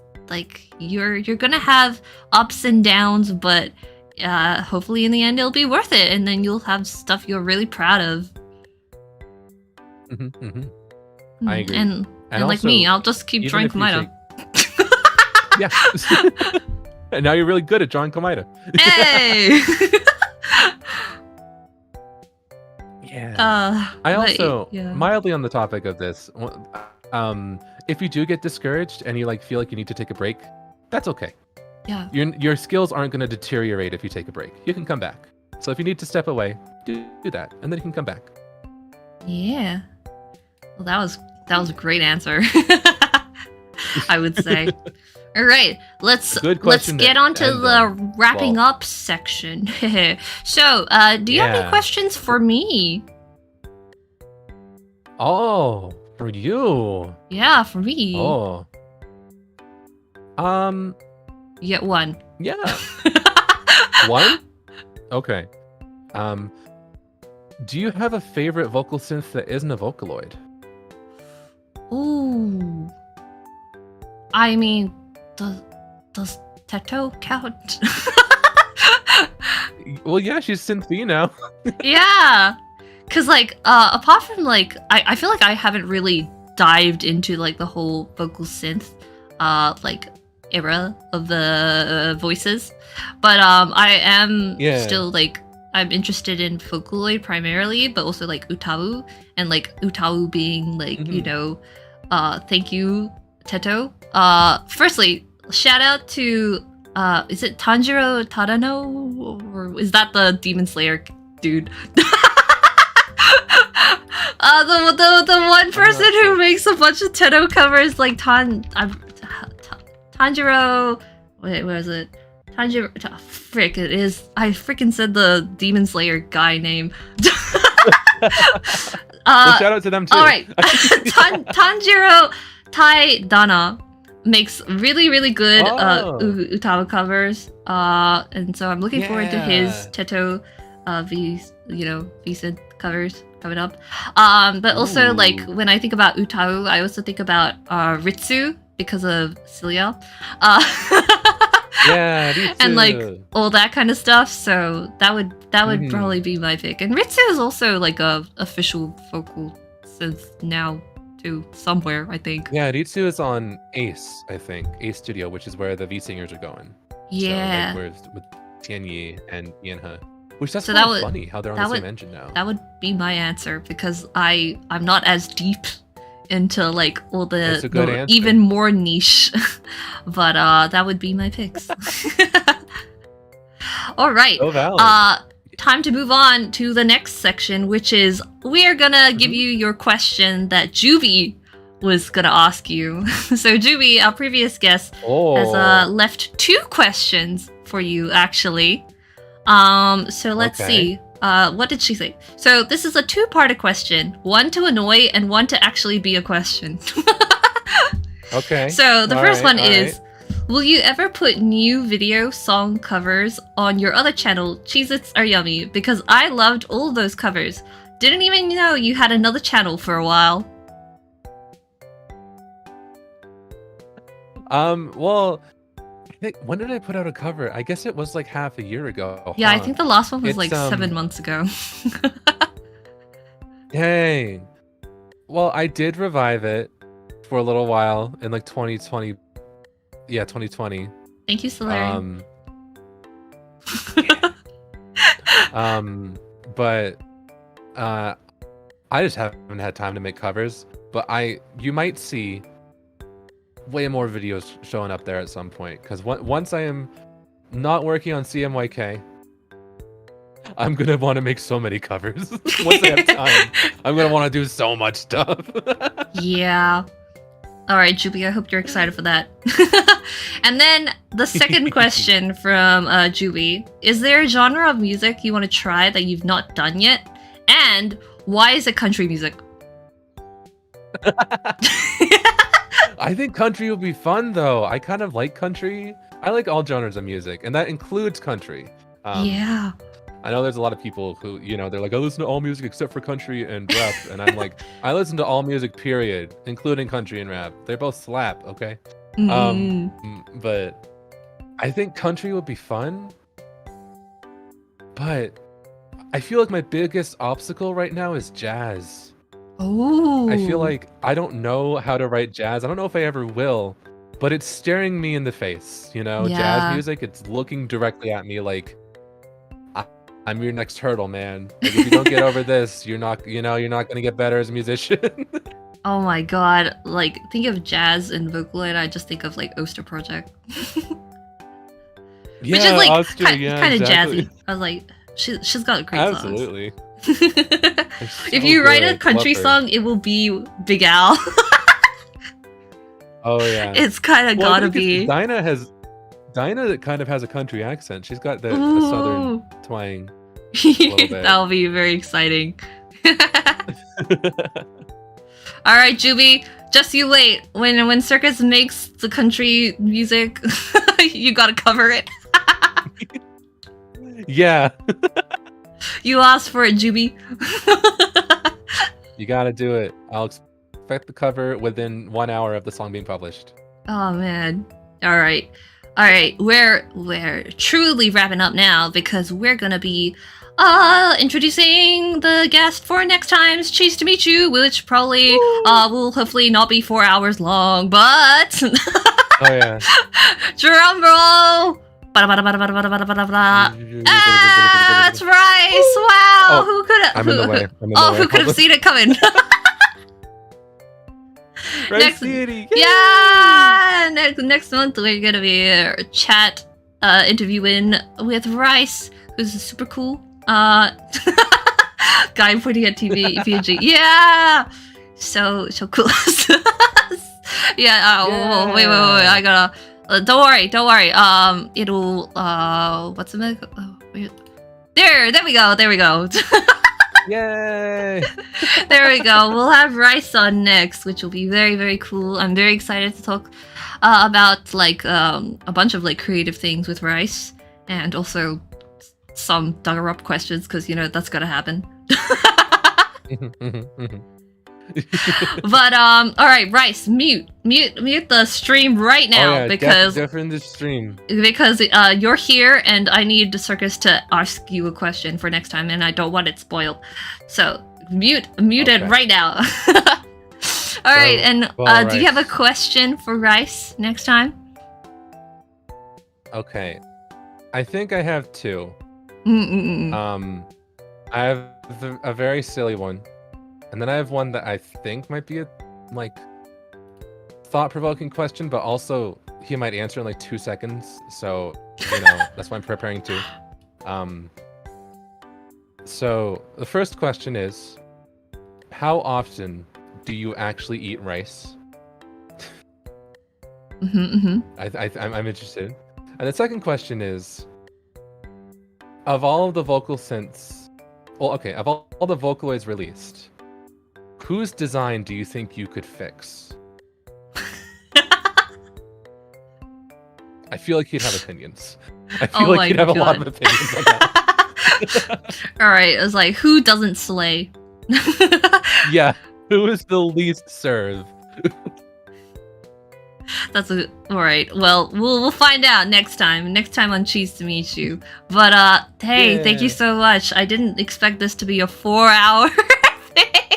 you're gonna have ups and downs, but hopefully in the end it'll be worth it, and then you'll have stuff you're really proud of. I agree. And also, like me, I'll just keep drawing Komodo. Yeah. And now you're really good at drawing Komodo. Hey! Yeah. I also, mildly on the topic of this, if you do get discouraged and you feel like you need to take a break, that's okay. Yeah. Your skills aren't going to deteriorate if you take a break. You can come back. So if you need to step away, do that, and then you can come back. Yeah. Well, that was a great answer. I would say. All right, let's question get to on to end the on. wrapping Well. up section. So, do you have any Yeah. questions for me? Oh, for you. Yeah, for me. Oh. You get one. Yeah. One? Okay. Do you have a favorite vocal synth that isn't a Vocaloid? Ooh. I mean, does Teto count? Well, yeah, she's synth B now. Yeah. Cause like, apart from like, I feel like I haven't really dived into like the whole vocal synth, like era of the voices, but I am Yeah. still like I'm interested in Vocaloid primarily, but also like UTAU, and like UTAU being like you know, thank you Teto. Firstly, shout out to is it Tanjiro Tadano, or is that the Demon Slayer dude? The one person who sure. makes a bunch of Teto covers, like Tanjiro. Wait, where is it? Tanjiro. Frick, it is. I freaking said the Demon Slayer guy name. Well, shout out to them too. All right, Tanjiro Tai Dana makes really good Oh. UTAU covers. And so I'm looking forward to his Yeah. Teto V-Synth covers coming up. But also like Ooh. when I think about UTAU, I also think about Ritsu because of Celia. Yeah, me And like too. all that kind of stuff. So that would Mhm. probably be my pick. And Ritsu is also like a official vocal synth now too, somewhere, I think. Yeah, Ritsu is on Ace, I think. Ace Studio, which is where the V singers are going. Yeah. So, like, with Tianyi and Yanhe. Which that's So kind that of would- funny how they're on that the same would- engine now. That would be my answer because I'm not as deep into like all That's the a good answer. even more niche, but that would be my picks. All right, So valid. time to move on to the next section, which is we are gonna give Mm-hmm. you your question that Juby was gonna ask you. So Juby, our previous guest, has left 2 questions for you actually. So let's Okay. see. What did she say? So this is a 2-part question, one to annoy and one to actually be a question. Okay. So the All first right, one all is, will you ever put new video song covers on your other channel, Cheez-Its Are Yummy? Because I loved all of those covers. Didn't even know you had another channel for a while. Well, I think, when did I put out a cover? I guess it was like half a year ago. Yeah, I huh? think the last one was It's, like 7 months ago. Dang. Well, I did revive it for a little while in like 2020. Yeah, 2020. Thank you, Solari. But I just haven't had time to make covers. But you might see way more videos showing up there at some point, because once I am not working on CMYK, I'm gonna want to make so many covers. Once I have time, I'm gonna want to do so much stuff. Yeah. All right, Juby, I hope you're excited for that. And then the second question from Juby, is there a genre of music you want to try that you've not done yet? And why is it country music? I think country would be fun, though. I kind of like country. I like all genres of music, and that includes country. Yeah. I know there's a lot of people who, they're like, I listen to all music except for country and rap. And I'm like, I listen to all music, period, including country and rap. They both slap, okay? But I think country would be fun. But I feel like my biggest obstacle right now is jazz. Oh. I feel like I don't know how to write jazz. I don't know if I ever will, but it's staring me in the face, Yeah. Jazz music, it's looking directly at me like, I'm your next hurdle, man. Like, if you don't get over this, you're not gonna get better as a musician. Oh my god. Like, think of jazz and Vocaloid, I just think of like Oster Project. Yeah, Which is like Oster, kind of exactly. jazzy. I was like, She's got great songs. Absolutely. If you write a country song, it will be Big Al. Oh yeah. It's kind of gotta be. Dinah kind of has a country accent. She's got the southern twang. That'll be very exciting. All right, Juby, just you wait. When Circus makes the country music, you gotta cover it. Yeah. You asked for it, Juby. You gotta do it. I'll expect the cover within 1 hour of the song being published. Oh man. All right. We're truly wrapping up now because we're gonna be introducing the guest for next time's Cheese to Meet You, which probably will hopefully not be 4 hours long, but Oh yeah. drum roll. That's Rice. Wow. Oh, who could have? I'm in the way. Who could have seen it coming? Rice next- City. Yeah. Next month we're gonna be interviewing with Rice, who's super cool. Guy pointing at TV PNG. Yeah. So cool. Yeah. Wait. I gotta. Don't worry. It'll. What's the name? There we go. Yay! There we go. We'll have Rice on next, which will be very, very cool. I'm very excited to talk about like a bunch of like creative things with Rice, and also some Danganronpa questions because that's gonna happen. But all right, Rice, mute the stream right now because definitely the stream because you're here and I need the Circus to ask you a question for next time and I don't want it spoiled. So mute it right now. All right, and do you have a question for Rice next time? Okay, I think I have two. I have a very silly one. And then I have one that I think might be a thought-provoking question, but also he might answer in like 2 seconds. So that's why I'm preparing too. So the first question is, how often do you actually eat rice? I'm interested. And the second question is, of all of the vocal synths, of all the Vocaloids released, whose design do you think you could fix? I feel like he'd have opinions. I feel like he'd have a lot of opinions on that. All right, it was like, who doesn't slay? Yeah, who is the least serve? All right. Well, we'll find out next time. Next time on Cheese to Meet You. But hey, thank you so much. I didn't expect this to be a 4-hour thing.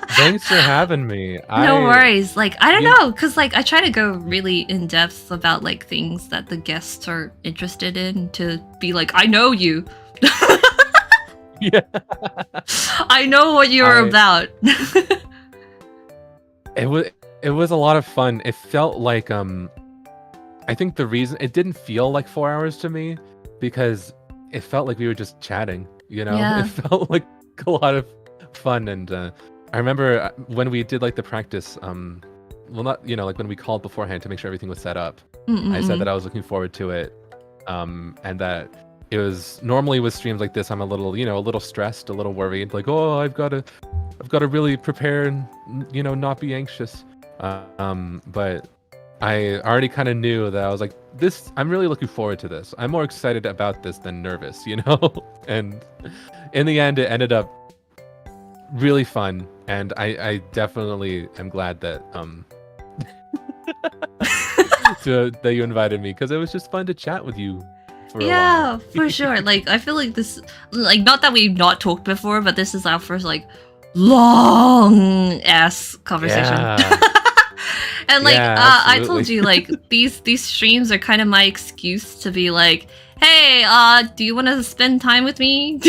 Thanks for having me. No worries. Like, I don't know, because like I try to go really in depth about like things that the guests are interested in to be like, I know you. Yeah. I know what you're about. It was a lot of fun. It felt like I think the reason it didn't feel like 4 hours to me because it felt like we were just chatting, Yeah. It felt like a lot of fun. And I remember when we did like the practice, well, not like when we called beforehand to make sure everything was set up. I said that I was looking forward to it, and that it was normally with streams like this I'm a little stressed, a little worried, like, oh, I've got to really prepare and not be anxious. But I already kind of knew that I was like, I'm really looking forward to this. I'm more excited about this than nervous, And in the end, it ended up really fun, and I definitely am glad that that you invited me, because it was just fun to chat with you. Yeah, for sure. Like, I feel like this, like, not that we've not talked before, but this is our first like long ass conversation. Yeah. And like, I told absolutely. you, like, these streams are kind of my excuse to be like, hey, do you want to spend time with me?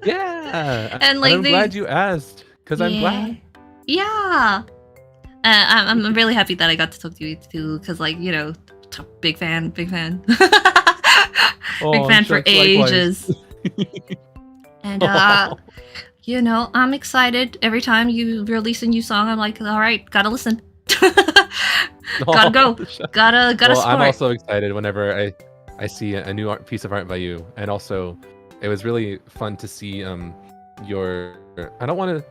Yeah. And like, I'm glad you asked, because I'm glad. Yeah. I'm really happy that I got to talk to you too, because like, big fan. Big fan for shucks, likewise. ages. And you know, I'm excited every time you release a new song. I'm like, all right, gotta listen. Gotta go. Gotta Well, support. I'm also excited whenever I see a new piece of art by you, and also it was really fun to see your. I don't want to.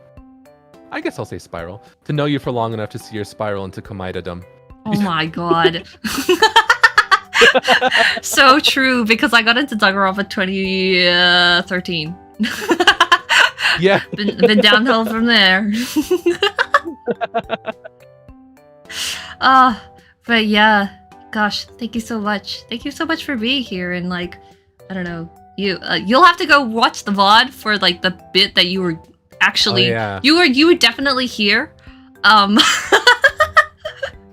I guess I'll say spiral. To know you for long enough to see your spiral into Komaida-dom. Oh my god. So true, because I got into Danganronpa 2013. Yeah. been downhill from there. But yeah, gosh, thank you so much. Thank you so much for being here, and like, I don't know, you'll have to go watch the VOD for like the bit that you were actually you were definitely here.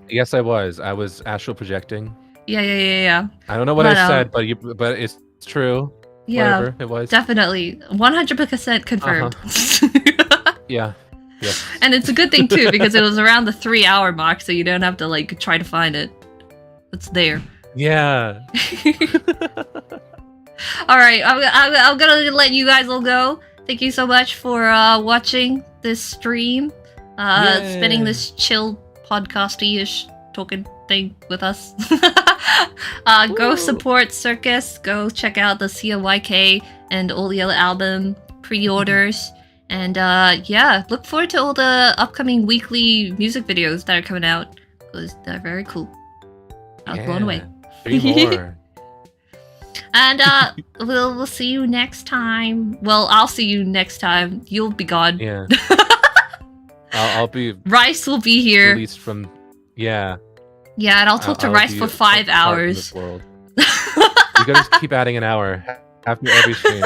Yes, I was. I was astral projecting. Yeah. I don't know what I said, but it's true. Yeah, whatever it was. Definitely 100% confirmed. Yeah. Yes. And it's a good thing too, because it was around the 3-hour mark, so you don't have to like try to find it. It's there. Yeah. All right, I'm gonna let you guys all go. Thank you so much for watching this stream, spending this chill podcasty-ish talking thing with us. Go support Circus. Go check out the CMYK and all the other album pre-orders. And yeah, look forward to all the upcoming weekly music videos that are coming out, because they're very cool. I was blown away. 3 more. And we'll see you next time. Well, I'll see you next time. You'll be gone. Yeah. I'll be Rice will be here. released from. Yeah. Yeah, and I'll talk to Rice for 5 hours. You gotta just keep adding an hour after every stream.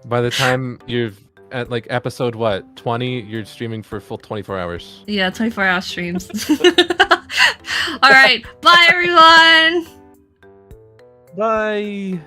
By the time you're at like episode 20, you're streaming for full 24 hours. Yeah, 24-hour streams. All right, bye everyone. Bye.